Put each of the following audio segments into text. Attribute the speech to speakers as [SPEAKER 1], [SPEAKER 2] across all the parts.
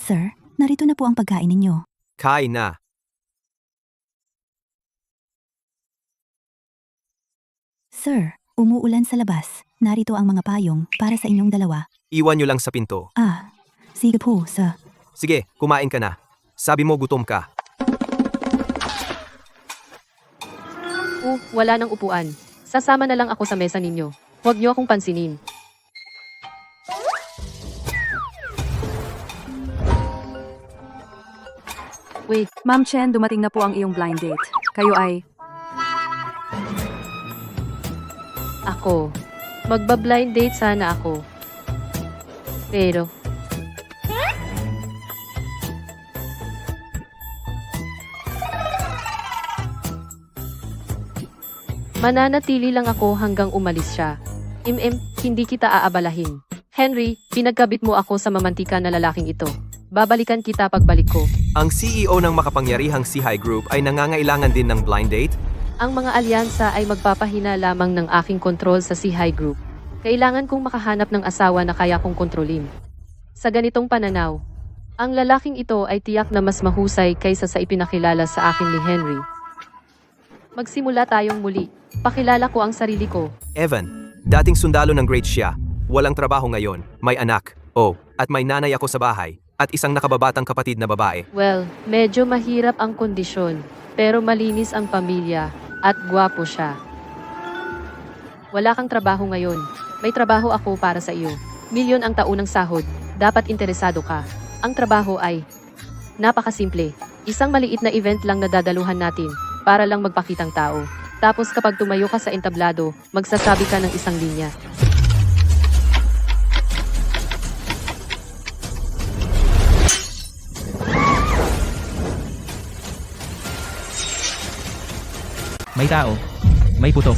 [SPEAKER 1] Sir, narito na po ang pagkain ninyo.
[SPEAKER 2] Kain na.
[SPEAKER 1] Sir, umuulan sa labas. Narito ang mga payong para sa inyong dalawa.
[SPEAKER 2] Iwan nyo lang sa pinto.
[SPEAKER 1] Sige po, sir.
[SPEAKER 2] Sige, kumain ka na. Sabi mo gutom ka.
[SPEAKER 3] Wala nang upuan. Sasama na lang ako sa mesa ninyo. Huwag niyo akong pansinin. Wait,
[SPEAKER 4] Ma'am Chen, dumating na po ang iyong blind date. Kayo ay...
[SPEAKER 3] ako. Magba-blind date sana ako. Pero... mananatili lang ako hanggang umalis siya. Hindi kita aabalahin. Henry, pinagkabit mo ako sa mamantika na lalaking ito. Babalikan kita pagbalik ko.
[SPEAKER 2] Ang CEO ng makapangyarihang Sihai Group ay nangangailangan din ng blind date?
[SPEAKER 3] Ang mga alyansa ay magpapahina lamang ng aking kontrol sa Sihai Group. Kailangan kong makahanap ng asawa na kaya kong kontrolin. Sa ganitong pananaw, ang lalaking ito ay tiyak na mas mahusay kaysa sa ipinakilala sa akin ni Henry. Magsimula tayong muli. Pakilala ko ang sarili ko.
[SPEAKER 2] Evan, dating sundalo ng Great siya. Walang trabaho ngayon, may anak, at may nanay ako sa bahay, at isang nakababatang kapatid na babae.
[SPEAKER 3] Well, medyo mahirap ang kondisyon, pero malinis ang pamilya, at gwapo siya. Wala kang trabaho ngayon. May trabaho ako para sa iyo. Milyon ang taunang sahod. Dapat interesado ka. Ang trabaho ay napakasimple. Isang maliit na event lang na dadaluhan natin para lang magpakitang tao. Tapos kapag tumayo ka sa entablado, magsasabi ka ng isang linya.
[SPEAKER 5] May tao. May putok.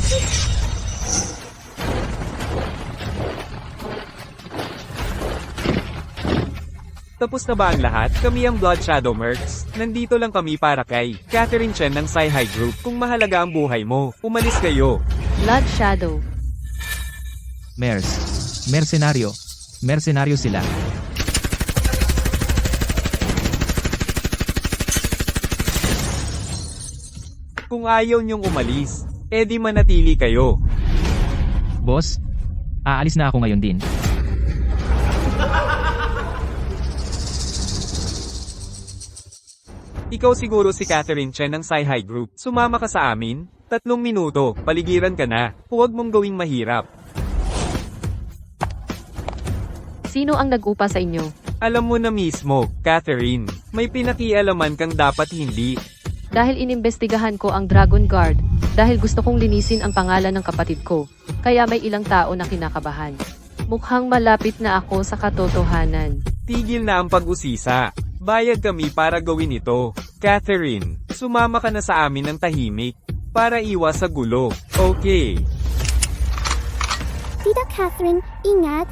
[SPEAKER 6] Tapos na ba ang lahat? Kami ang Blood Shadow Mercs. Nandito lang kami para kay Catherine Chen ng Sihai Group. Kung mahalaga ang buhay mo, umalis kayo.
[SPEAKER 3] Blood Shadow.
[SPEAKER 5] Mercenaryo. Mercenaryo sila.
[SPEAKER 6] Kung ayaw niyong umalis, edi manatili kayo.
[SPEAKER 5] Boss, aalis na ako ngayon din.
[SPEAKER 6] Ikaw siguro si Catherine Chen ng Sihai Group. Sumama ka sa amin? 3 minuto, paligiran ka na. Huwag mong gawing mahirap.
[SPEAKER 3] Sino ang nag-upa sa inyo?
[SPEAKER 6] Alam mo na mismo, Catherine. May pinakialaman kang dapat hindi.
[SPEAKER 3] Dahil inimbestigahan ko ang Dragon Guard, dahil gusto kong linisin ang pangalan ng kapatid ko, kaya may ilang tao na kinakabahan. Mukhang malapit na ako sa katotohanan.
[SPEAKER 6] Tigil na ang pag-usisa. Bayad kami para gawin ito. Catherine, sumama ka na sa amin ng tahimik. Para iwas sa gulo. Okay.
[SPEAKER 7] Tita Catherine, ingat.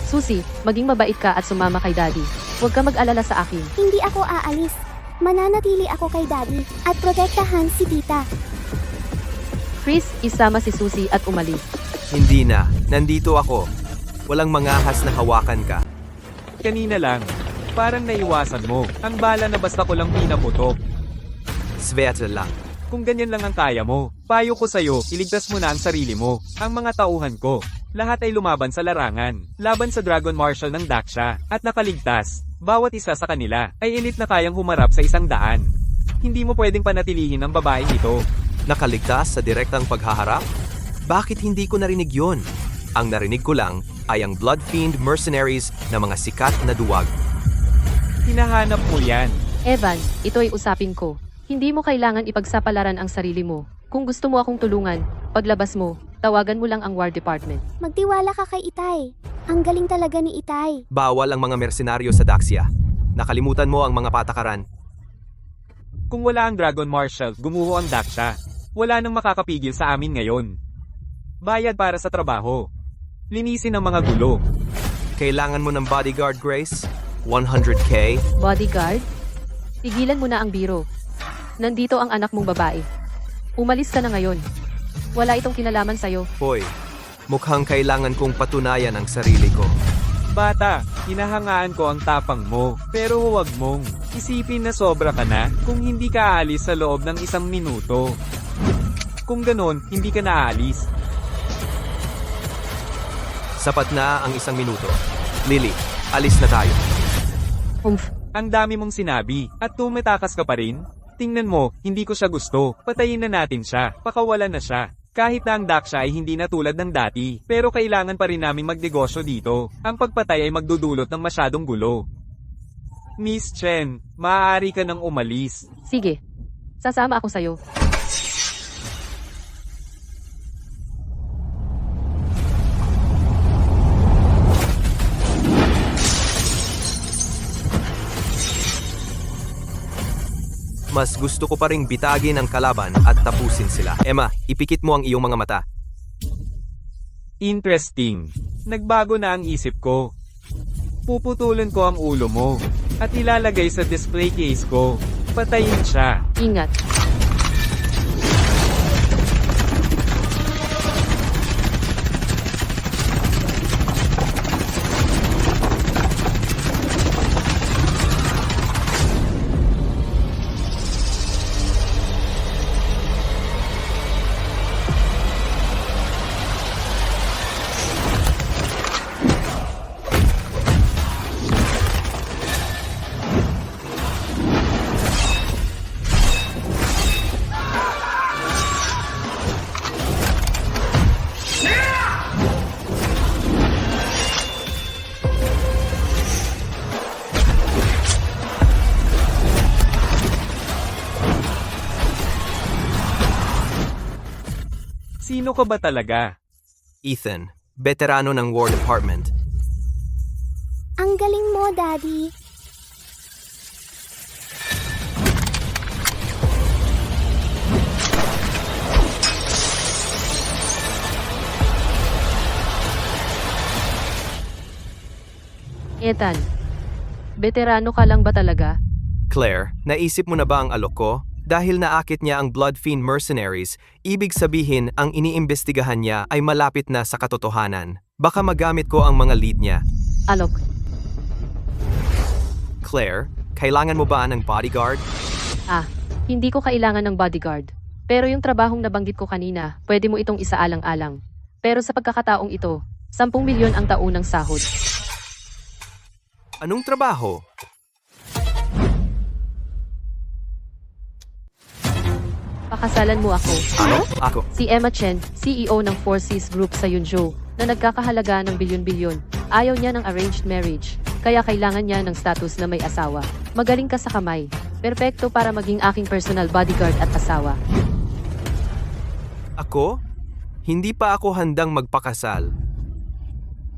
[SPEAKER 3] Susie, maging mabait ka at sumama kay Daddy. Huwag ka mag-alala sa akin.
[SPEAKER 7] Hindi ako aalis. Mananatili ako kay Daddy at protektahan si Tita.
[SPEAKER 3] Chris, isama si Susie at umalis.
[SPEAKER 2] Hindi na, nandito ako. Walang mangahas na hawakan ka.
[SPEAKER 6] Kanina lang. Parang naiwasan mo. Ang bala na basta ko lang pinaputok.
[SPEAKER 2] Sveta lang.
[SPEAKER 6] Kung ganyan lang ang kaya mo, payo ko sa'yo, iligtas mo na ang sarili mo. Ang mga tauhan ko, lahat ay lumaban sa larangan. Laban sa Dragon Marshal ng Daksha, at nakaligtas. Bawat isa sa kanila, ay elite na kayang humarap sa 100. Hindi mo pwedeng panatilihin ang babaeng ito.
[SPEAKER 2] Nakaligtas sa direktang paghaharap? Bakit hindi ko narinig yun? Ang narinig ko lang ay ang Blood Fiend mercenaries na mga sikat na duwag.
[SPEAKER 6] Hinahanap mo yan.
[SPEAKER 3] Evan, ito ay usapin ko. Hindi mo kailangan ipagsapalaran ang sarili mo. Kung gusto mo akong tulungan, paglabas mo, tawagan mo lang ang War Department.
[SPEAKER 7] Magtiwala ka kay Itay. Ang galing talaga ni Itay.
[SPEAKER 2] Bawal ang mga mersenaryo sa Daxia. Nakalimutan mo ang mga patakaran.
[SPEAKER 6] Kung wala ang Dragon Marshal, gumuho ang Daksha. Wala nang makakapigil sa amin ngayon. Bayad para sa trabaho. Linisin ang mga gulo.
[SPEAKER 2] Kailangan mo ng bodyguard, Grace? 100K?
[SPEAKER 3] Bodyguard? Tigilan mo na ang biro. Nandito ang anak mong babae. Umalis ka na ngayon. Wala itong kinalaman sa'yo.
[SPEAKER 2] Hoy, mukhang kailangan kong patunayan ang sarili ko.
[SPEAKER 6] Bata, hinahangaan ko ang tapang mo, pero huwag mong isipin na sobra ka na kung hindi ka aalis sa loob ng 1 minuto. Kung ganon, hindi ka na aalis.
[SPEAKER 2] Sapat na ang 1 minuto. Lily, alis na tayo.
[SPEAKER 6] Ang dami mong sinabi, at tumatakas ka pa rin? Tingnan mo, hindi ko siya gusto. Patayin na natin siya, pakawalan na siya. Kahit na ang Daksha ay hindi na tulad ng dati, pero kailangan pa rin namin magnegosyo dito. Ang pagpatay ay magdudulot ng masyadong gulo. Miss Chen, maaari ka nang umalis.
[SPEAKER 3] Sige. Sasama ako sa'yo.
[SPEAKER 2] Mas gusto ko pa ring bitagin ang kalaban at tapusin sila. Emma, ipikit mo ang iyong mga mata.
[SPEAKER 6] Interesting. Nagbago na ang isip ko. Puputulin ko ang ulo mo, at ilalagay sa display case ko. Patayin siya.
[SPEAKER 3] Ingat.
[SPEAKER 6] Sino ka ba talaga?
[SPEAKER 2] Ethan, veterano ng War Department.
[SPEAKER 7] Ang galing mo, Daddy.
[SPEAKER 3] Ethan, veterano ka lang ba talaga?
[SPEAKER 2] Claire, naisip mo na ba ang alok ko? Dahil naakit niya ang Bloodfiend mercenaries, ibig sabihin ang iniimbestigahan niya ay malapit na sa katotohanan. Baka magamit ko ang mga lead niya.
[SPEAKER 3] Alok.
[SPEAKER 2] Claire, kailangan mo ba ng bodyguard?
[SPEAKER 3] Hindi ko kailangan ng bodyguard. Pero yung trabahong nabanggit ko kanina, pwede mo itong isaalang-alang. Pero sa pagkakataong ito, 10 milyon ang taunang sahod.
[SPEAKER 2] Anong trabaho?
[SPEAKER 3] Pakasalan mo ako.
[SPEAKER 2] Ano? Ako.
[SPEAKER 3] Si Emma Chen, CEO ng Four Seas Group sa Yunzhou, na nagkakahalaga ng bilyon-bilyon. Ayaw niya ng arranged marriage, kaya kailangan niya ng status na may asawa. Magaling ka sa kamay. Perpekto para maging aking personal bodyguard at asawa.
[SPEAKER 2] Ako? Hindi pa ako handang magpakasal.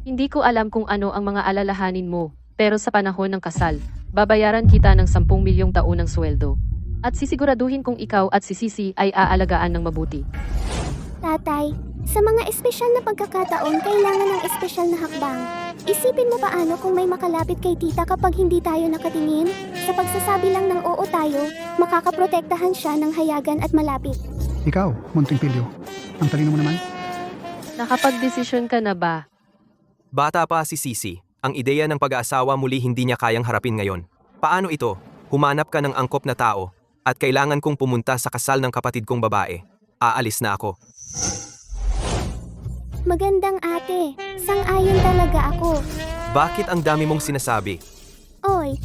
[SPEAKER 3] Hindi ko alam kung ano ang mga alalahanin mo, pero sa panahon ng kasal, babayaran kita ng 10 milyong taunang sweldo. At sisiguraduhin kung ikaw at si Sisi ay aalagaan ng mabuti.
[SPEAKER 7] Tatay, sa mga espesyal na pagkakataon, kailangan ng espesyal na hakbang. Isipin mo paano kung may makalapit kay tita kapag hindi tayo nakatingin? Sa pagsasabi lang ng oo tayo, makakaprotektahan siya ng hayagan at malapit.
[SPEAKER 8] Ikaw, Munting Pilyo. Ang talino mo naman.
[SPEAKER 3] Nakapag-desisyon ka na ba?
[SPEAKER 2] Bata pa si Sisi. Ang ideya ng pag-aasawa muli hindi niya kayang harapin ngayon. Paano ito? Humanap ka ng angkop na tao at kailangan kong pumunta sa kasal ng kapatid kong babae. Aalis na ako.
[SPEAKER 7] Magandang ate, sang-ayon talaga ako.
[SPEAKER 2] Bakit ang dami mong sinasabi?
[SPEAKER 7] Oy,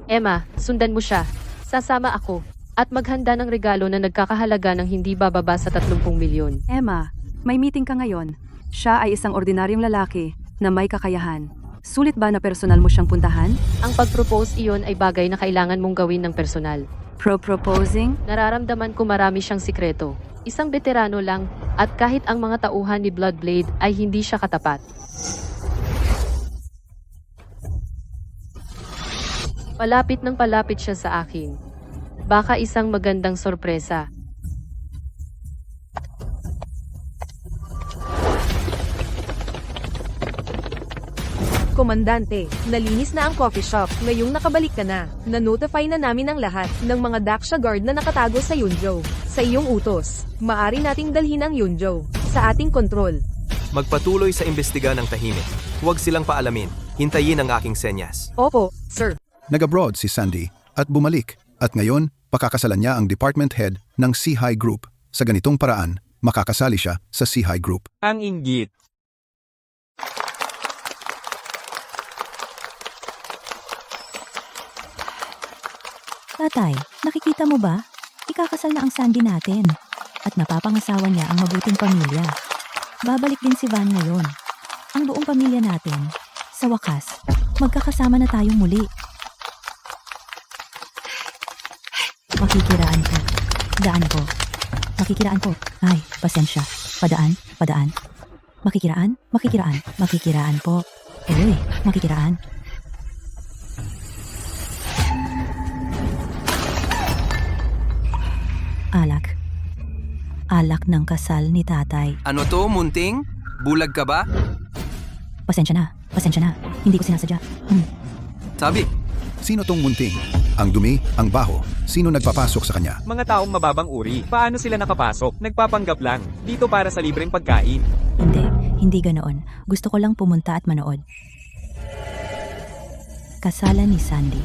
[SPEAKER 3] Emma, sundan mo siya. Sasama ako. At maghanda ng regalo na nagkakahalaga ng hindi bababa sa 30 milyon.
[SPEAKER 4] Emma, may meeting ka ngayon. Siya ay isang ordinaryong lalaki na may kakayahan. Sulit ba na personal mo siyang puntahan?
[SPEAKER 3] Ang pag-propose iyon ay bagay na kailangan mong gawin ng personal.
[SPEAKER 4] Proposing?
[SPEAKER 3] Nararamdaman ko marami siyang sikreto. Isang veterano lang, at kahit ang mga tauhan ni Bloodblade ay hindi siya katapat. Palapit siya sa akin. Baka isang magandang sorpresa.
[SPEAKER 9] Komandante, nalinis na ang coffee shop. Ngayong nakabalik ka na, na-notify na namin ang lahat ng mga Daksha guard na nakatago sa Yunzhou. Sa iyong utos, maari nating dalhin ang Yunzhou sa ating kontrol.
[SPEAKER 2] Magpatuloy sa imbestiga ng tahimik. Huwag silang paalamin. Hintayin ang aking senyas.
[SPEAKER 9] Opo, sir.
[SPEAKER 8] Nag-abroad si Sandy at bumalik at ngayon pakakasalan niya ang department head ng C-High Group. Sa ganitong paraan, makakasali siya sa C-High Group.
[SPEAKER 6] Ang inggit.
[SPEAKER 1] Tatay, nakikita mo ba? Ikakasal na ang Sandy natin. At napapangasawa niya ang mabuting pamilya. Babalik din si Van ngayon. Ang buong pamilya natin, sa wakas, magkakasama na tayong muli. Makikiraan ko. Daan ko. Makikiraan ko. Ay, pasensya. Padaan, padaan. Makikiraan, makikiraan, makikiraan po. Uy, makikiraan. Alak. Alak ng kasal ni tatay.
[SPEAKER 2] Ano to, munting? Bulag ka ba?
[SPEAKER 1] Pasensya na, pasensya na. Hindi ko sinasadya.
[SPEAKER 2] Sabi,
[SPEAKER 8] Sino tong munting? Ang dumi, ang baho. Sino nagpapasok sa kanya?
[SPEAKER 6] Mga taong mababang uri. Paano sila nakapasok? Nagpapanggap lang. Dito para sa libreng pagkain.
[SPEAKER 1] Hindi ganoon. Gusto ko lang pumunta at manood. Kasalan ni Sandy.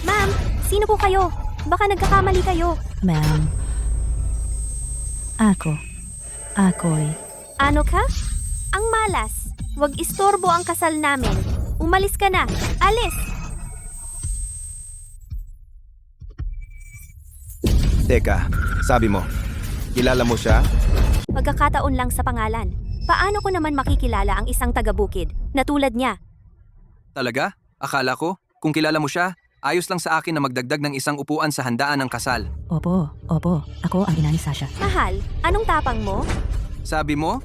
[SPEAKER 7] Ma'am, sino po kayo? Baka nagkakamali kayo.
[SPEAKER 1] Ma'am. Ako'y.
[SPEAKER 7] Ano ka? Ang malas. Huwag istorbo ang kasal namin. Umalis ka na. Alis!
[SPEAKER 2] teka, sabi mo, kilala mo siya?
[SPEAKER 7] Pagkakataon lang sa pangalan. Paano ko naman makikilala ang isang taga-bukid na tulad niya?
[SPEAKER 2] Talaga? Akala ko, kung kilala mo siya, ayos lang sa akin na magdagdag ng isang upuan sa handaan ng kasal.
[SPEAKER 1] Opo. Ako ang ina ni Sasha.
[SPEAKER 7] Mahal, anong tapang mo?
[SPEAKER 2] Sabi mo,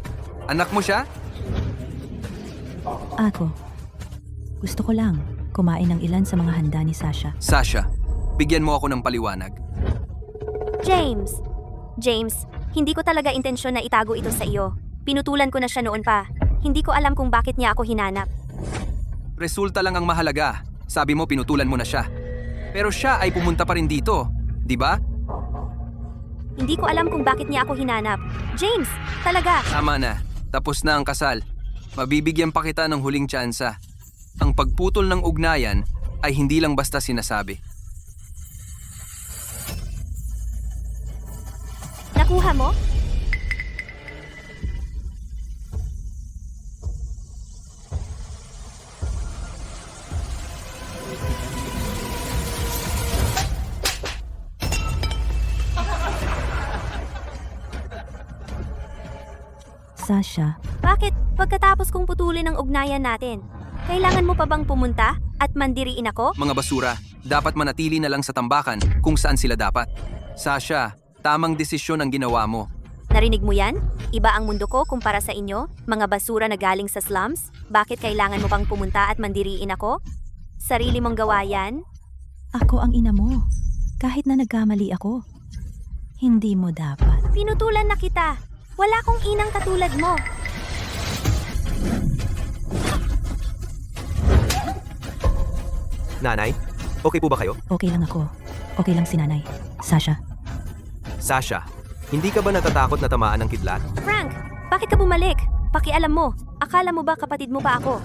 [SPEAKER 2] anak mo siya?
[SPEAKER 1] Ako. Gusto ko lang kumain ng ilan sa mga handa ni Sasha.
[SPEAKER 2] Sasha, bigyan mo ako ng paliwanag.
[SPEAKER 7] James, hindi ko talaga intensyon na itago ito sa iyo. Pinutulan ko na siya noon pa. Hindi ko alam kung bakit niya ako hinanap.
[SPEAKER 2] Resulta lang ang mahalaga. Sabi mo pinutulan mo na siya. Pero siya ay pumunta pa rin dito, di ba?
[SPEAKER 7] Hindi ko alam kung bakit niya ako hinanap. James, talaga.
[SPEAKER 2] Tama na. Tapos na ang kasal. Mabibigyan pa kita ng huling tsansa. Ang pagputol ng ugnayan ay hindi lang basta sinasabi.
[SPEAKER 7] Nakuha mo?
[SPEAKER 1] Sasha,
[SPEAKER 7] Bakit pagkatapos kong putulin ang ugnayan natin? Kailangan mo pa bang pumunta at mandiriin ako?
[SPEAKER 2] Mga basura, dapat manatili na lang sa tambakan kung saan sila dapat. Sasha, tamang desisyon ang ginawa mo.
[SPEAKER 7] Narinig mo yan? Iba ang mundo ko kumpara sa inyo? Mga basura na galing sa slums? Bakit kailangan mo pang pumunta at mandiriin ako? Sarili mong gawa yan?
[SPEAKER 1] ako ang ina mo. Kahit na nagkamali ako. Hindi mo dapat.
[SPEAKER 7] Pinutulan na kita. Wala kong inang katulad mo.
[SPEAKER 2] Nanay, okay po ba kayo?
[SPEAKER 1] Okay lang ako. Okay lang si nanay. Sasha,
[SPEAKER 2] Sasha, hindi ka ba natatakot na tamaan ng kidlat?
[SPEAKER 7] Frank, bakit ka bumalik? Pakialam mo. Akala mo ba kapatid mo pa ako?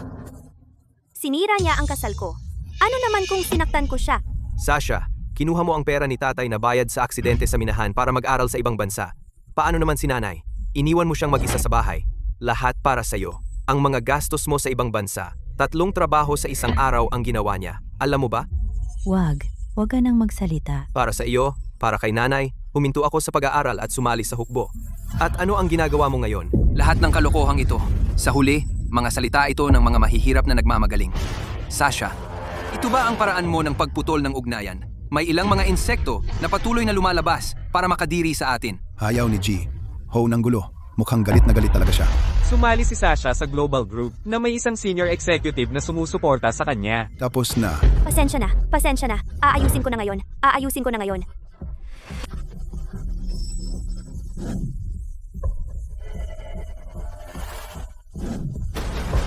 [SPEAKER 7] Sinira niya ang kasal ko. Ano naman kung sinaktan ko siya?
[SPEAKER 2] Sasha, kinuha mo ang pera ni tatay na bayad sa aksidente sa minahan para mag-aral sa ibang bansa. Paano naman si nanay? Iniwan mo siyang mag-isa sa bahay. Lahat para sa'yo. Ang mga gastos mo sa ibang bansa. 3 trabaho sa isang araw ang ginawa niya. Alam mo ba?
[SPEAKER 1] wag ka nang magsalita.
[SPEAKER 2] Para sa iyo, para kay nanay, huminto ako sa pag-aaral at sumali sa hukbo. At ano ang ginagawa mo ngayon? Lahat ng kalokohang ito. Sa huli, mga salita ito ng mga mahihirap na nagmamagaling. Sasha, ito ba ang paraan mo ng pagputol ng ugnayan? May ilang mga insekto na patuloy na lumalabas para makadiri sa atin.
[SPEAKER 8] Hayaw ni G. Ho ng gulo. Mukhang galit na galit talaga siya.
[SPEAKER 6] Sumali si Sasha sa Global Group na may isang senior executive na sumusuporta sa kanya.
[SPEAKER 8] Tapos na.
[SPEAKER 7] Pasensya na. Aayusin ko na ngayon.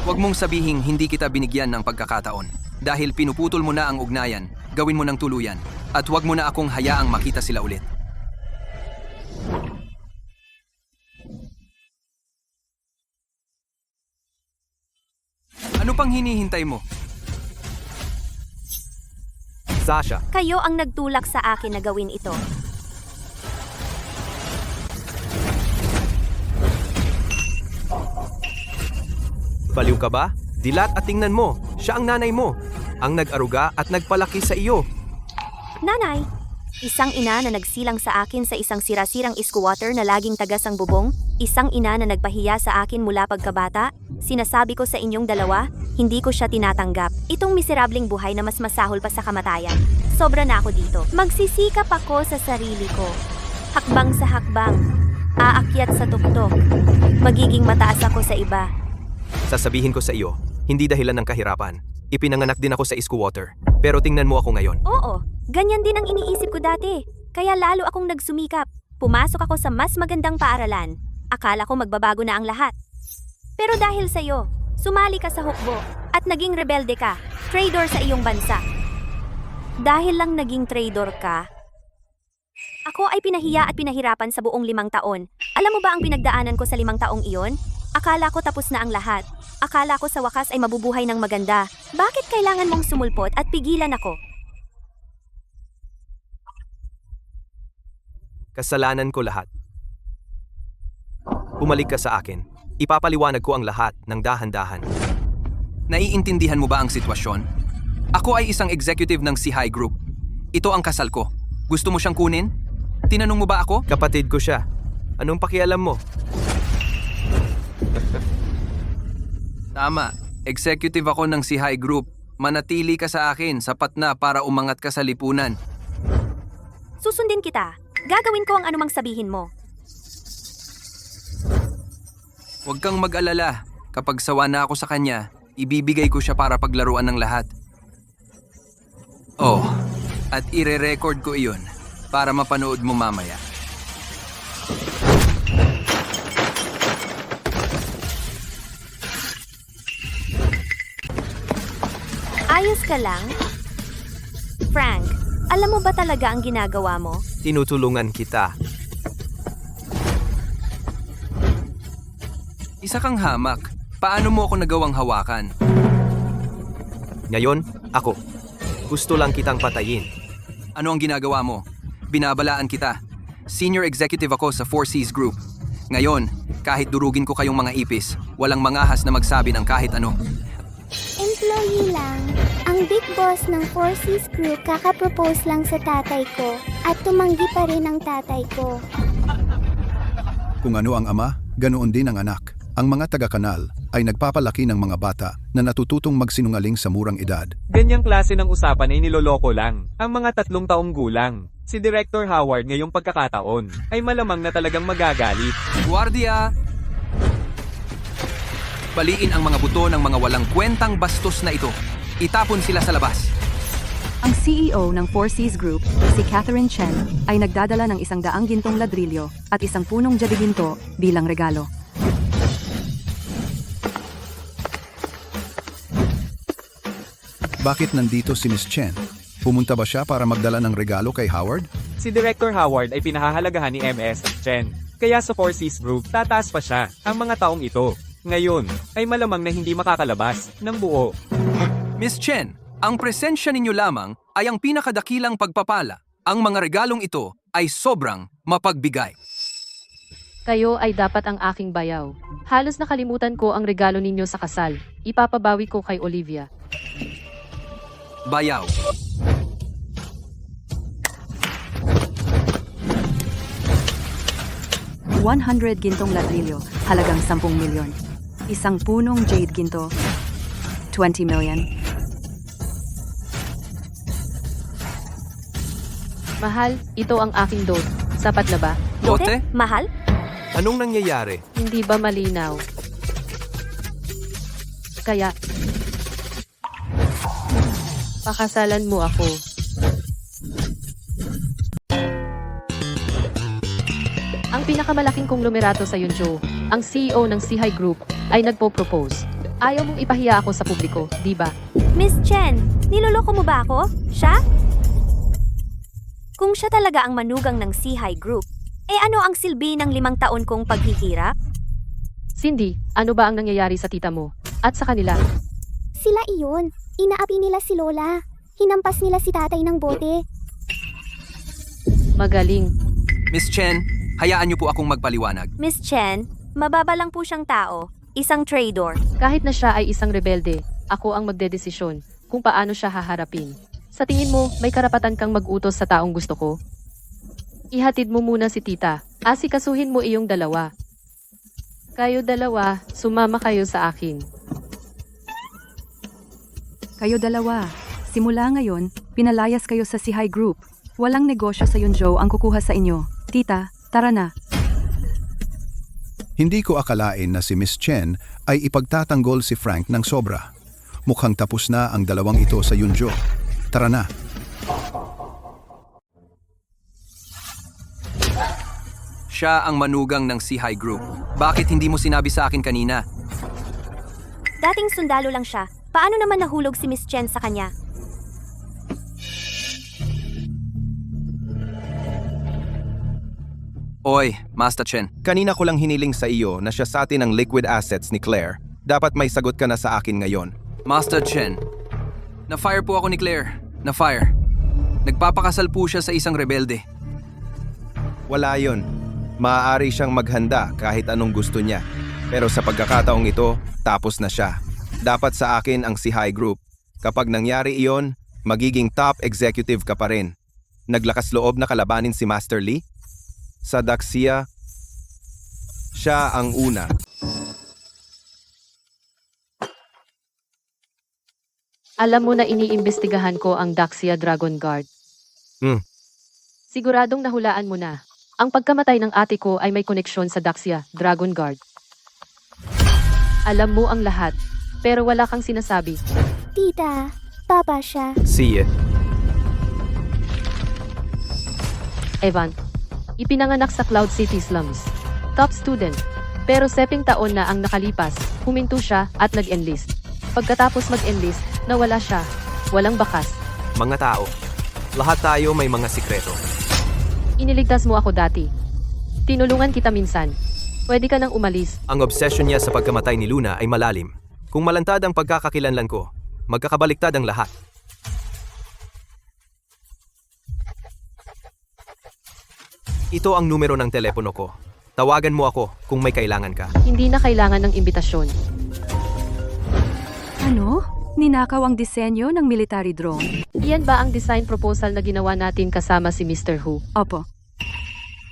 [SPEAKER 2] Huwag mong sabihing hindi kita binigyan ng pagkakataon. Dahil pinuputol mo na ang ugnayan, gawin mo ng tuluyan. At huwag mo na akong hayaang makita sila ulit. Ano pang hinihintay mo? Sasha,
[SPEAKER 7] Kayo ang nagtulak sa akin na gawin ito.
[SPEAKER 2] baliw ka ba? Dilat at tingnan mo, siya ang nanay mo. Ang nag-aruga at nagpalaki sa iyo.
[SPEAKER 7] Nanay, isang ina na nagsilang sa akin sa isang sirasirang squatter na laging tagas ang bubong, isang ina na nagpahiya sa akin mula pagkabata, sinasabi ko sa inyong dalawa, hindi ko siya tinatanggap. Itong miserabling buhay na mas masahol pa sa kamatayan. Sobra na ako dito. Magsisikap ako sa sarili ko. Hakbang sa hakbang. Aakyat sa tuktok. Magiging mataas ako sa iba.
[SPEAKER 2] Sasabihin ko sa iyo, hindi dahilan ng kahirapan. Ipinanganak din ako sa Iskwater. Pero tingnan mo ako ngayon.
[SPEAKER 7] Oo, ganyan din ang iniisip ko dati. Kaya lalo akong nagsumikap. Pumasok ako sa mas magandang paaralan. Akala ko magbabago na ang lahat. Pero dahil sa'yo, sumali ka sa hukbo at naging rebelde ka, traitor sa iyong bansa. Dahil lang naging traitor ka, ako ay pinahiya at pinahirapan sa buong 5 taon. Alam mo ba ang pinagdaanan ko sa 5 taong iyon? Akala ko tapos na ang lahat. Akala ko sa wakas ay mabubuhay ng maganda. Bakit kailangan mong sumulpot at pigilan ako?
[SPEAKER 2] Kasalanan ko lahat. Bumalik ka sa akin. Ipapaliwanag ko ang lahat ng dahan-dahan. Naiintindihan mo ba ang sitwasyon? Ako ay isang executive ng CHI Group. Ito ang kasal ko. Gusto mo siyang kunin? Tinanong mo ba ako? Kapatid ko siya. Anong pakialam mo? Tama. Executive ako ng CHI Group. Manatili ka sa akin, sapat na para umangat ka sa lipunan.
[SPEAKER 7] Susundin kita. Gagawin ko ang anumang sabihin mo.
[SPEAKER 2] Huwag kang mag-alala. Kapag sawa na ako sa kanya, ibibigay ko siya para paglaruan ng lahat. Oh, at ire-record ko iyon para mapanood mo mamaya.
[SPEAKER 7] Ayos ka lang? Frank, alam mo ba talaga ang ginagawa mo?
[SPEAKER 2] Tinutulungan kita. Isa kang hamak. Paano mo ako nagawang hawakan? Ngayon, ako. Gusto lang kitang patayin. Ano ang ginagawa mo? Binabalaan kita. Senior executive ako sa Four Seas Group. Ngayon, kahit durugin ko kayong mga ipis, walang mangahas na magsabi ng kahit ano.
[SPEAKER 7] Employee lang. Ang big boss ng Four Seas Group kakapropose lang sa tatay ko at tumanggi pa rin ang tatay ko.
[SPEAKER 8] Kung ano ang ama, ganoon din ang anak. Ang mga taga-kanal ay nagpapalaki ng mga bata na natututong magsinungaling sa murang edad.
[SPEAKER 6] Ganyang klase ng usapan ay niloloko lang. Ang mga 3 taong gulang. Si Director Howard ngayong pagkakataon ay malamang na talagang magagalit.
[SPEAKER 2] Guardia! Baliin ang mga buto ng mga walang kwentang bastos na ito. Itapon sila sa labas.
[SPEAKER 4] Ang CEO ng Four Seas Group, si Catherine Chen, ay nagdadala ng 100 gintong ladrilyo at 1 punong jade ginto bilang regalo.
[SPEAKER 8] Bakit nandito si Miss Chen? Pumunta ba siya para magdala ng regalo kay Howard?
[SPEAKER 6] Si Director Howard ay pinahahalagahan ni MS Chen. Kaya sa Four Seas Group, tataas pa siya ang mga taong ito. Ngayon, ay malamang na hindi makakalabas ng buo.
[SPEAKER 2] Miss Chen, ang presensya ninyo lamang ay ang pinakadakilang pagpapala. Ang mga regalong ito ay sobrang mapagbigay.
[SPEAKER 3] Kayo ay dapat ang aking bayaw. Halos nakalimutan ko ang regalo ninyo sa kasal. Ipapabawi ko kay Olivia.
[SPEAKER 2] Bayaw.
[SPEAKER 4] $100 gintong ladrilyo, halagang 10 milyon. 1 punong jade ginto, 20 million.
[SPEAKER 3] Mahal, ito ang aking dote. Sapat na ba?
[SPEAKER 2] Dote?
[SPEAKER 7] Mahal?
[SPEAKER 2] Anong nangyayari?
[SPEAKER 3] Hindi ba malinaw? Kaya, pakasalan mo ako. Ang pinakamalaking konglomerato sa Yunzhou, ang CEO ng CHI Group, ay nagpo-propose. Ayaw mong ipahiya ako sa publiko, di ba?
[SPEAKER 7] Miss Chen, niloloko mo ba ako? Siya? Kung siya talaga ang manugang ng CHI Group, eh ano ang silbi ng 5 taon kong paghihirap?
[SPEAKER 3] Cindy, ano ba ang nangyayari sa tita mo? At sa kanila?
[SPEAKER 7] Sila iyon. Inaapi nila si Lola. Hinampas nila si tatay ng bote.
[SPEAKER 3] Magaling.
[SPEAKER 2] Miss Chen, hayaan niyo po akong magpaliwanag.
[SPEAKER 10] Miss Chen, mababa lang po siyang tao. Isang traitor.
[SPEAKER 3] Kahit na siya ay isang rebelde, ako ang magdedesisyon kung paano siya haharapin. Sa tingin mo, may karapatan kang mag-utos sa taong gusto ko? Ihatid mo muna si tita. Asikasuhin mo iyong dalawa. Kayo dalawa, sumama kayo sa akin.
[SPEAKER 4] Kayo dalawa. Simula ngayon, pinalayas kayo sa High Group. Walang negosyo sa Yunzhou ang kukuha sa inyo. Tita, tara na.
[SPEAKER 8] Hindi ko akalain na si Miss Chen ay ipagtatanggol si Frank ng sobra. Mukhang tapos na ang dalawang ito sa Yunzhou. Tara na.
[SPEAKER 2] Siya ang manugang ng High Group. Bakit hindi mo sinabi sa akin kanina?
[SPEAKER 10] Dating sundalo lang siya. Paano naman nahulog si Miss Chen sa kanya?
[SPEAKER 2] Oy, Master Chen. Kanina ko lang hiniling sa iyo na siya sa atin ang liquid assets ni Claire. Dapat may sagot ka na sa akin ngayon. Master Chen, na-fire po ako ni Claire. Na-fire. Nagpapakasal po siya sa isang rebelde. Wala yon. Maaari siyang maghanda kahit anong gusto niya. Pero sa pagkakataong ito, tapos na siya. Dapat sa akin ang High Group. Kapag nangyari iyon, magiging top executive ka pa rin. Naglakas loob na kalabanin si Master Lee? Sa Daxia, siya ang una.
[SPEAKER 3] Alam mo na iniimbestigahan ko ang Daxia Dragon Guard. Siguradong nahulaan mo na. Ang pagkamatay ng ate ko ay may koneksyon sa Daxia Dragon Guard. Alam mo ang lahat, pero wala kang sinasabi.
[SPEAKER 7] Tita, papa siya.
[SPEAKER 2] See it.
[SPEAKER 3] Evan, ipinanganak sa Cloud City slums. Top student. Pero 7 taon na ang nakalipas, huminto siya at nag-enlist. Pagkatapos mag-enlist, nawala siya. Walang bakas.
[SPEAKER 2] Mga tao, lahat tayo may mga sikreto.
[SPEAKER 3] Iniligtas mo ako dati. Tinulungan kita minsan. Pwede ka nang umalis.
[SPEAKER 2] Ang obsession niya sa pagkamatay ni Luna ay malalim. Kung malantad ang pagkakakilanlan ko, magkakabaliktad ang lahat. Ito ang numero ng telepono ko. Tawagan mo ako kung may kailangan ka.
[SPEAKER 3] Hindi na kailangan ng imbitasyon.
[SPEAKER 4] Ano? Ninakaw ang disenyo ng military drone?
[SPEAKER 3] Iyan ba ang design proposal na ginawa natin kasama si Mr. Hu?
[SPEAKER 4] Opo.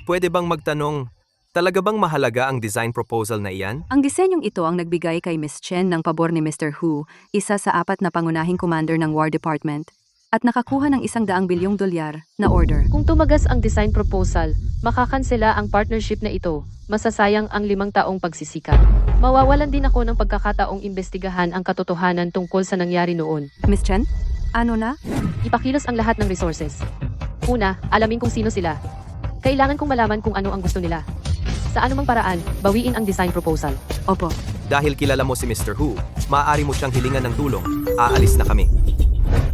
[SPEAKER 2] Pwede bang magtanong, talaga bang mahalaga ang design proposal na iyan?
[SPEAKER 4] Ang disenyong ito ang nagbigay kay Miss Chen ng pabor ni Mr. Hu, isa sa 4 na pangunahing commander ng War Department, at nakakuha ng $100 bilyong na order.
[SPEAKER 3] Kung tumagas ang design proposal, makakansela ang partnership na ito. Masasayang ang 5 taong pagsisikap. Mawawalan din ako ng pagkakataong imbestigahan ang katotohanan tungkol sa nangyari noon.
[SPEAKER 4] Miss Chen? Ano na?
[SPEAKER 3] Ipakilos ang lahat ng resources. Una, alamin kung sino sila. Kailangan kong malaman kung ano ang gusto nila. Sa anumang paraan, bawiin ang design proposal.
[SPEAKER 4] Opo.
[SPEAKER 2] Dahil kilala mo si Mr. Hu, maaari mo siyang hilingan ng tulong. Aalis na kami.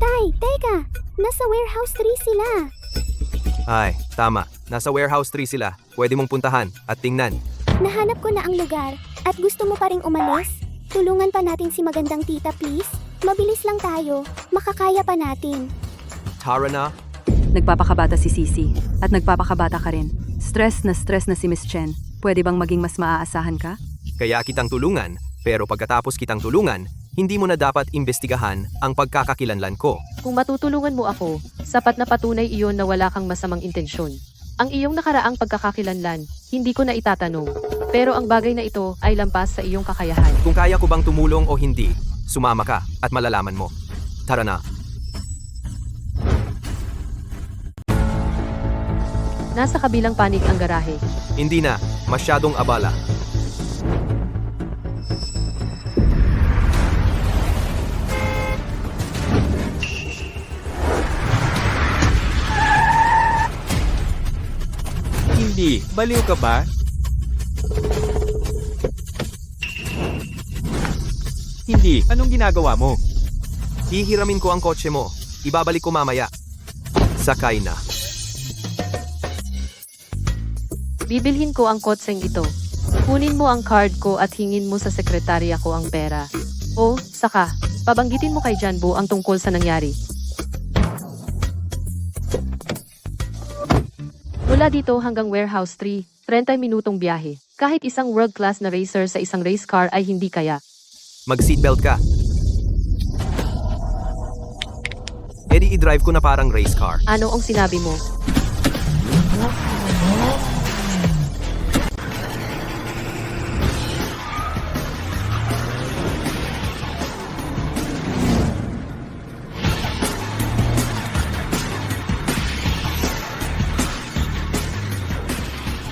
[SPEAKER 7] Tay, teka. Nasa warehouse 3 sila.
[SPEAKER 2] Ay, tama. Nasa warehouse 3 sila. Pwede mong puntahan at tingnan.
[SPEAKER 7] Nahanap ko na ang lugar. At gusto mo pa ring umalis? Tulungan pa natin si magandang tita, please. Mabilis lang tayo. Makakaya pa natin.
[SPEAKER 2] Tara na.
[SPEAKER 4] Nagpapakabata si Sisi. At nagpapakabata ka rin. Stress na si Miss Chen. Pwede bang maging mas maaasahan ka?
[SPEAKER 2] Kaya kitang tulungan, pero pagkatapos kitang tulungan, hindi mo na dapat imbestigahan ang pagkakakilanlan ko.
[SPEAKER 3] Kung matutulungan mo ako, sapat na patunay iyon na wala kang masamang intensyon. Ang iyong nakaraang pagkakakilanlan, hindi ko na itatanong. Pero ang bagay na ito ay lampas sa iyong kakayahan.
[SPEAKER 2] Kung kaya ko bang tumulong o hindi, sumama ka at malalaman mo. Tara na.
[SPEAKER 3] Nasa kabilang panig ang garahe.
[SPEAKER 2] Hindi na, masyadong abala.
[SPEAKER 6] Hindi, baliw ka ba? Hindi, anong ginagawa mo?
[SPEAKER 2] Hihiramin ko ang kotse mo. Ibabalik ko mamaya. Sakay na.
[SPEAKER 3] Bibilhin ko ang kotseng ito. Kunin mo ang card ko at hingin mo sa sekretarya ko ang pera. O, saka, pabanggitin mo kay Janbo ang tungkol sa nangyari. Mula dito hanggang Warehouse 3, 30 minutong biyahe. Kahit isang world-class na racer sa isang race car ay hindi kaya.
[SPEAKER 2] Mag-seatbelt ka. Edi i-drive ko na parang race car.
[SPEAKER 3] Ano ang sinabi mo?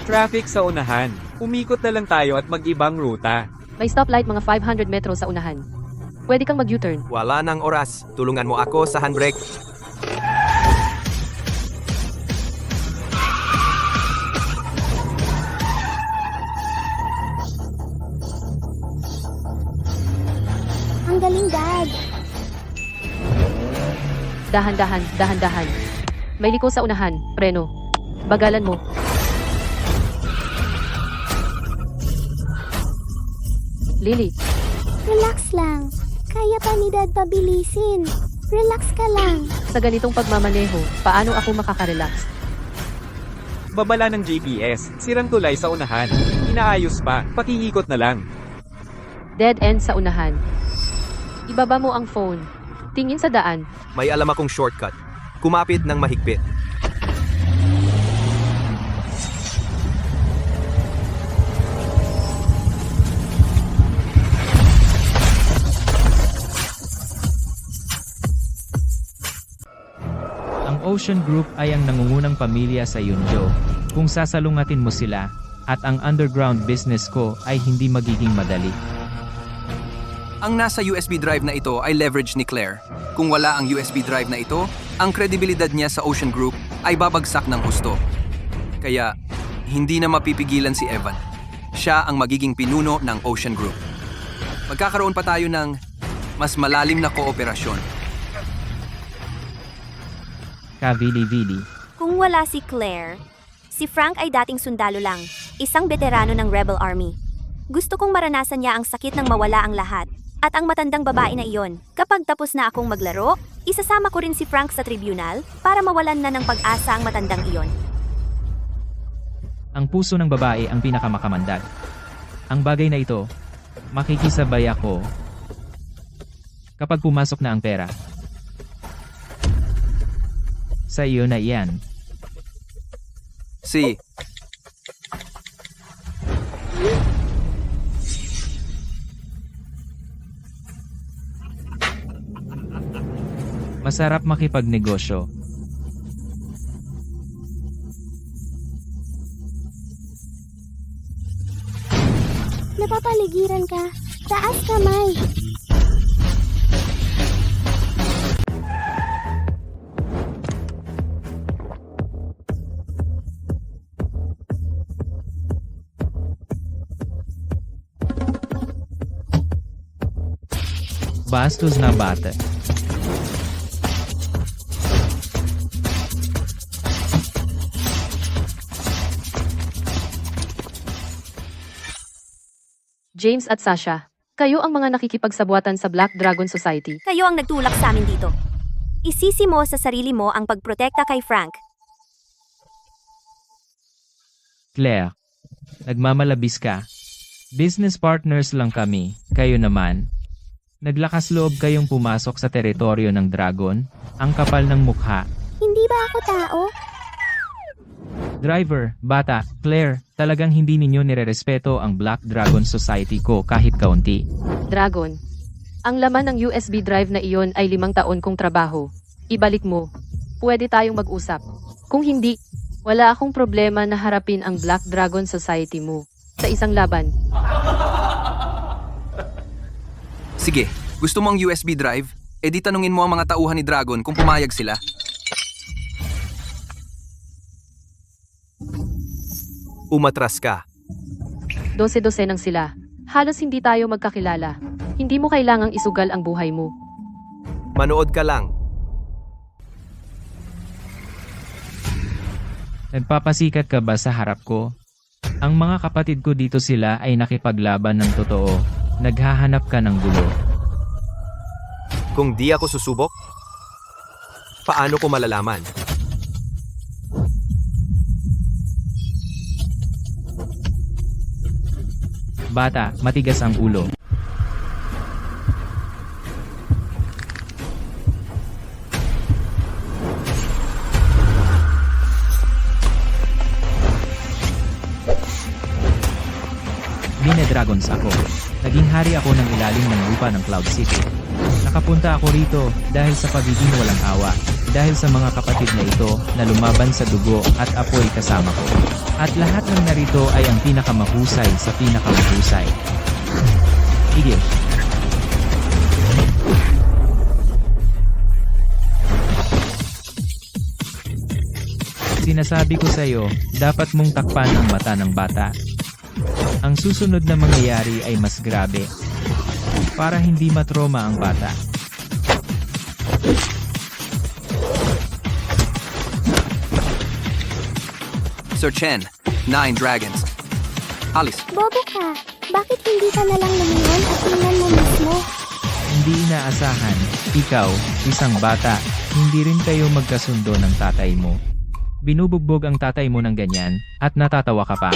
[SPEAKER 6] Traffic sa unahan. Umikot na lang tayo at mag-ibang ruta.
[SPEAKER 3] May stoplight mga 500 metro sa unahan. Pwede kang mag-U-turn.
[SPEAKER 2] Wala nang oras. Tulungan mo ako sa handbrake.
[SPEAKER 7] Ang galing, Dad.
[SPEAKER 3] Dahan-dahan, dahan-dahan. May liko sa unahan. Preno. Bagalan mo. Lily,
[SPEAKER 7] Relax lang. Kaya pa ni Dad pabilisin. Relax ka lang.
[SPEAKER 3] sa ganitong pagmamaneho, paano ako makakarelax?
[SPEAKER 6] Babala ng GPS, sirang tulay sa unahan. Inaayos pa, pakihikot na lang.
[SPEAKER 3] Dead end sa unahan. Ibaba mo ang phone. Tingin sa daan.
[SPEAKER 2] May alam akong shortcut. Kumapit ng mahigpit.
[SPEAKER 5] Ang Ocean Group ay ang nangungunang pamilya sa Yunjo. Kung sasalungatin mo sila, at ang underground business ko ay hindi magiging madali.
[SPEAKER 11] Ang nasa USB drive na ito ay leverage ni Claire. Kung wala ang USB drive na ito, ang kredibilidad niya sa Ocean Group ay babagsak ng husto. Kaya, hindi na mapipigilan si Evan. Siya ang magiging pinuno ng Ocean Group. Magkakaroon pa tayo ng mas malalim na kooperasyon.
[SPEAKER 5] Kavili-vili.
[SPEAKER 10] Kung wala si Claire, si Frank ay dating sundalo lang, isang veterano ng Rebel Army. Gusto kong maranasan niya ang sakit ng mawala ang lahat. At ang matandang babae na iyon, kapag tapos na akong maglaro, isasama ko rin si Frank sa tribunal para mawalan na ng pag-asa ang matandang iyon.
[SPEAKER 5] Ang puso ng babae ang pinakamakamandag. Ang bagay na ito, makikisabay ako kapag pumasok na ang pera. Sa iyo na iyan.
[SPEAKER 11] Si,
[SPEAKER 5] Masarap makipagnegosyo.
[SPEAKER 7] Napapaligiran ka. Taas kamay.
[SPEAKER 5] Bastos na bata.
[SPEAKER 3] James at Sasha, kayo ang mga nakikipagsabuatan sa Black Dragon Society.
[SPEAKER 10] Kayo ang nagtulak sa amin dito. Isisi mo sa sarili mo ang pagprotekta kay Frank.
[SPEAKER 5] Claire, nagmamalabis ka. Business partners lang kami, kayo naman. Naglakas loob kayong pumasok sa teritoryo ng Dragon, ang kapal ng mukha.
[SPEAKER 7] Hindi ba ako tao?
[SPEAKER 5] Driver, bata, Claire, talagang hindi ninyo nirerespeto ang Black Dragon Society ko kahit kaunti.
[SPEAKER 3] Dragon, ang laman ng USB drive na iyon ay 5 taon kong trabaho. Ibalik mo. Pwede tayong mag-usap. Kung hindi, wala akong problema na harapin ang Black Dragon Society mo sa isang laban.
[SPEAKER 11] sige, gusto mo ang USB drive? E di tanungin mo ang mga tauhan ni Dragon kung pumayag sila.
[SPEAKER 2] Umatras ka.
[SPEAKER 3] 12-12 nang sila. Halos hindi tayo magkakilala. Hindi mo kailangang isugal ang buhay mo.
[SPEAKER 2] Manood ka lang.
[SPEAKER 5] Nagpapasikat ka ba sa harap ko? Ang mga kapatid ko dito sila ay nakipaglaban ng totoo. Naghahanap ka ng gulo.
[SPEAKER 2] Kung di ako susubok, paano ko malalaman?
[SPEAKER 5] Bata, matigas ang ulo. Bine-dragons ako. Naging hari ako ng ilalim ng lupa ng Cloud City. Nakapunta ako rito dahil sa pagiging walang awa, dahil sa mga kapatid na ito na lumaban sa dugo at apoy kasama ko. At lahat ng narito ay ang pinakamahusay sa pinakamahusay. Tigil. Sinasabi ko sa iyo, dapat mong takpan ang mata ng bata. Ang susunod na mangyayari ay mas grabe. Para hindi matroma ang bata.
[SPEAKER 11] Sir Chen, 9 dragons. Alis.
[SPEAKER 7] Bobo ka. Bakit hindi ka nalang lumingon at tingnan mo mismo?
[SPEAKER 5] Hindi inaasahan, ikaw, isang bata, hindi rin kayo magkasundo ng tatay mo. Binubugbog ang tatay mo ng ganyan, at natatawa ka pa.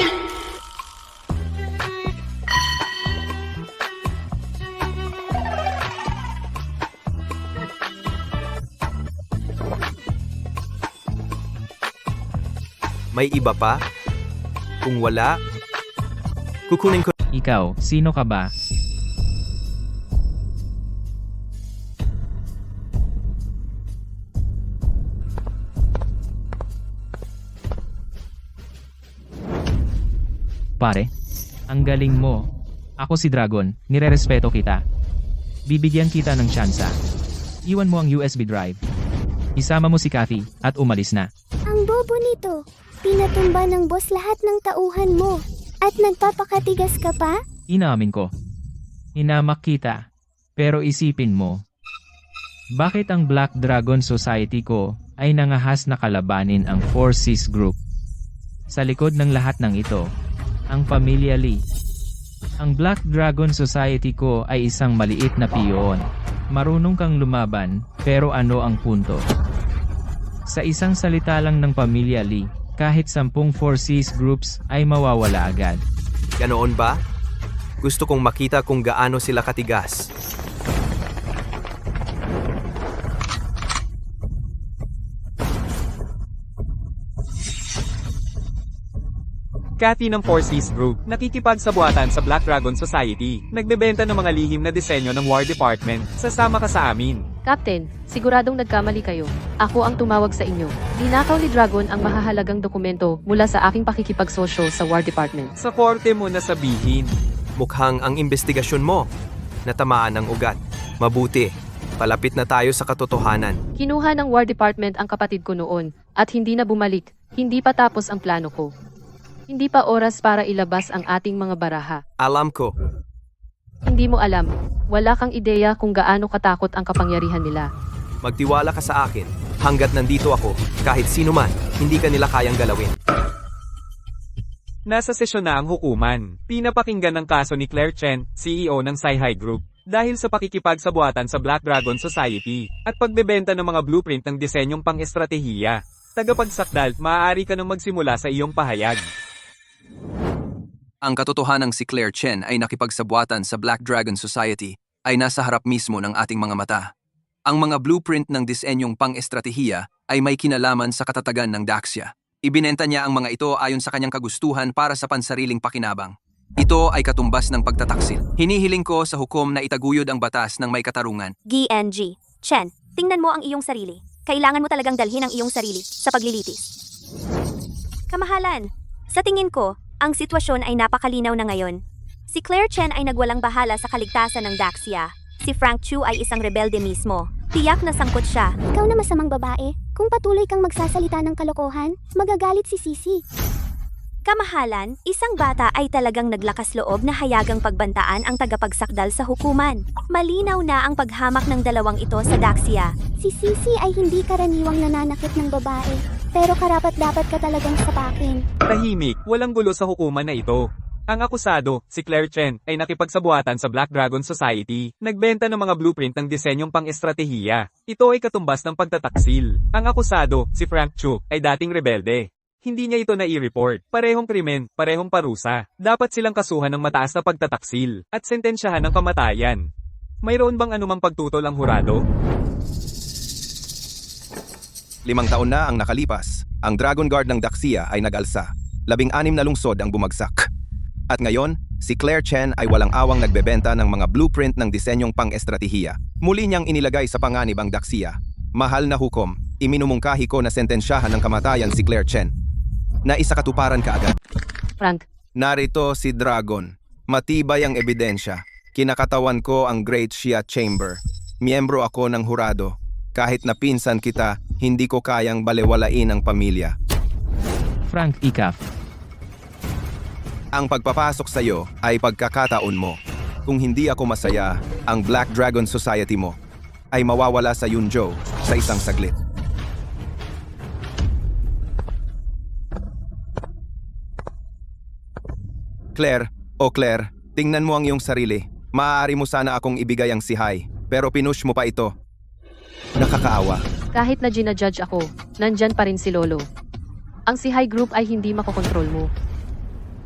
[SPEAKER 2] May iba pa? Kung wala, kukunin ko.
[SPEAKER 5] Ikaw, sino ka ba? Pare, ang galing mo. Ako si Dragon, nirerespeto kita. Bibigyan kita ng tsansa. Iwan mo ang USB drive. Isama mo si Kathy, at umalis na.
[SPEAKER 7] Ang bobo nito. Pinatumba ng boss lahat ng tauhan mo. At nagpapakatigas ka pa?
[SPEAKER 5] Inamin ko. Hinamak kita. Pero isipin mo. Bakit ang Black Dragon Society ko ay nangahas na kalabanin ang 4Cs Group? Sa likod ng lahat ng ito, ang pamilya Lee. Ang Black Dragon Society ko ay isang maliit na piyon. Marunong kang lumaban, pero ano ang punto? Sa isang salita lang ng pamilya Lee, kahit 10 4Cs groups ay mawawala agad.
[SPEAKER 2] Ganoon ba? Gusto kong makita kung gaano sila katigas.
[SPEAKER 6] Kathy ng 4Cs Group, nakikipagsabuatan sa Black Dragon Society. Nagbebenta ng mga lihim na disenyo ng War Department. Sasama ka sa amin.
[SPEAKER 3] Captain, siguradong nagkamali kayo. Ako ang tumawag sa inyo. Dinakaw ni Dragon ang mahahalagang dokumento mula sa aking pakikipagsosyo sa War Department.
[SPEAKER 6] Sa korte mo na sabihin.
[SPEAKER 2] Mukhang ang investigasyon mo. Natamaan ng ugat. Mabuti. Palapit na tayo sa katotohanan.
[SPEAKER 3] Kinuha ng War Department ang kapatid ko noon, at hindi na bumalik. Hindi pa tapos ang plano ko. Hindi pa oras para ilabas ang ating mga baraha.
[SPEAKER 2] Alam ko.
[SPEAKER 3] Hindi mo alam. Wala kang ideya kung gaano katakot ang kapangyarihan nila.
[SPEAKER 2] Magtiwala ka sa akin. Hanggat nandito ako, kahit sino man, hindi ka nila kayang galawin.
[SPEAKER 6] Nasa sesyon na ang hukuman. Pinapakinggan ng kaso ni Claire Chen, CEO ng Sci-Hi Group, dahil sa pakikipagsabuatan sa Black Dragon Society, at pagbebenta ng mga blueprint ng disenyong pang-estratehiya. Tagapagsakdal, maaari ka nang magsimula sa iyong pahayag.
[SPEAKER 11] Ang katotohanang si Claire Chen ay nakipagsabuatan sa Black Dragon Society ay nasa harap mismo ng ating mga mata. Ang mga blueprint ng disenyong pang-estratehiya ay may kinalaman sa katatagan ng Daxia. Ibinenta niya ang mga ito ayon sa kanyang kagustuhan para sa pansariling pakinabang. Ito ay katumbas ng pagtataksil. Hinihiling ko sa hukom na itaguyod ang batas ng may katarungan.
[SPEAKER 10] GNG. Chen, tingnan mo ang iyong sarili. Kailangan mo talagang dalhin ang iyong sarili sa paglilitis. Kamahalan, sa tingin ko, ang sitwasyon ay napakalinaw na ngayon. Si Claire Chen ay nagwalang bahala sa kaligtasan ng Daxia. Si Frank Chu ay isang rebelde mismo. Tiyak na sangkot siya.
[SPEAKER 7] Ikaw na masamang babae. Kung patuloy kang magsasalita ng kalokohan, magagalit si Sisi.
[SPEAKER 10] Kamahalan, isang bata ay talagang naglakas loob na hayagang pagbantaan ang tagapagsakdal sa hukuman. Malinaw na ang paghamak ng dalawang ito sa Daxia.
[SPEAKER 7] Si Sisi ay hindi karaniwang nananakit ng babae. pero karapat-dapat ka talagang sapakin.
[SPEAKER 6] Tahimik, walang gulo sa hukuman na ito. Ang akusado, si Claire Chen, ay nakipagsabuatan sa Black Dragon Society. Nagbenta ng mga blueprint ng disenyong pang-estratehiya. Ito ay katumbas ng pagtataksil. Ang akusado, si Frank Chu, ay dating rebelde. Hindi niya ito nai-report. Parehong krimen, parehong parusa. Dapat silang kasuhan ng mataas na pagtataksil at sentensyahan ng kamatayan. Mayroon bang anumang pagtutol ang hurado?
[SPEAKER 8] 5 taon na ang nakalipas. Ang Dragon Guard ng Daxia ay nag-alsa. 16 na lungsod ang bumagsak. At ngayon, si Claire Chen ay walang awang nagbebenta ng mga blueprint ng disenyong pang-estratehiya. Muli niyang inilagay sa panganib ang Daxia. Mahal na hukom, iminumungkahi ko na sentensyahan ng kamatayan si Claire Chen. Naisakatuparan ka agad.
[SPEAKER 3] Frank,
[SPEAKER 8] Narito si Dragon. Matibay ang ebidensya. Kinakatawan ko ang Great Xia Chamber. Miyembro ako ng hurado. Kahit na pinsan kita, hindi ko kayang balewalain ang pamilya.
[SPEAKER 5] Frank Ikaf.
[SPEAKER 8] Ang pagpapasok sa iyo ay pagkakataon mo. Kung hindi ako masaya, ang Black Dragon Society mo ay mawawala sa Yunzhou sa isang saglit. Claire, Claire, tingnan mo ang iyong sarili. Maaari mo sana akong ibigay ang sihay, pero pinush mo pa ito. Nakakaawa.
[SPEAKER 3] kahit na ginajudge ako, nandyan pa rin si Lolo. Ang si High Group ay hindi makokontrol mo.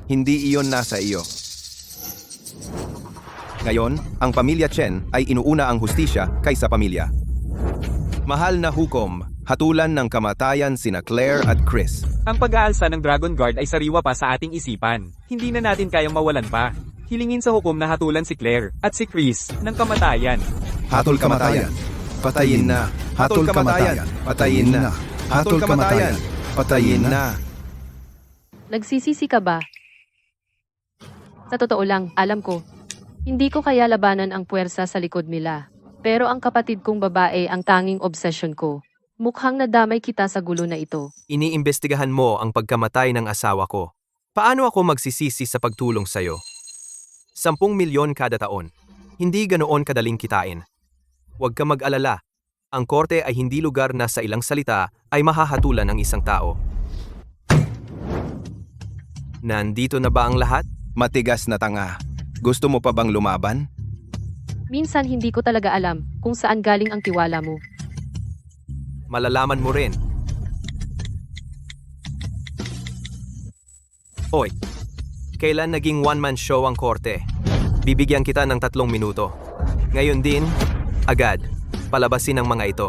[SPEAKER 8] Hindi iyon nasa iyo. Ngayon, ang pamilya Chen ay inuuna ang hustisya kaysa pamilya. Mahal na hukom, hatulan ng kamatayan sina Claire at Chris.
[SPEAKER 6] Ang pag-aalsa ng Dragon Guard ay sariwa pa sa ating isipan. Hindi na natin kayang mawalan pa. Hilingin sa hukom na hatulan si Claire at si Chris ng kamatayan.
[SPEAKER 8] Hatol kamatayan. Patayin na. Hatol kamatayan. Patayin na. Hatol kamatayan. Patayin na.
[SPEAKER 3] Nagsisisi ka ba? Sa totoo lang, alam ko. Hindi ko kaya labanan ang puwersa sa likod nila. Pero ang kapatid kong babae ang tanging obsession ko. Mukhang nadamay kita sa gulo na ito.
[SPEAKER 2] Iniimbestigahan mo ang pagkamatay ng asawa ko. Paano ako magsisisi sa pagtulong sa'yo? 10 milyon kada taon. Hindi ganoon kadaling kitain. Huwag ka mag-alala. Ang korte ay hindi lugar na sa ilang salita ay mahahatulan ng isang tao. Nandito na ba ang lahat?
[SPEAKER 8] Matigas na tanga. Gusto mo pa bang lumaban?
[SPEAKER 3] Minsan hindi ko talaga alam kung saan galing ang tiwala mo.
[SPEAKER 2] Malalaman mo rin. Hoy, kailan naging one-man show ang korte? Bibigyan kita ng 3 minuto. Ngayon din, agad, palabasin ang mga ito.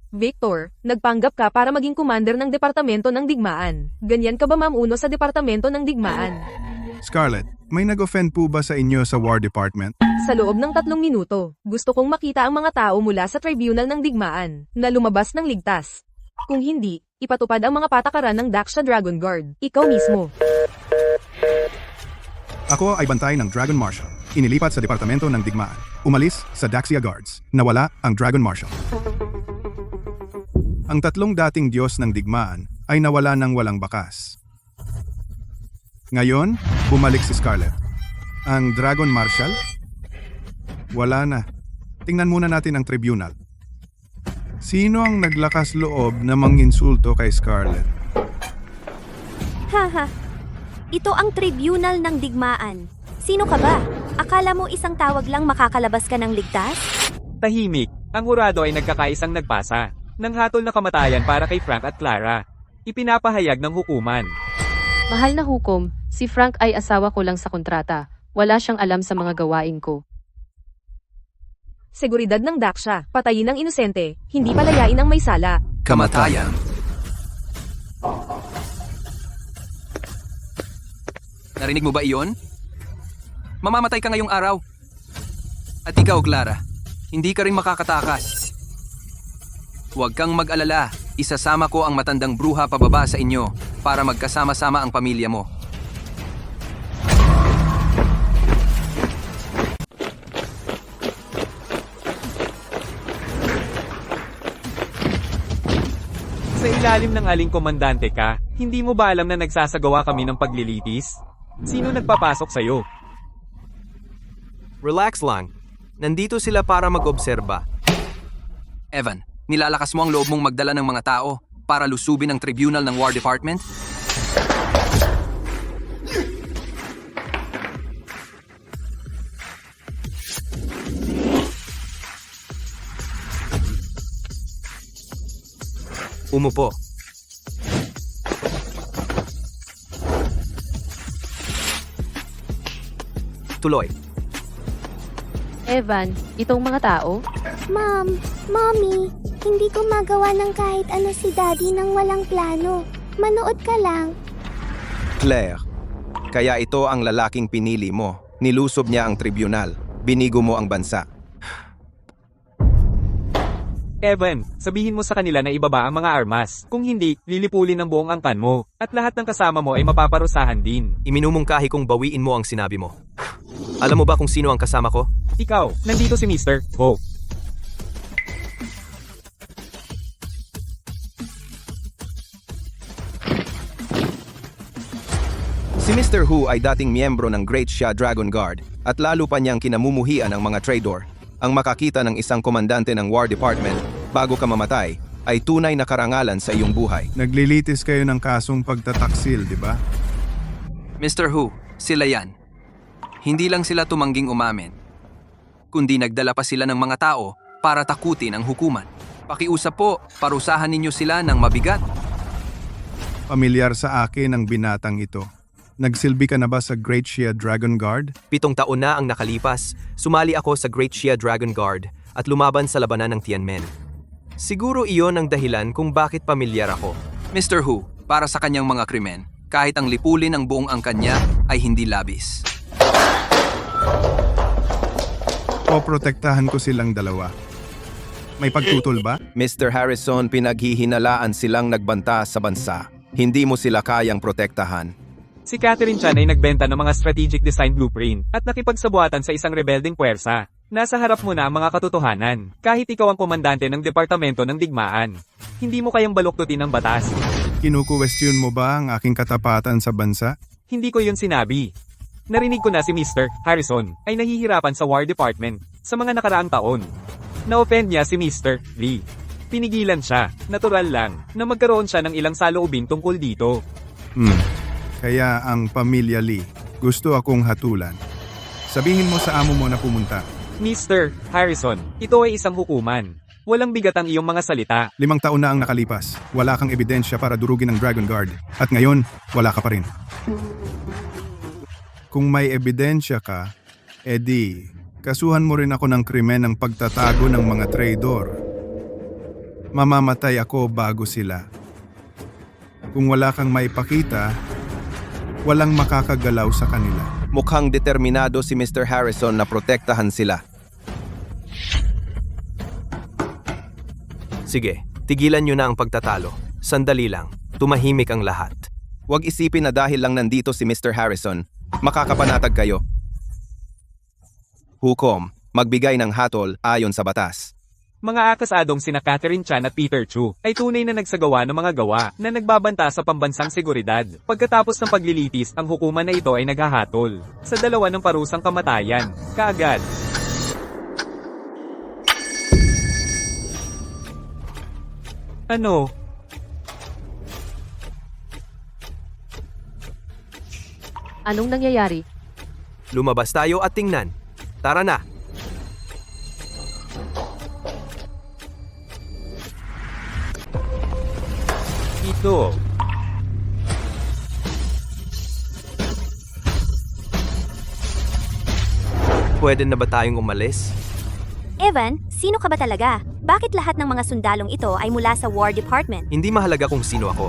[SPEAKER 9] Victor, nagpanggap ka para maging commander ng Departamento ng Digmaan. Ganyan ka ba mamuno sa Departamento ng Digmaan?
[SPEAKER 12] Scarlett, may nag-offend po ba sa inyo sa War Department?
[SPEAKER 9] Sa loob ng 3 minuto, gusto kong makita ang mga tao mula sa tribunal ng Digmaan na lumabas ng ligtas. Kung hindi, ipatupad ang mga patakaran ng Daxia Dragon Guard. Ikaw mismo.
[SPEAKER 12] Ako ay bantay ng Dragon Marshal. Inilipat sa Departamento ng Digmaan. Umalis sa Daxia Guards. Nawala ang Dragon Marshal. Ang 3 dating Diyos ng Digmaan ay nawala ng walang bakas. Ngayon, bumalik si Scarlett. Ang Dragon Marshal? Wala na. Tingnan muna natin ang tribunal. Sino ang naglakas loob na manginsulto kay Scarlett?
[SPEAKER 10] Haha. Ito ang tribunal ng Digmaan. Sino ka ba? Akala mo isang tawag lang makakalabas ka ng ligtas?
[SPEAKER 6] Tahimik, ang hurado ay nagkakaisang nagpasa ng hatol na kamatayan para kay Frank at Clara. Ipinapahayag ng hukuman.
[SPEAKER 3] Mahal na hukom, si Frank ay asawa ko lang sa kontrata. Wala siyang alam sa mga gawain ko.
[SPEAKER 9] Seguridad ng Daxia, patayin ang inosente, hindi palayain ang may sala.
[SPEAKER 11] Kamatayan. Narinig mo ba iyon? Mamamatay ka ngayong araw. At ikaw, Clara, hindi ka rin makakatakas. Huwag kang mag-alala, isasama ko ang matandang bruha pababa sa inyo para magkasama-sama ang pamilya mo.
[SPEAKER 6] Sa ilalim ng aling komandante ka, hindi mo ba alam na nagsasagawa kami ng paglilitis? Sino nagpapasok sa'yo?
[SPEAKER 2] Relax lang. Nandito sila para mag-obserba.
[SPEAKER 11] Evan, nilalakas mo ang loob mong magdala ng mga tao para lusubin ang tribunal ng War Department?
[SPEAKER 2] Umupo. Tuloy.
[SPEAKER 3] Evan, itong mga tao?
[SPEAKER 7] Mom, Mommy, hindi ko magawa ng kahit ano si Daddy nang walang plano. Manood ka lang.
[SPEAKER 8] Claire, kaya ito ang lalaking pinili mo. Nilusob niya ang tribunal. Binigo mo ang bansa.
[SPEAKER 6] Evan, sabihin mo sa kanila na ibaba ang mga armas. Kung hindi, lilipulin ang buong angkan mo. At lahat ng kasama mo ay mapaparusahan din.
[SPEAKER 2] Iminumungkahi kong bawiin mo ang sinabi mo. Alam mo ba kung sino ang kasama ko?
[SPEAKER 6] Ikaw, nandito si Mr. Ho.
[SPEAKER 8] Si Mr. Hu ay dating miyembro ng Great Xia Dragon Guard at lalo pa niyang kinamumuhian ang mga traitor. Ang makakita ng isang komandante ng War Department bago ka mamatay ay tunay na karangalan sa iyong buhay.
[SPEAKER 12] Naglilitis kayo ng kasong pagtataksil, di ba?
[SPEAKER 11] Mr. Hu, sila yan. Hindi lang sila tumangging umamin, kundi nagdala pa sila ng mga tao para takutin ang hukuman. Pakiusap po, parusahan ninyo sila ng mabigat.
[SPEAKER 12] Pamilyar sa akin ang binatang ito. Nagsilbi ka na ba sa Great Xia Dragon Guard?
[SPEAKER 2] 7 taon na ang nakalipas, sumali ako sa Great Xia Dragon Guard at lumaban sa labanan ng Tianmen. Siguro iyon ang dahilan kung bakit pamilyar ako.
[SPEAKER 11] Mr. Hu, para sa kanyang mga krimen, kahit ang lipulin ng buong angkan niya ay hindi labis.
[SPEAKER 12] Poprotektahan ko silang dalawa. May pagtutol ba?
[SPEAKER 8] Mr. Harrison, pinaghihinalaan silang nagbanta sa bansa. Hindi mo sila kayang protektahan.
[SPEAKER 6] Si Catherine Chan ay nagbenta ng mga strategic design blueprint at nakipagsabuatan sa isang rebelding puwersa. Nasa harap mo na ang mga katotohanan, kahit ikaw ang komandante ng Departamento ng Digmaan. Hindi mo kayang baluktutin ang batas.
[SPEAKER 12] Kinukuwestiyon mo ba ang aking katapatan sa bansa?
[SPEAKER 6] Hindi ko yun sinabi. Narinig ko na si Mr. Harrison ay nahihirapan sa War Department sa mga nakaraang taon. Na-offend niya si Mr. Lee. Pinigilan siya, natural lang, na magkaroon siya ng ilang saloobin tungkol dito.
[SPEAKER 12] Kaya ang pamilya Lee, gusto akong hatulan. Sabihin mo sa amo mo na pumunta.
[SPEAKER 6] Mr. Harrison, ito ay isang hukuman. Walang bigat ang iyong mga salita.
[SPEAKER 12] 5 taon na ang nakalipas. Wala kang ebidensya para durugin ang Dragon Guard. At ngayon, wala ka pa rin. Kung may ebidensya ka, edi, kasuhan mo rin ako ng krimen ng pagtatago ng mga traidor. Mamamatay ako bago sila. Kung wala kang maipakita, walang makakagalaw sa kanila.
[SPEAKER 8] Mukhang determinado si Mr. Harrison na protektahan sila.
[SPEAKER 2] Sige, tigilan nyo na ang pagtatalo. Sandali lang, tumahimik ang lahat.
[SPEAKER 8] Huwag isipin na dahil lang nandito si Mr. Harrison, makakapanatag kayo. Hukom, magbigay ng hatol ayon sa batas.
[SPEAKER 6] Mga akasadong sina Catherine Chan at Peter Chu ay tunay na nagsagawa ng mga gawa na nagbabanta sa pambansang seguridad. Pagkatapos ng paglilitis, ang hukuman na ito ay naghahatol sa 2 ng parusang kamatayan, kaagad. Ano?
[SPEAKER 3] Anong nangyayari?
[SPEAKER 2] Lumabas tayo at tingnan. Tara na!
[SPEAKER 6] Ito.
[SPEAKER 2] Pwede na ba tayong umalis?
[SPEAKER 10] Evan, sino ka ba talaga? Bakit lahat ng mga sundalong ito ay mula sa War Department?
[SPEAKER 2] Hindi mahalaga kung sino ako.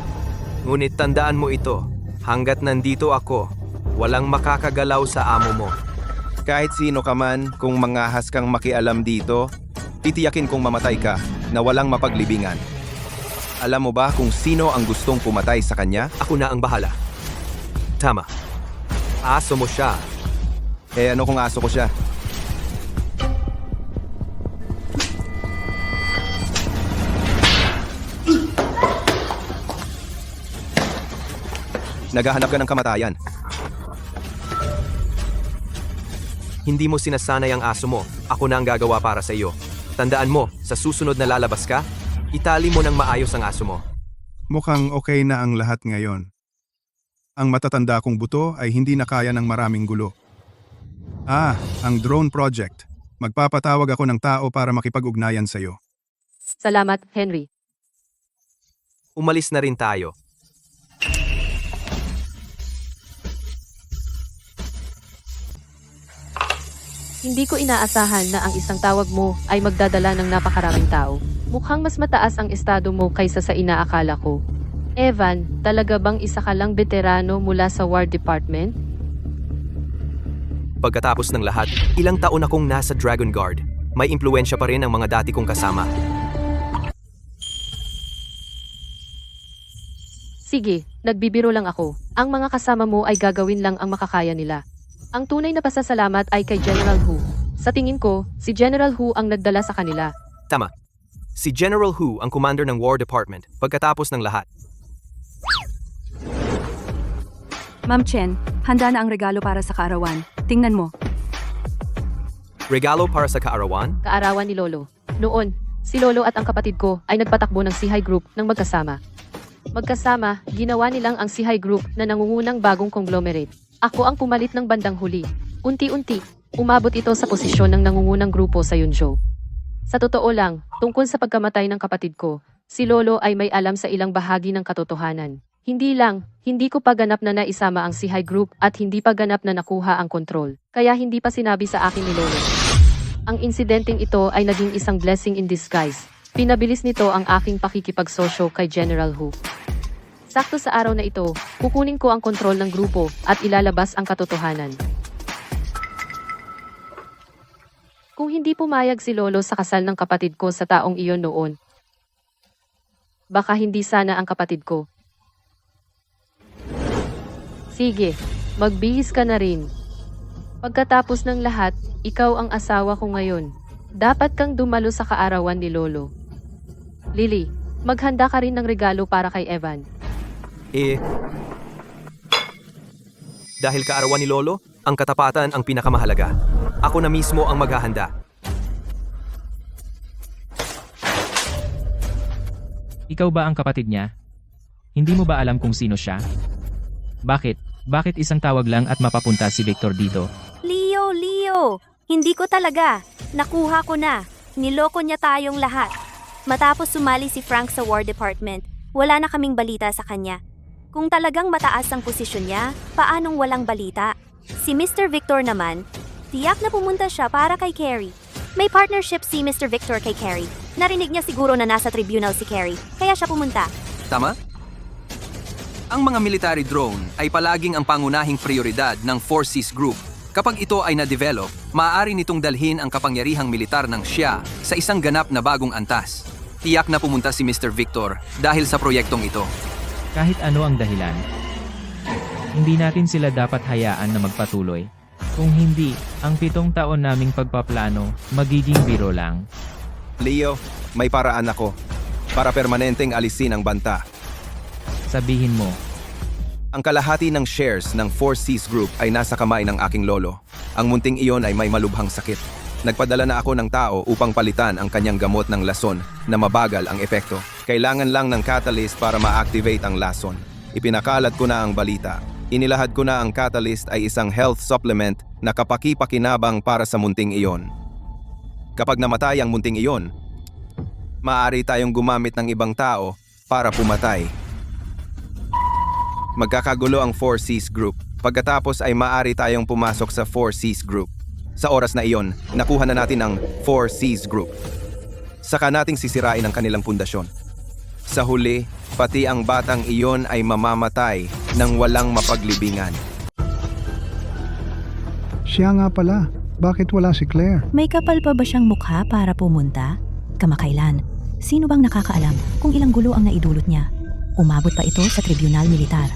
[SPEAKER 2] Ngunit tandaan mo ito, hanggat nandito ako, walang makakagalaw sa amo mo.
[SPEAKER 8] Kahit sino ka man, kung mangahas kang makialam dito, titiyakin kong mamatay ka na walang mapaglibingan. Alam mo ba kung sino ang gustong pumatay sa kanya?
[SPEAKER 2] Ako na ang bahala. Tama. Aso mo siya.
[SPEAKER 8] Eh ano kung aso ko siya? Naghahanap ka ng kamatayan.
[SPEAKER 2] Hindi mo sinasanay ang aso mo. Ako na ang gagawa para sa iyo. Tandaan mo, sa susunod na lalabas ka, itali mo ng maayos ang aso mo.
[SPEAKER 12] Mukhang okay na ang lahat ngayon. Ang matatanda kong buto ay hindi na kaya ng maraming gulo. Ang drone project. Magpapatawag ako ng tao para makipag-ugnayan sa iyo.
[SPEAKER 3] Salamat, Henry.
[SPEAKER 2] Umalis na rin tayo.
[SPEAKER 3] Hindi ko inaasahan na ang isang tawag mo ay magdadala ng napakaraming tao. Mukhang mas mataas ang estado mo kaysa sa inaakala ko. Evan, talaga bang isa ka lang veterano mula sa War Department?
[SPEAKER 2] Pagkatapos ng lahat, ilang taon akong nasa Dragon Guard. May impluensya pa rin ang mga dati kong kasama.
[SPEAKER 3] Sige, nagbibiro lang ako. Ang mga kasama mo ay gagawin lang ang makakaya nila. Ang tunay na pasasalamat ay kay General Hu. Sa tingin ko, si General Hu ang nagdala sa kanila.
[SPEAKER 2] Tama. Si General Hu ang commander ng War Department pagkatapos ng lahat.
[SPEAKER 4] Ma'am Chen, handa na ang regalo para sa kaarawan. Tingnan mo.
[SPEAKER 2] Regalo para sa kaarawan?
[SPEAKER 3] Kaarawan ni Lolo. Noon, si Lolo at ang kapatid ko ay nagpatakbo ng Sihay Group ng magkasama. Magkasama, ginawa nilang ang Sihay Group na nangungunang bagong conglomerate. Ako ang pumalit ng bandang huli. Unti-unti, umabot ito sa posisyon ng nangungunang grupo sa Yunzhou. Sa totoo lang, tungkol sa pagkamatay ng kapatid ko, si Lolo ay may alam sa ilang bahagi ng katotohanan. Hindi ko pa ganap na naisama ang Sihay Group at hindi pa ganap na nakuha ang kontrol. Kaya hindi pa sinabi sa akin ni Lolo. Ang insidenteng ito ay naging isang blessing in disguise. Pinabilis nito ang aking pakikipagsosyo kay General Hu. Sakto sa araw na ito, kukunin ko ang kontrol ng grupo at ilalabas ang katotohanan. Kung hindi pumayag si Lolo sa kasal ng kapatid ko sa taong iyon noon, baka hindi sana ang kapatid ko. Sige, magbihis ka na rin. Pagkatapos ng lahat, ikaw ang asawa ko ngayon. Dapat kang dumalo sa kaarawan ni Lolo. Lily, maghanda ka rin ng regalo para kay Evan.
[SPEAKER 2] Dahil kaarawan ni Lolo, ang katapatan ang pinakamahalaga. Ako na mismo ang maghahanda.
[SPEAKER 5] Ikaw ba ang kapatid niya? Hindi mo ba alam kung sino siya? Bakit isang tawag lang at mapapunta si Victor dito?
[SPEAKER 10] Leo! Hindi ko talaga. Nakuha ko na. Niloko niya tayong lahat. Matapos sumali si Frank sa War Department, wala na kaming balita sa kanya. Kung talagang mataas ang posisyon niya, paanong walang balita? Si Mr. Victor naman, tiyak na pumunta siya para kay Carrie. May partnership si Mr. Victor kay Carrie. Narinig niya siguro na nasa tribunal si Carrie, kaya siya pumunta.
[SPEAKER 11] Tama? Ang mga military drone ay palaging ang pangunahing prioridad ng 4Cs Group. Kapag ito ay na-develop, maaari nitong dalhin ang kapangyarihang militar ng Xia sa isang ganap na bagong antas. Tiyak na pumunta si Mr. Victor dahil sa proyektong ito.
[SPEAKER 5] Kahit ano ang dahilan, hindi natin sila dapat hayaan na magpatuloy. Kung hindi, ang 7 taon naming pagpaplano, magiging biro lang.
[SPEAKER 8] Leo, may paraan ako para permanenteng alisin ang banta.
[SPEAKER 5] Sabihin mo,
[SPEAKER 8] Ang kalahati ng shares ng 4Cs Group ay nasa kamay ng aking lolo. Ang munting iyon ay may malubhang sakit. Nagpadala na ako ng tao upang palitan ang kanyang gamot ng lason na mabagal ang epekto. Kailangan lang ng catalyst para ma-activate ang lason. Ipinakalat ko na ang balita. Inilahad ko na ang catalyst ay isang health supplement na kapaki-pakinabang para sa munting iyon. Kapag namatay ang munting iyon, maaari tayong gumamit ng ibang tao para pumatay. Magkakagulo ang 4Cs Group. Pagkatapos ay maaari tayong pumasok sa 4Cs Group. Sa oras na iyon, nakuha na natin ang 4Cs Group. Saka nating sisirain ang kanilang pundasyon. Sa huli, pati ang batang iyon ay mamamatay ng walang mapaglibingan.
[SPEAKER 13] Siya nga pala. Bakit wala si Claire?
[SPEAKER 1] May kapal pa ba siyang mukha para pumunta? Kamakailan. Sino bang nakakaalam kung ilang gulo ang naidulot niya? Umabot pa ito sa tribunal militar.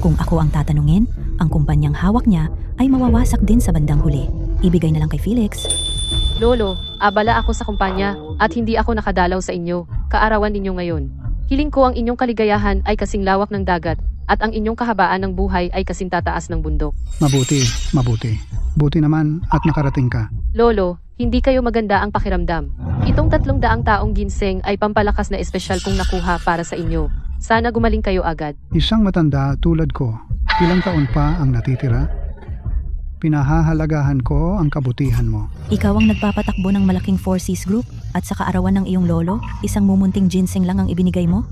[SPEAKER 1] Kung ako ang tatanungin, ang kumpanyang hawak niya ay mawawasak din sa bandang huli. Ibigay na lang kay Felix.
[SPEAKER 3] Lolo, abala ako sa kumpanya at hindi ako nakadalaw sa inyo. Kaarawan ninyo ngayon. Hiling ko ang inyong kaligayahan ay kasing lawak ng dagat at ang inyong kahabaan ng buhay ay kasing tataas ng bundok.
[SPEAKER 13] Mabuti. Buti naman at nakarating ka.
[SPEAKER 3] Lolo, Hindi kayo maganda ang pakiramdam. Itong 300 taong ginseng ay pampalakas na espesyal kong nakuha para sa inyo. Sana gumaling kayo agad.
[SPEAKER 13] Isang matanda tulad ko, ilang taon pa ang natitira? Pinahahalagahan ko ang kabutihan mo.
[SPEAKER 1] Ikaw ang nagpapatakbo ng malaking Four Seas Group at sa kaarawan ng iyong lolo, isang mumunting ginseng lang ang ibinigay mo?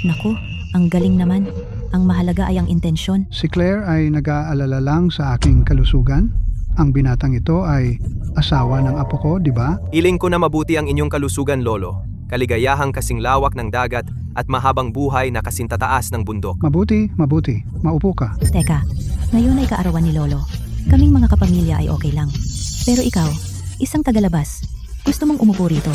[SPEAKER 1] Naku, ang galing naman. Ang mahalaga ay ang intensyon.
[SPEAKER 13] Si Claire ay nag-aalala lang sa aking kalusugan. Ang binatang ito ay asawa ng apo ko, di ba?
[SPEAKER 2] Hiling ko na mabuti ang inyong kalusugan, Lolo. Kaligayahang kasing lawak ng dagat at mahabang buhay na kasing tataas ng bundok.
[SPEAKER 13] Mabuti, mabuti. Maupo ka.
[SPEAKER 1] Teka, ngayon ay kaarawan ni Lolo. Kaming mga kapamilya ay okay lang. Pero ikaw, isang tagalabas, gusto mong umupo rito.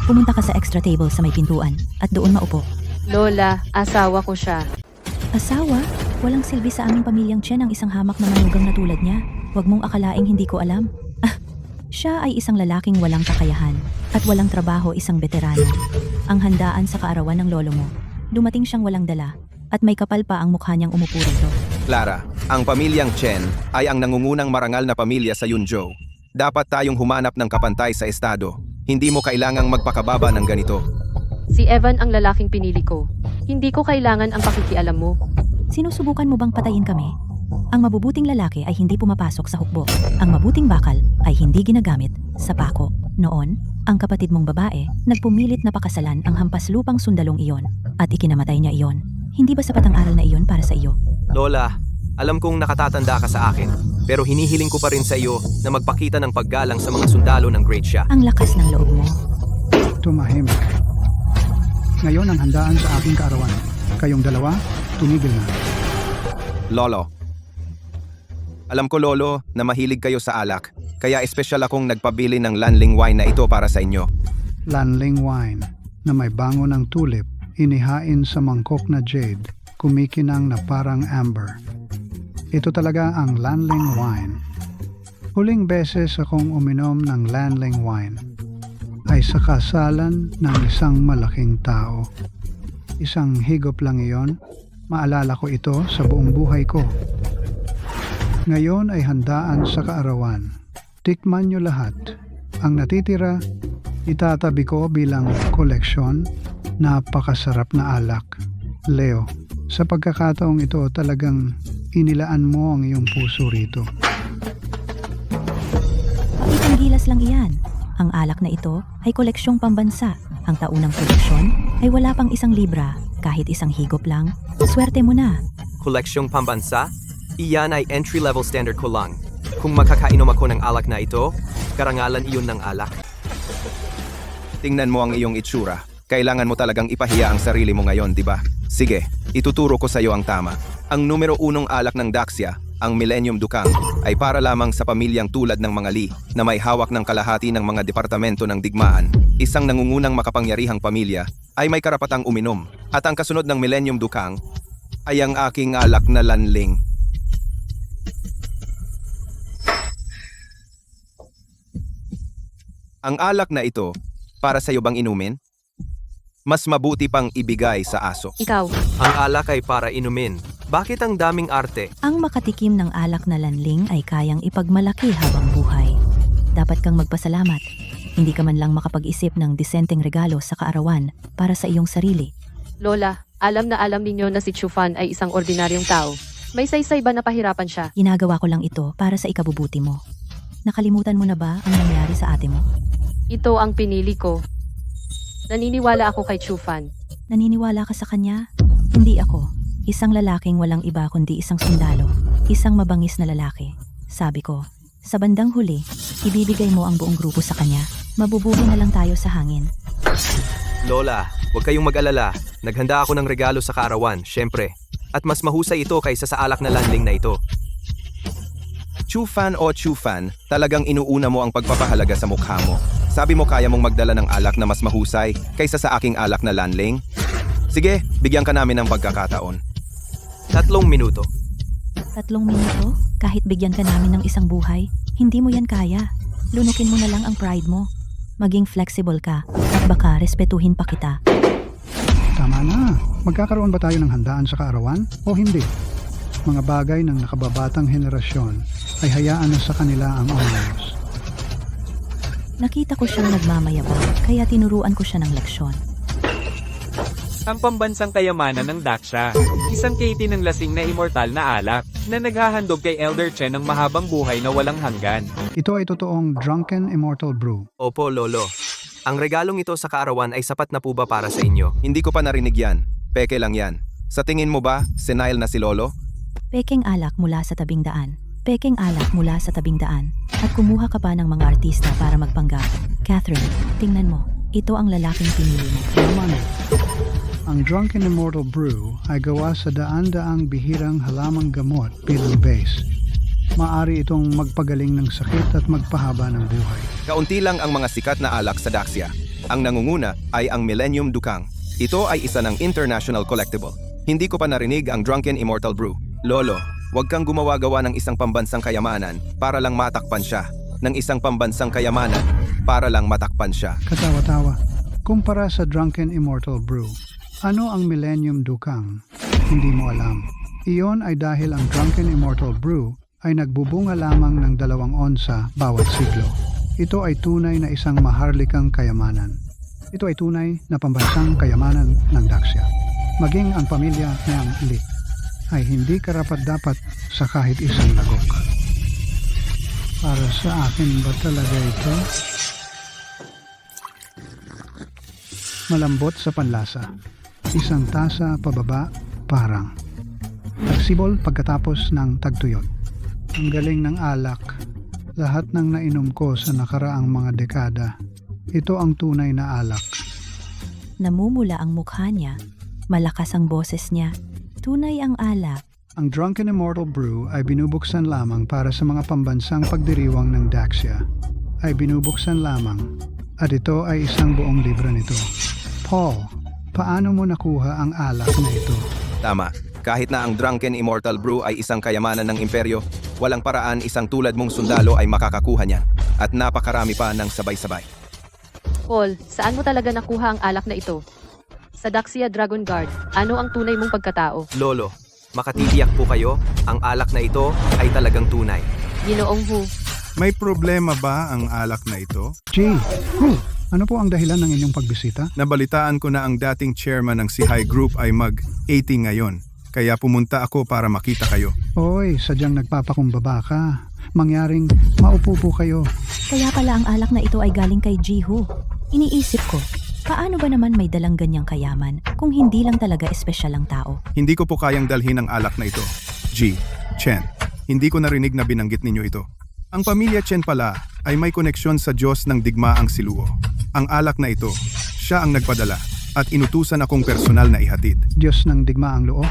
[SPEAKER 1] Pumunta ka sa extra table sa may pintuan at doon maupo.
[SPEAKER 3] Lola, asawa ko siya.
[SPEAKER 1] Asawa? Walang silbi sa aming pamilyang Chen ang isang hamak na manugang na tulad niya. Huwag mong akalaing hindi ko alam. Siya ay isang lalaking walang kakayahan at walang trabaho, isang veterano. Ang handaan sa kaarawan ng lolo mo. Dumating siyang walang dala at may kapal pa ang mukha niyang umupo rito.
[SPEAKER 8] Clara, ang pamilyang Chen ay ang nangungunang marangal na pamilya sa Yunzhou. Dapat tayong humanap ng kapantay sa estado. Hindi mo kailangang magpakababa ng ganito.
[SPEAKER 3] Si Evan ang lalaking pinili ko. Hindi ko kailangan ang pakikialam mo.
[SPEAKER 1] Sinusubukan mo bang patayin kami? Ang mabubuting lalaki ay hindi pumapasok sa hukbo. Ang mabuting bakal ay hindi ginagamit sa pako. Noon, ang kapatid mong babae nagpumilit na pakasalan ang hampas lupang sundalong iyon at ikinamatay niya iyon. Hindi ba sapat ang aral na iyon para sa iyo?
[SPEAKER 2] Lola, alam kong nakatatanda ka sa akin, pero hinihiling ko pa rin sa iyo na magpakita ng paggalang sa mga sundalo ng Great Xia.
[SPEAKER 1] Ang lakas ng loob mo.
[SPEAKER 13] Tumahimik. Ngayon ang handaan sa aking kaarawan. Kayong dalawa, tumigil na.
[SPEAKER 8] Lolo. Alam ko, Lolo, na mahilig kayo sa alak, kaya espesyal akong nagpabili ng Lanling wine na ito para sa inyo.
[SPEAKER 13] Lanling wine na may bango ng tulip, inihain sa mangkok na jade, kumikinang na parang amber. Ito talaga ang Lanling wine. Huling beses akong uminom ng Lanling wine ay sa kasalan ng isang malaking tao. Isang higop lang iyon, maalala ko ito sa buong buhay ko. Ngayon ay handaan sa kaarawan. Tikman nyo lahat. Ang natitira, itatabi ko bilang koleksyon. Napakasarap na alak. Leo, sa pagkakataong ito talagang inilaan mo ang iyong puso rito.
[SPEAKER 1] Isang gilas lang iyan. Ang alak na ito ay koleksyong pambansa. Ang taunang koleksyon ay wala pang 1 libra, kahit isang higop lang. Swerte mo na.
[SPEAKER 2] Koleksyong pambansa? Iyan ay entry-level standard ko lang. Kung makakainom ako ng alak na ito, karangalan iyon ng alak.
[SPEAKER 8] Tingnan mo ang iyong itsura. Kailangan mo talagang ipahiya ang sarili mo ngayon, di ba? Sige, ituturo ko sa iyo ang tama. Ang numero 1 alak ng Daxia, ang Millennium Dukang, ay para lamang sa pamilyang tulad ng mga Li na may hawak ng kalahati ng mga departamento ng digmaan. Isang nangungunang makapangyarihang pamilya ay may karapatang uminom. At ang kasunod ng Millennium Dukang ay ang aking alak na Lanling. Ang alak na ito, para sa iyo bang inumin? Mas mabuti pang ibigay sa aso.
[SPEAKER 3] Ikaw,
[SPEAKER 2] Ang alak ay para inumin. Bakit ang daming arte?
[SPEAKER 1] Ang makatikim ng alak na lanling ay kayang ipagmalaki habang buhay. Dapat kang magpasalamat. Hindi ka man lang makapag-isip ng disenteng regalo sa kaarawan para sa iyong sarili.
[SPEAKER 3] Lola, alam na alam ninyo na si Chufan ay isang ordinaryong tao. May saysay ba na pahirapan siya?
[SPEAKER 1] Ginagawa ko lang ito para sa ikabubuti mo. Nakalimutan mo na ba ang nangyari sa ate mo?
[SPEAKER 3] Ito ang pinili ko. Naniniwala ako kay Chufan.
[SPEAKER 1] Naniniwala ka sa kanya? Hindi ako. Isang lalaking walang iba kundi isang sundalo. Isang mabangis na lalaki. Sabi ko, sa bandang huli, ibibigay mo ang buong grupo sa kanya. Mabubuhay na lang tayo sa hangin.
[SPEAKER 2] Lola, huwag kayong mag-alala. Naghanda ako ng regalo sa kaarawan, syempre. At mas mahusay ito kaysa sa alak na Lanling na ito.
[SPEAKER 8] Chufan o Chufan, talagang inuuna mo ang pagpapahalaga sa mukha mo. Sabi mo kaya mong magdala ng alak na mas mahusay kaysa sa aking alak na Lanling? Sige, bigyan ka namin ng pagkakataon.
[SPEAKER 2] 3 minuto.
[SPEAKER 1] 3 minuto? Kahit bigyan ka namin ng isang buhay, hindi mo yan kaya. Lunukin mo na lang ang pride mo. Maging flexible ka at baka respetuhin pa kita.
[SPEAKER 13] Tama na. Magkakaroon ba tayo ng handaan sa kaarawan o hindi? Mga bagay ng nakababatang henerasyon ay hayaan na sa kanila ang honors.
[SPEAKER 1] Nakita ko siyang nagmamayabang, kaya tinuruan ko siya ng leksyon.
[SPEAKER 6] Ang pambansang kayamanan ng Daksha. Isang katie ng lasing na immortal na alak, na naghahandog kay Elder Chen ng mahabang buhay na walang hanggan.
[SPEAKER 13] Ito ay totoong Drunken Immortal Brew.
[SPEAKER 2] Opo, Lolo. Ang regalong ito sa kaarawan ay sapat na po ba para sa inyo?
[SPEAKER 8] Hindi ko pa narinig yan. Peke lang yan. Sa tingin mo ba, senile na si Lolo?
[SPEAKER 1] Pekeng alak mula sa tabing daan. Pekeng alak mula sa tabing daan. At kumuha ka pa ng mga artista para magpanggap. Catherine, tingnan mo. Ito ang lalaking pinili mo.
[SPEAKER 13] Naman, ang Drunken Immortal Brew ay gawa sa daan-daang bihirang halamang gamot bilang base. Maari itong magpagaling ng sakit at magpahaba ng buhay.
[SPEAKER 8] Kaunti lang ang mga sikat na alak sa Daxia. Ang nangunguna ay ang Millennium Dukang. Ito ay isa ng international collectible. Hindi ko pa narinig ang Drunken Immortal Brew. Lolo, huwag kang gumawa-gawa ng isang pambansang kayamanan para lang matakpan siya. Ng isang pambansang kayamanan para lang matakpan siya.
[SPEAKER 13] Katawa-tawa. Kumpara sa Drunken Immortal Brew, ano ang Millennium Dukang? Hindi mo alam. Iyon ay dahil ang Drunken Immortal Brew ay nagbubunga lamang ng 2 onsa bawat siglo. Ito ay tunay na isang maharlikang kayamanan. Ito ay tunay na pambansang kayamanan ng Daxia. Maging ang pamilya ng Li ay hindi karapat-dapat sa kahit isang lagok. Para sa akin ba talaga ito? Malambot sa panlasa. Isang tasa pababa, parang. Nagsibol pagkatapos ng tagtuyot. Ang galing ng alak. Lahat ng nainom ko sa nakaraang mga dekada. Ito ang tunay na alak.
[SPEAKER 1] Namumula ang mukha niya. Malakas ang boses niya. Tunay ang alak.
[SPEAKER 13] Ang Drunken Immortal Brew ay binubuksan lamang para sa mga pambansang pagdiriwang ng Daxia. Ay binubuksan lamang. At ito ay isang buong libro nito. Paul, paano mo nakuha ang alak na ito?
[SPEAKER 8] Tama. Kahit na ang Drunken Immortal Brew ay isang kayamanan ng imperyo, walang paraan isang tulad mong sundalo ay makakakuha niyan. At napakarami pa ng sabay-sabay.
[SPEAKER 3] Paul, saan mo talaga nakuha ang alak na ito? Sa Daxia Dragon Guard, ano ang tunay mong pagkatao?
[SPEAKER 2] Lolo, makatitiyak po kayo, ang alak na ito ay talagang tunay.
[SPEAKER 3] Ginoong Hu,
[SPEAKER 12] May problema ba ang alak na ito?
[SPEAKER 13] G. Who? Ano po ang dahilan ng inyong pagbisita?
[SPEAKER 12] Nabalitaan ko na ang dating chairman ng Sihai Group ay mag-80 ngayon. Kaya pumunta ako para makita kayo.
[SPEAKER 13] Oy, sadyang nagpapakumbaba ka. Mangyaring maupo po kayo.
[SPEAKER 1] Kaya pala ang alak na ito ay galing kay Jihu. Iniisip ko, paano ba naman may dalang ganyang kayaman kung hindi lang talaga espesyal ang tao?
[SPEAKER 12] Hindi ko po kayang dalhin ang alak na ito. G. Chen, hindi ko narinig na binanggit ninyo ito. Ang pamilya Chen pala ay may koneksyon sa Diyos ng digmaang siluo. Ang alak na ito, siya ang nagpadala at inutusan akong personal na ihatid.
[SPEAKER 13] Diyos ng digmaang loo?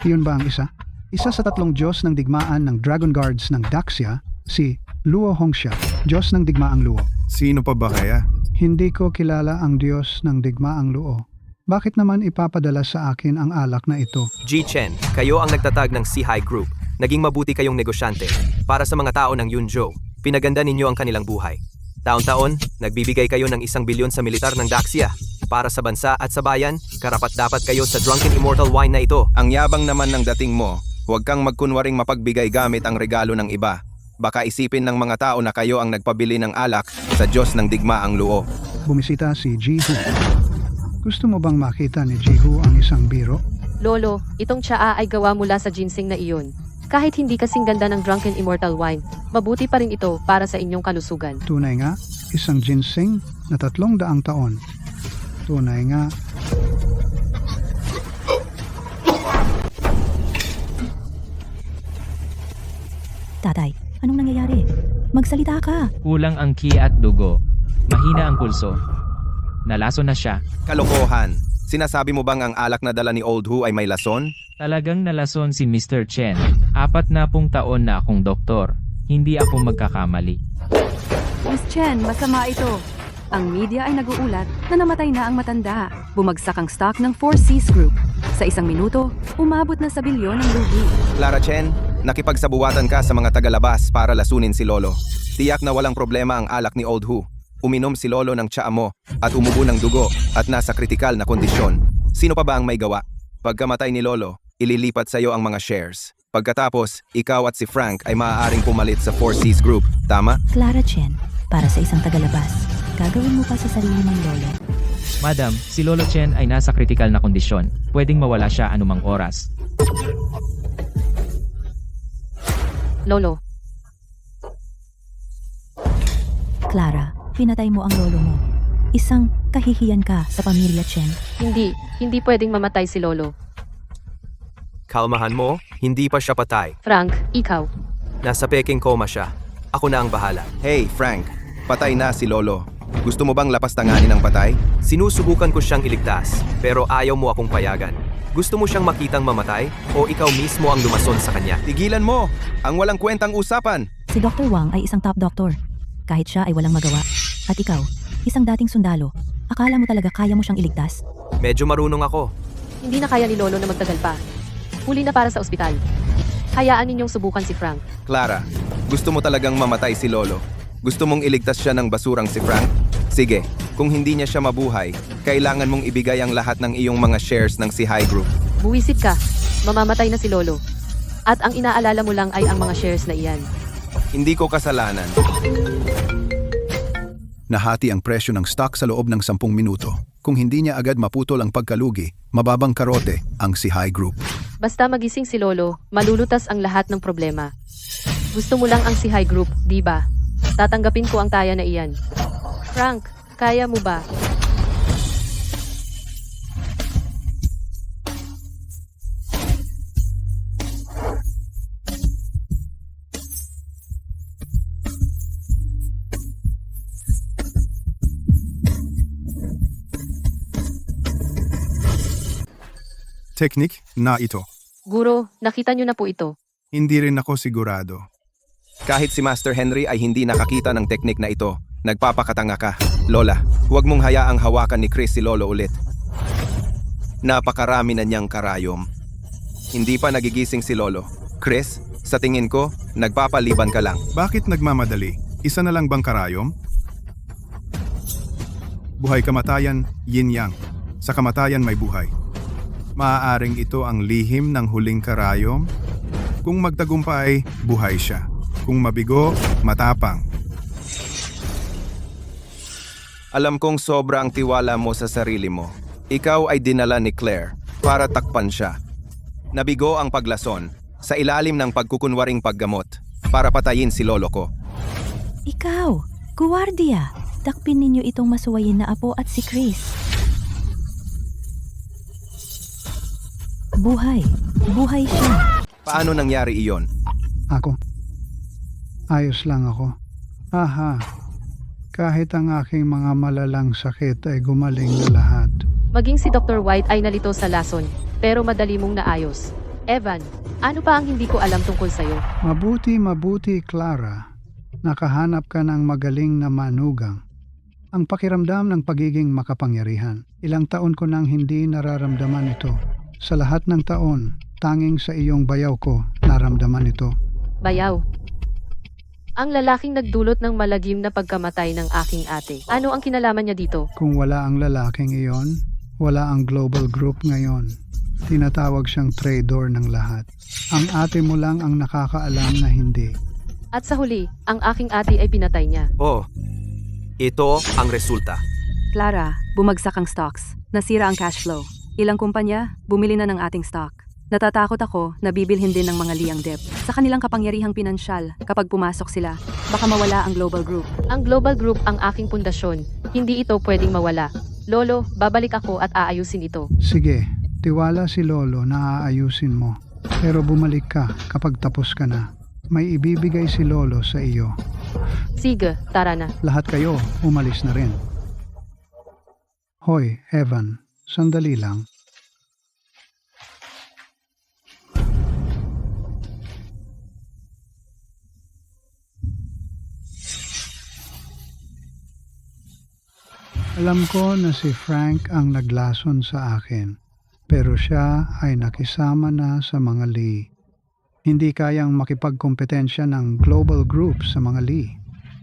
[SPEAKER 13] Iyon ba ang isa? Isa sa 3 Diyos ng digmaan ng Dragon Guards ng Daxia, si Luo Hongxia, Diyos ng digmaang luo.
[SPEAKER 12] Sino pa ba kaya?
[SPEAKER 13] Hindi ko kilala ang Diyos ng digmaang luo. Bakit naman ipapadala sa akin ang alak na ito?
[SPEAKER 2] G. Chen, kayo ang nagtatag ng Sihai Group. Naging mabuti kayong negosyante. Para sa mga tao ng Yunzhou, pinaganda ninyo ang kanilang buhay. Taon-taon, nagbibigay kayo ng 1 bilyon sa militar ng Daxia. Para sa bansa at sa bayan, karapat-dapat kayo sa Drunken Immortal Wine na ito.
[SPEAKER 8] Ang yabang naman ng dating mo, huwag kang magkunwaring mapagbigay gamit ang regalo ng iba. Baka isipin ng mga tao na kayo ang nagpabili ng alak sa Diyos ng digmaang luo.
[SPEAKER 13] Bumisita si Jihu. Gusto mo bang makita ni Jihu ang isang biro?
[SPEAKER 3] Lolo, itong tsaa ay gawa mula sa ginseng na iyon. Kahit hindi kasing ganda ng Drunken Immortal Wine, mabuti pa rin ito para sa inyong kalusugan.
[SPEAKER 13] Tunay nga, isang ginseng na 300 taon. Tunay nga.
[SPEAKER 1] Tatay, anong nangyayari? Magsalita ka.
[SPEAKER 5] Kulang ang ki at dugo. Mahina ang pulso. Nalaso na siya.
[SPEAKER 8] Kalokohan. Sinasabi mo bang ang alak na dala ni Old Hu ay may lason?
[SPEAKER 5] Talagang nalason si Mr. Chen. 40 taon na akong doktor. Hindi ako magkakamali.
[SPEAKER 4] Miss Chen, masama ito. Ang media ay nag-uulat na namatay na ang matanda. Bumagsak ang stock ng 4Cs Group. Sa 1 minuto, umabot na sa bilyon ang lugi.
[SPEAKER 8] Clara Chen, nakipagsabuwatan ka sa mga tagalabas para lasunin si Lolo. Tiyak na walang problema ang alak ni Old Hu. Uminom si Lolo ng tsaa mo at umubo ng dugo at nasa kritikal na kondisyon. Sino pa ba ang may gawa? Pagkamatay ni Lolo, ililipat sa iyo ang mga shares. Pagkatapos, ikaw at si Frank ay maaaring pumalit sa 4Cs Group. Tama?
[SPEAKER 1] Clara Chen, Para sa isang tagalabas, gagawin mo pa sa sarili mong lolo.
[SPEAKER 5] Madam, si Lolo Chen ay nasa kritikal na kondisyon. Pwedeng mawala siya anumang oras.
[SPEAKER 3] Lolo,
[SPEAKER 1] Clara, pinatay mo ang lolo mo. Isang kahihiyan ka sa pamilya Chen.
[SPEAKER 3] hindi pwedeng mamatay si Lolo.
[SPEAKER 2] Kalmahan mo, hindi pa siya patay.
[SPEAKER 3] Frank, ikaw.
[SPEAKER 2] Nasa peking coma siya. Ako na ang bahala.
[SPEAKER 8] Hey, Frank. Patay na si Lolo. Gusto mo bang lapastanganin ng patay?
[SPEAKER 2] Sinusubukan ko siyang iligtas, pero ayaw mo akong payagan. Gusto mo siyang makitang mamatay o ikaw mismo ang lumason sa kanya?
[SPEAKER 8] Tigilan mo! Ang walang kwentang usapan!
[SPEAKER 1] Si Dr. Wang ay isang top doctor. Kahit siya ay walang magawa. At ikaw, isang dating sundalo. Akala mo talaga kaya mo siyang iligtas?
[SPEAKER 2] Medyo marunong ako.
[SPEAKER 3] Hindi na kaya ni Lolo na magtagal pa. Huli na para sa ospital. Hayaan ninyong subukan si Frank.
[SPEAKER 8] Clara, gusto mo talagang mamatay si Lolo? Gusto mong iligtas siya ng basurang si Frank? Sige, kung hindi niya siya mabuhay, kailangan mong ibigay ang lahat ng iyong mga shares ng si High Group.
[SPEAKER 3] Buwisit ka. Mamamatay na si Lolo. At ang inaalala mo lang ay ang mga shares na iyan.
[SPEAKER 8] Hindi ko kasalanan.
[SPEAKER 12] Nahati ang presyo ng stock sa loob ng 10 minuto. Kung hindi niya agad maputol ang pagkalugi, mababang karote ang si High Group.
[SPEAKER 3] Basta magising si Lolo, malulutas ang lahat ng problema. Gusto mo lang ang si High Group, di ba? Tatanggapin ko ang taya na iyan. Frank, kaya mo ba?
[SPEAKER 12] Teknik na ito.
[SPEAKER 3] Guro, nakita niyo na po ito.
[SPEAKER 12] Hindi rin ako sigurado.
[SPEAKER 8] Kahit si Master Henry ay hindi nakakita ng teknik na ito, nagpapakatanga ka. Lola, huwag mong hayaang hawakan ni Chris si Lolo ulit. Napakarami na niyang karayom. Hindi pa nagigising si Lolo. Chris, sa tingin ko, nagpapaliban ka lang.
[SPEAKER 12] Bakit nagmamadali? Isa na lang bang karayom? Buhay kamatayan, yin-yang. Sa kamatayan may buhay. Maaaring ito ang lihim ng huling karayom. Kung magtagumpay, buhay siya. Kung mabigo, matapang.
[SPEAKER 8] Alam kong sobra ang tiwala mo sa sarili mo. Ikaw ay dinala ni Claire para takpan siya. Nabigo ang paglason sa ilalim ng pagkukunwaring paggamot para patayin si lolo ko.
[SPEAKER 1] Ikaw, guwardiya. Takpin ninyo itong masuwayin na apo at si Chris. Buhay. Buhay siya.
[SPEAKER 8] Paano nangyari iyon?
[SPEAKER 13] Ako. Ayos lang ako. Aha. Kahit ang aking mga malalang sakit ay gumaling na lahat.
[SPEAKER 3] Maging si Dr. White ay nalito sa lason, pero madali mong naayos. Evan, ano pa ang hindi ko alam tungkol sa'yo?
[SPEAKER 13] Mabuti, Clara. Nakahanap ka ng magaling na manugang. Ang pakiramdam ng pagiging makapangyarihan. Ilang taon ko nang hindi nararamdaman ito. Sa lahat ng taon, tanging sa iyong bayaw ko naramdaman ito.
[SPEAKER 3] Bayaw. Ang lalaking nagdulot ng malagim na pagkamatay ng aking ate. Ano ang kinalaman niya dito?
[SPEAKER 13] Kung wala ang lalaking iyon, wala ang global group ngayon. Tinatawag siyang traidor ng lahat. Ang ate mo lang ang nakakaalam na hindi.
[SPEAKER 3] At sa huli, ang aking ate ay pinatay niya.
[SPEAKER 2] Oh, ito ang resulta.
[SPEAKER 4] Clara, bumagsak ang stocks. Nasira ang cash flow. Ilang kumpanya, bumili na ng ating stock. Natatakot ako na bibilhin din ng mga liang dep. Sa kanilang kapangyarihang pinansyal, kapag pumasok sila, baka mawala ang global group.
[SPEAKER 3] Ang global group ang aking pundasyon. Hindi ito pwedeng mawala. Lolo, babalik ako at aayusin ito.
[SPEAKER 13] Sige, tiwala si Lolo na aayusin mo. Pero bumalik ka kapag tapos ka na. May ibibigay si Lolo sa iyo.
[SPEAKER 3] Sige, tara na.
[SPEAKER 13] Lahat kayo, umalis na rin. Hoy, Evan, sandali lang. Alam ko na si Frank ang naglason sa akin, pero siya ay nakisama na sa mga Lee. Hindi kayang makipagkompetensya ng global group sa mga Lee.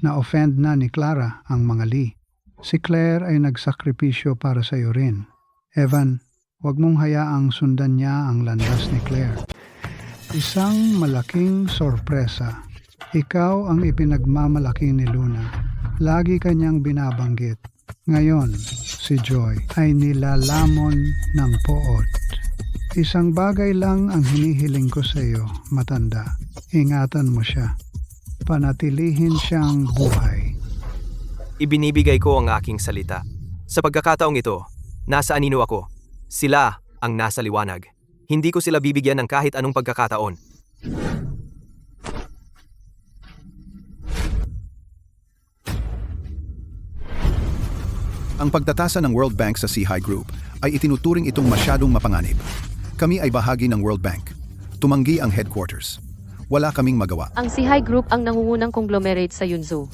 [SPEAKER 13] Na-offend na ni Clara ang mga Lee. Si Claire ay nagsakripisyo para sa iyo rin. Evan, huwag mong hayaang sundan niya ang landas ni Claire. Isang malaking sorpresa. Ikaw ang ipinagmamalaki ni Luna. Lagi kanyang binabanggit. Ngayon, si Joy ay nilalamon ng poot. Isang bagay lang ang hinihiling ko sa iyo, matanda. Ingatan mo siya. Panatilihin siyang buhay.
[SPEAKER 2] Ibinibigay ko ang aking salita. Sa pagkakataong ito, nasa anino ako. Sila ang nasa liwanag. Hindi ko sila bibigyan ng kahit anong pagkakataon.
[SPEAKER 8] Ang pagtatasa ng World Bank sa Sea Group ay itinuturing itong masyadong mapanganib. Kami ay bahagi ng World Bank. Tumanggi ang headquarters. Wala kaming magawa.
[SPEAKER 3] Ang Sihai Group ang nangungunang conglomerate sa Yunzhou.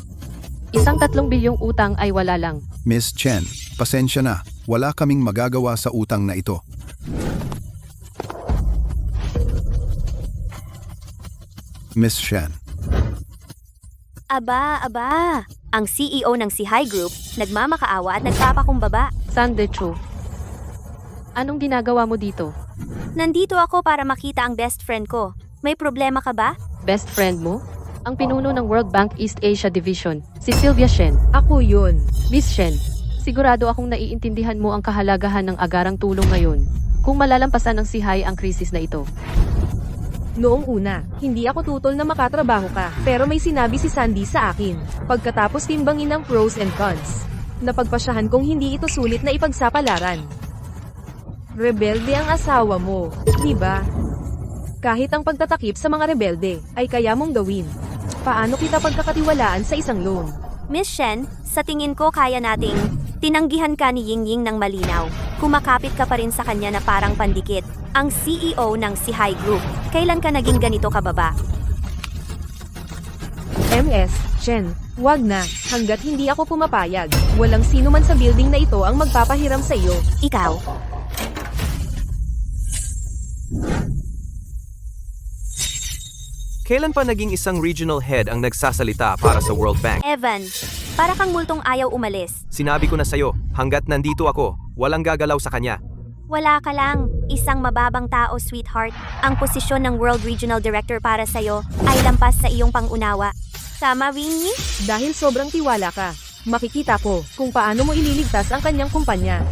[SPEAKER 3] Isang 3 bilyong utang ay wala lang.
[SPEAKER 8] Miss Chen, pasensya na. Wala kaming magagawa sa utang na ito. Miss Chen.
[SPEAKER 10] Aba. Ang CEO ng Sihai Group, nagmamakaawa at nagpapakumbaba.
[SPEAKER 3] Sandecho. Anong ginagawa mo dito?
[SPEAKER 10] Nandito ako para makita ang best friend ko. May problema ka ba?
[SPEAKER 3] Best friend mo? Ang pinuno ng World Bank East Asia Division, si Sylvia Shen.
[SPEAKER 9] Ako yun.
[SPEAKER 3] Miss Shen, sigurado akong naiintindihan mo ang kahalagahan ng agarang tulong ngayon kung malalampasan ng Sihai ang krisis na ito.
[SPEAKER 9] Noong una, hindi ako tutol na makatrabaho ka, pero may sinabi si Sandy sa akin. Pagkatapos timbangin ang pros and cons, napagpasyahan kong hindi ito sulit na ipagsapalaran. Rebelde ang asawa mo, di ba? Kahit ang pagtatakip sa mga rebelde ay kaya mong gawin. Paano kita pagkakatiwalaan sa isang loan?
[SPEAKER 10] Miss Shen, sa tingin ko kaya nating tinanggihan ka ni Ying ng malinaw. Kumakapit ka pa rin sa kanya na parang pandikit. Ang CEO ng Sihai Group, kailan ka naging ganito kababa?
[SPEAKER 9] MS, Chen, wag na, hanggat hindi ako pumapayag. Walang sino man sa building na ito ang magpapahiram sa iyo.
[SPEAKER 10] Ikaw.
[SPEAKER 2] Kailan pa naging isang regional head ang nagsasalita para sa World Bank?
[SPEAKER 10] Evan, para kang multong ayaw umalis.
[SPEAKER 2] Sinabi ko na sa'yo, hanggat nandito ako, walang gagalaw sa kanya.
[SPEAKER 10] Wala ka lang, isang mababang tao, sweetheart. Ang posisyon ng World Regional Director para sa'yo ay lampas sa iyong pangunawa. Tama, Winnie?
[SPEAKER 9] Dahil sobrang tiwala ka, makikita ko kung paano mo ililigtas ang kanyang kumpanya.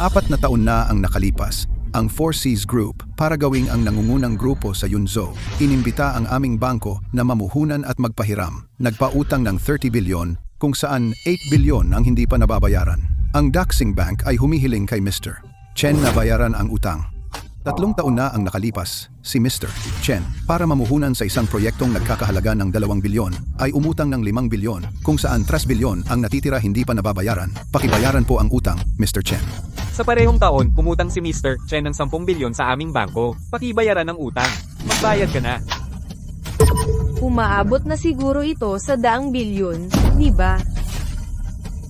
[SPEAKER 8] 4 na taon na ang nakalipas. Ang Four Seas Group, para gawing ang nangungunang grupo sa Yunzhou, inimbita ang aming bangko na mamuhunan at magpahiram. Nagpautang ng 30 bilyon, kung saan 8 bilyon ang hindi pa nababayaran. Ang Daxing Bank ay humihiling kay Mr. Chen na bayaran ang utang. 3 taon na ang nakalipas. Si Mr. Chen, para mamuhunan sa isang proyektong nagkakahalaga ng 2 bilyon, ay umutang ng 5 bilyon, kung saan 3 bilyon ang natitira hindi pa nababayaran. Pakibayaran po ang utang, Mr. Chen.
[SPEAKER 6] Sa parehong taon, umutang si Mr. Chen ng 10 bilyon sa aming bangko. Pakibayaran ang utang. Magbayad ka na.
[SPEAKER 9] Umaabot na siguro ito sa 100 bilyon, di ba?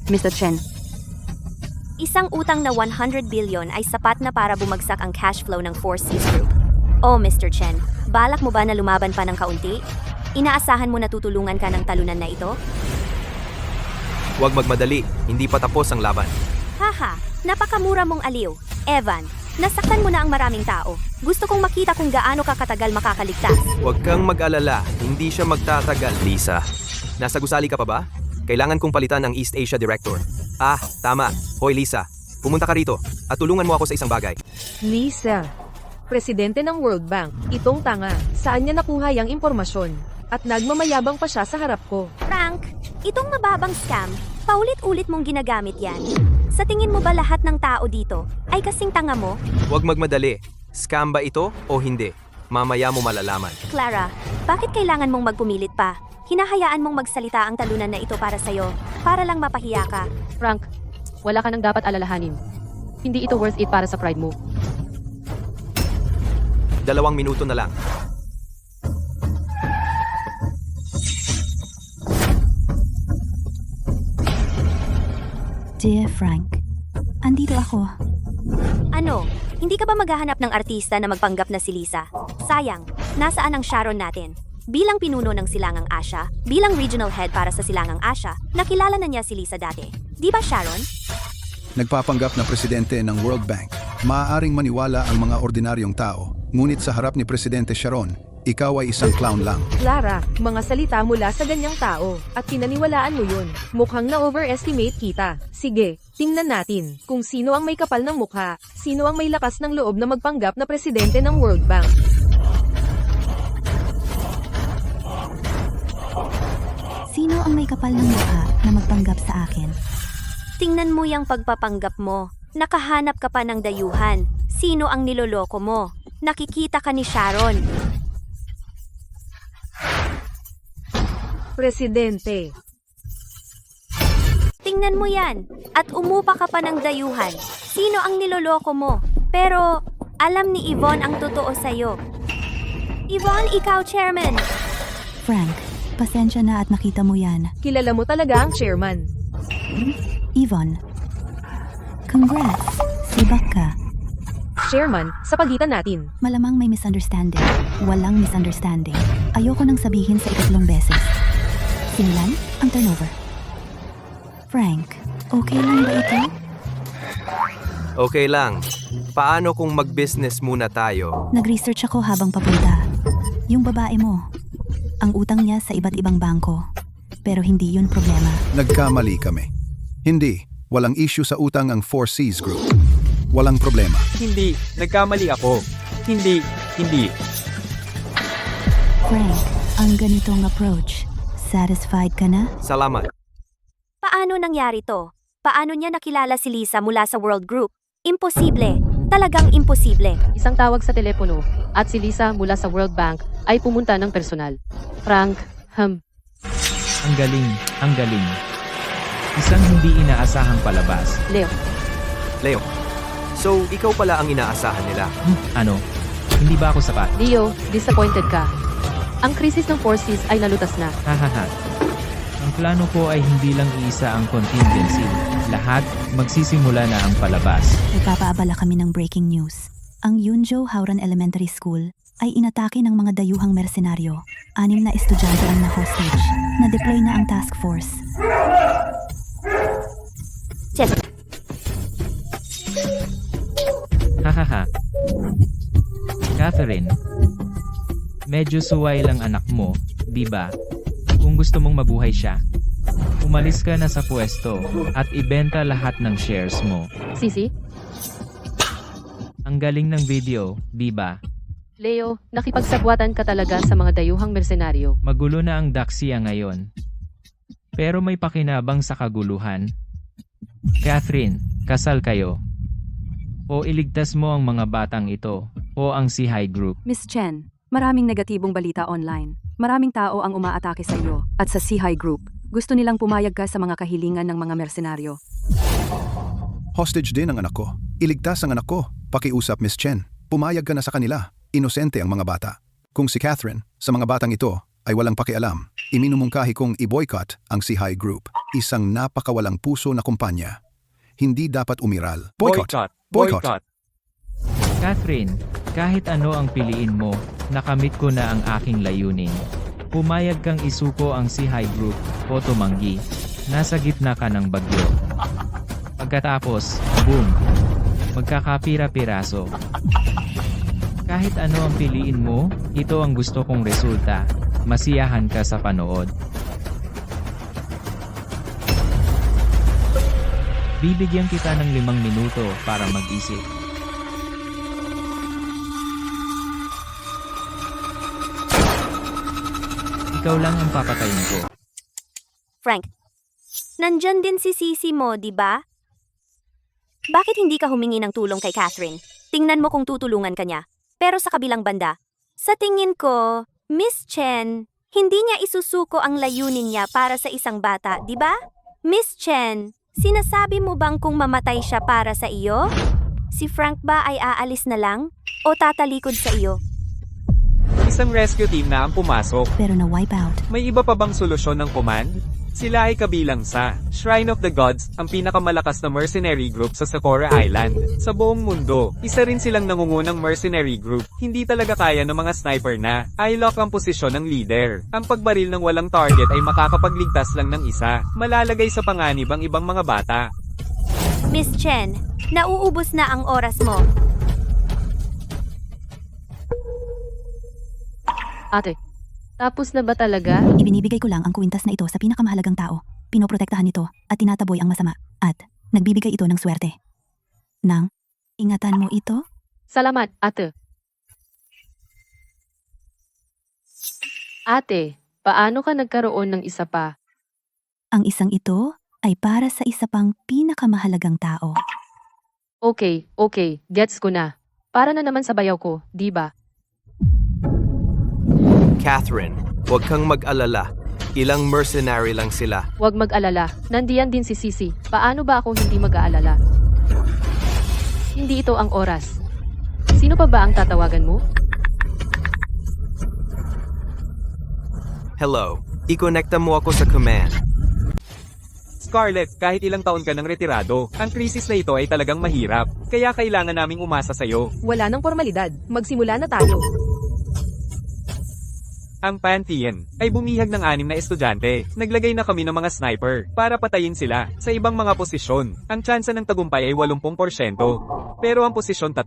[SPEAKER 4] Mr. Chen,
[SPEAKER 10] Isang utang na 100 billion ay sapat na para bumagsak ang cash flow ng Four Seas Group. Oh, Mr. Chen, balak mo ba na lumaban pa ng kaunti? Inaasahan mo na tutulungan ka ng talunan na ito?
[SPEAKER 2] Huwag magmadali, hindi pa tapos ang laban.
[SPEAKER 10] Haha, napakamura mong aliw. Evan, nasaktan mo na ang maraming tao. Gusto kong makita kung gaano ka katagal makakaligtas.
[SPEAKER 2] Huwag kang mag-alala, hindi siya magtatagal, Lisa. Nasa gusali ka pa ba? Kailangan kong palitan ang East Asia Director. Ah, tama. Hoy Lisa, pumunta ka rito at tulungan mo ako sa isang bagay.
[SPEAKER 9] Lisa, presidente ng World Bank, itong tanga, saan niya nakuha yung impormasyon? At nagmamayabang pa siya sa harap ko.
[SPEAKER 10] Frank, itong mababang scam, paulit-ulit mong ginagamit yan. Sa tingin mo ba lahat ng tao dito ay kasing tanga mo?
[SPEAKER 2] Huwag magmadali. Scam ba ito o hindi? Mamaya mo malalaman.
[SPEAKER 10] Clara, bakit kailangan mong magpumilit pa? Hinahayaan mong magsalita ang talunan na ito para sa'yo, para lang mapahiya ka.
[SPEAKER 3] Frank, wala ka nang dapat alalahanin. Hindi ito worth it para sa pride mo.
[SPEAKER 2] 2 minuto na lang.
[SPEAKER 1] Dear Frank, andito ako.
[SPEAKER 10] Ano, hindi ka ba maghahanap ng artista na magpanggap na si Lisa? Sayang, nasaan ang Sharon natin? Bilang pinuno ng Silangang Asya, bilang regional head para sa Silangang Asya, nakilala na niya si Lisa dati. Di ba, Sharon?
[SPEAKER 8] Nagpapanggap na presidente ng World Bank. Maaaring maniwala ang mga ordinaryong tao, ngunit sa harap ni Presidente Sharon,
[SPEAKER 12] Ikaw ay isang clown lang.
[SPEAKER 9] Clara, mga salita mula sa ganyang tao, at pinaniwalaan mo yun. Mukhang na-overestimate kita. Sige, tingnan natin kung sino ang may kapal ng mukha, sino ang may lakas ng loob na magpanggap na presidente ng World Bank.
[SPEAKER 1] Sino ang may kapal ng mukha na magpanggap sa akin?
[SPEAKER 10] Tingnan mo yung pagpapanggap mo. Nakahanap ka pa ng dayuhan. Sino ang niloloko mo? Nakikita ka ni Sharon.
[SPEAKER 9] Presidente.
[SPEAKER 10] Tingnan mo yan. At umupa ka pa ng dayuhan. Sino ang niloloko mo? Pero, alam ni Yvonne ang totoo sa'yo. Yvonne, ikaw, Chairman.
[SPEAKER 1] Frank, pasensya na at nakita mo yan.
[SPEAKER 9] Kilala mo talaga ang chairman.
[SPEAKER 1] Yvonne. Congrats, sibak ka.
[SPEAKER 9] Chairman, sa pagitan natin.
[SPEAKER 1] Malamang may misunderstanding. Walang misunderstanding. Ayoko nang sabihin sa ikatlong beses. Sinilan ang turnover. Frank, okay lang ba ito?
[SPEAKER 2] Okay lang. Paano kung mag-business muna tayo?
[SPEAKER 1] Nag-research ako habang papunta. Yung babae mo, ang utang niya sa iba't ibang bangko. Pero hindi yun problema.
[SPEAKER 12] Nagkamali kami. Hindi, walang issue sa utang ang 4Cs Group. Walang problema.
[SPEAKER 6] Hindi, nagkamali ako. Hindi.
[SPEAKER 1] Frank, ang ganitong approach, satisfied ka na?
[SPEAKER 2] Salamat.
[SPEAKER 10] Paano nangyari to? Paano niya nakilala si Lisa mula sa World Group? Imposible. Talagang imposible.
[SPEAKER 3] Isang tawag sa telepono, at si Lisa mula sa World Bank ay pumunta ng personal. Frank,
[SPEAKER 5] Ang galing. Isang hindi inaasahang palabas.
[SPEAKER 3] Leo,
[SPEAKER 2] So, ikaw pala ang inaasahan nila.
[SPEAKER 5] Ano? Hindi ba ako sapat?
[SPEAKER 3] Leo, disappointed ka. Ang krisis ng forces ay nalutas na.
[SPEAKER 5] Hahaha. Ang plano ko ay hindi lang iisa ang contingency. Lahat, magsisimula na ang palabas.
[SPEAKER 1] Nagpapaabala kami ng breaking news. Ang Yunjo Hauran Elementary School ay inatake ng mga dayuhang mersenaryo. 6 na estudyante ang na-hostage. Na-deploy na ang task force.
[SPEAKER 5] Hahaha. Catherine, medyo suway lang anak mo, di ba? Kung gusto mong mabuhay siya, umalis ka na sa pwesto at ibenta lahat ng shares mo.
[SPEAKER 3] Sisi?
[SPEAKER 5] Ang galing ng video, di ba?
[SPEAKER 3] Leo, nakipagsagwatan ka talaga sa mga dayuhang mersenaryo.
[SPEAKER 5] Magulo na ang Daxia ngayon. Pero may pakinabang sa kaguluhan. Catherine, kasal kayo. O iligtas mo ang mga batang ito, o ang si High Group.
[SPEAKER 4] Miss Chen, maraming negatibong balita online. Maraming tao ang umaatake sa iyo at sa C-High Group. Gusto nilang pumayag ka sa mga kahilingan ng mga mersenaryo.
[SPEAKER 12] Hostage din ang anak ko. Iligtas ang anak ko. Pakiusap, Miss Chen. Pumayag ka na sa kanila. Inosente ang mga bata. Kung si Catherine, sa mga batang ito, ay walang pakialam, iminumungkahi kong i-boycott ang C-High Group. Isang napakawalang puso na kumpanya. Hindi dapat umiral. Boycott!
[SPEAKER 5] Catherine, kahit ano ang piliin mo, nakamit ko na ang aking layunin. Pumayag kang isuko ang si High Group o tumanggi. Nasa gitna ka ng bagyo. Pagkatapos, boom! Magkakapira-piraso. Kahit ano ang piliin mo, ito ang gusto kong resulta. Masiyahan ka sa panood. Bibigyan kita ng 5 minuto para mag-isip. Ikaw lang ang papatayin ko.
[SPEAKER 10] Frank, nandyan din si Sisi mo, di ba? Bakit hindi ka humingi ng tulong kay Catherine? Tingnan mo kung tutulungan ka niya. Pero sa kabilang banda, sa tingin ko, Miss Chen, hindi niya isusuko ang layunin niya para sa isang bata, di ba? Miss Chen, sinasabi mo bang kung mamatay siya para sa iyo? Si Frank ba ay aalis na lang? O tatalikod sa iyo?
[SPEAKER 6] Isang rescue team na ang pumasok.
[SPEAKER 1] Pero na-wipe out.
[SPEAKER 6] May iba pa bang solusyon ng command? Sila ay kabilang sa Shrine of the Gods, ang pinakamalakas na mercenary group sa Sakura Island. Sa buong mundo, isa rin silang nangungunang mercenary group. Hindi talaga kaya ng mga sniper na i-lock ang posisyon ng leader. Ang pagbaril ng walang target ay makakapagligtas lang ng isa. Malalagay sa panganib ang ibang mga bata.
[SPEAKER 10] Miss Chen, nauubos na ang oras mo.
[SPEAKER 3] Ate, tapos na ba talaga?
[SPEAKER 1] Ibinibigay ko lang ang kwintas na ito sa pinakamahalagang tao. Pinoprotektahan nito at tinataboy ang masama. At nagbibigay ito ng swerte. Nang, ingatan mo ito?
[SPEAKER 3] Salamat, ate. Ate, paano ka nagkaroon ng isa pa?
[SPEAKER 1] Ang isang ito ay para sa isa pang pinakamahalagang tao.
[SPEAKER 3] Okay, gets ko na. Para na naman sa bayaw ko, di ba?
[SPEAKER 2] Catherine, huwag kang mag-alala. Ilang mercenary lang sila.
[SPEAKER 3] Huwag mag-alala, nandiyan din si Sisi. Paano ba ako hindi mag-aalala? Hindi ito ang oras. Sino pa ba ang tatawagan mo?
[SPEAKER 2] Hello, ikonekta mo ako sa command.
[SPEAKER 6] Scarlett, kahit ilang taon ka ng retirado, ang krisis na ito ay talagang mahirap. Kaya kailangan naming umasa sa'yo.
[SPEAKER 9] Wala nang formalidad. Magsimula na tayo.
[SPEAKER 6] Ang Pantheon ay bumihag ng 6 na estudyante. Naglagay na kami ng mga sniper para patayin sila sa ibang mga posisyon. Ang tsansa ng tagumpay ay 80%. Pero ang posisyon 3.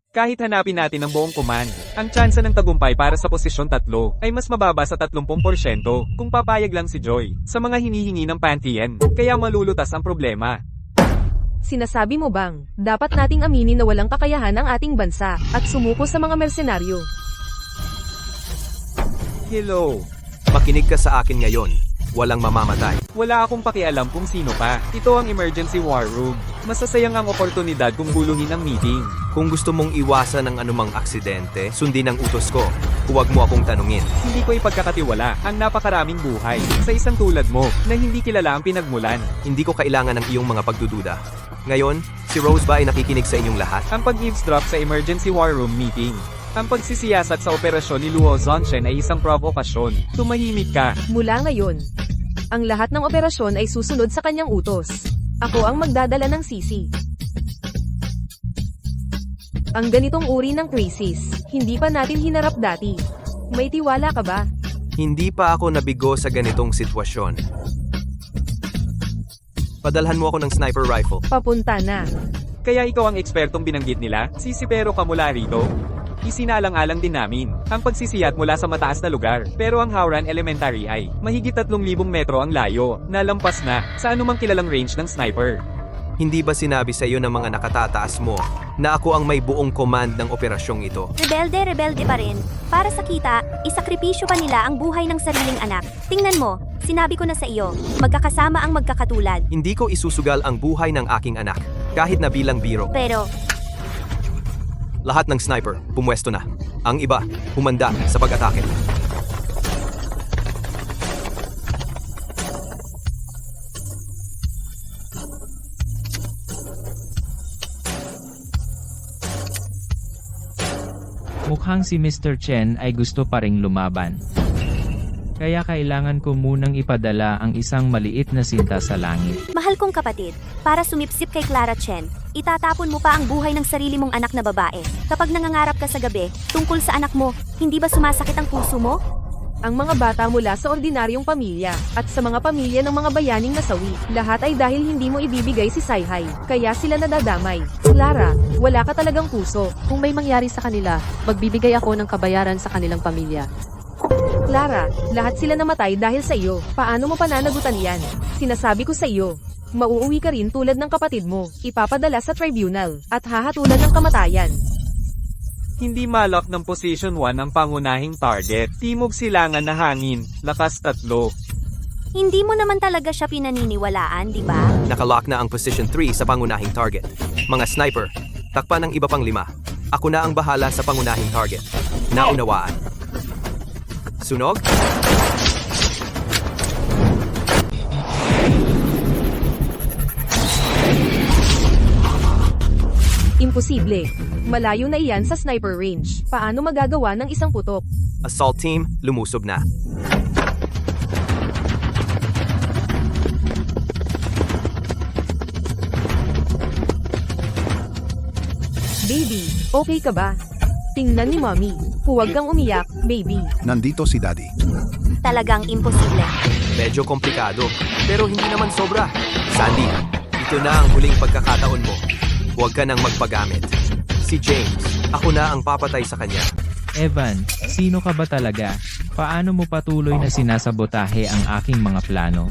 [SPEAKER 6] Kahit hanapin natin ang buong command, ang tsansa ng tagumpay para sa posisyon 3 ay mas mababa sa 30% kung papayag lang si Joy sa mga hinihingi ng Pantheon. Kaya malulutas ang problema.
[SPEAKER 9] Sinasabi mo bang, dapat nating aminin na walang kakayahan ang ating bansa at sumuko sa mga mersenaryo?
[SPEAKER 6] Hello.
[SPEAKER 2] Makinig ka sa akin ngayon. Walang mamamatay.
[SPEAKER 6] Wala akong pakialam kung sino pa. Ito ang emergency war room. Masasayang ang oportunidad kung guluhin ang meeting.
[SPEAKER 2] Kung gusto mong iwasan ang anumang aksidente, sundin ang utos ko. Huwag mo akong tanungin.
[SPEAKER 6] Hindi ko ipagkakatiwala ang napakaraming buhay sa isang tulad mo na hindi kilala ang pinagmulan.
[SPEAKER 2] Hindi ko kailangan ng iyong mga pagdududa. Ngayon, si Rose ba ay nakikinig sa inyong lahat?
[SPEAKER 6] Ang pag-eavesdrop sa emergency war room meeting. Ang pagsisiyasat sa operasyon ni Luo Zonshen ay isang provokasyon. Tumahimik ka.
[SPEAKER 9] Mula ngayon, ang lahat ng operasyon ay susunod sa kanyang utos. Ako ang magdadala ng sisi. Ang ganitong uri ng crisis, hindi pa natin hinarap dati. May tiwala ka ba?
[SPEAKER 2] Hindi pa ako nabigo sa ganitong sitwasyon. Padalhan mo ako ng sniper rifle.
[SPEAKER 9] Papunta na.
[SPEAKER 6] Kaya ikaw ang ekspertong binanggit nila, sisipero ka mula rito? Isinalang-alang din namin ang pagsisiyat mula sa mataas na lugar. Pero ang Howran Elementary ay mahigit 3,000 metro ang layo, nalampas na sa anumang kilalang range ng sniper.
[SPEAKER 2] Hindi ba sinabi sa iyo ng mga nakatataas mo na ako ang may buong command ng operasyong ito?
[SPEAKER 10] Rebelde pa rin. Para sa kita, isakripisyo pa nila ang buhay ng sariling anak. Tingnan mo, sinabi ko na sa iyo, magkakasama ang magkakatulad.
[SPEAKER 2] Hindi ko isusugal ang buhay ng aking anak, kahit na bilang biro.
[SPEAKER 10] Pero,
[SPEAKER 2] lahat ng sniper, pumwesto na. Ang iba, humanda sa pag-atake.
[SPEAKER 5] Mukhang si Mr. Chen ay gusto pa ring lumaban. Kaya kailangan ko munang ipadala ang isang maliit na sinta sa langit.
[SPEAKER 10] mahal kong kapatid, para sumipsip kay Clara Chen, itatapon mo pa ang buhay ng sarili mong anak na babae. Kapag nangangarap ka sa gabi, tungkol sa anak mo, hindi ba sumasakit ang puso mo?
[SPEAKER 9] Ang mga bata mula sa ordinaryong pamilya, at sa mga pamilya ng mga bayaning nasawi, lahat ay dahil hindi mo ibibigay si Saihai, kaya sila nadadamay. Clara, wala ka talagang puso.
[SPEAKER 3] Kung may mangyari sa kanila, magbibigay ako ng kabayaran sa kanilang pamilya.
[SPEAKER 9] Clara, lahat sila namatay dahil sa iyo. Paano mo pananagutan yan? Sinasabi ko sa iyo, mauuwi ka rin tulad ng kapatid mo, ipapadala sa tribunal, at hahatulan ng kamatayan.
[SPEAKER 6] Hindi malak ng position 1 ang pangunahing target. Timog silangan na hangin, lakas 3.
[SPEAKER 10] Hindi mo naman talaga siya pinaniniwalaan, di ba?
[SPEAKER 2] Nakalock na ang position 3 sa pangunahing target. Mga sniper, takpan ng iba pang 5. Ako na ang bahala sa pangunahing target. Naunawaan. Sunog?
[SPEAKER 9] Imposible. Malayo na iyan sa sniper range. Paano magagawa ng isang putok?
[SPEAKER 2] Assault team, lumusob na.
[SPEAKER 9] Baby, okay ka ba? Tingnan ni Mommy. Huwag kang umiyak, baby.
[SPEAKER 12] Nandito si Daddy.
[SPEAKER 10] Talagang imposible.
[SPEAKER 2] Medyo komplikado, pero hindi naman sobra. Sandy, ito na ang huling pagkakataon mo. Huwag ka nang magpagamit. Si James, ako na ang papatay sa kanya.
[SPEAKER 5] Evan, sino ka ba talaga? Paano mo patuloy na sinasabotahe ang aking mga plano?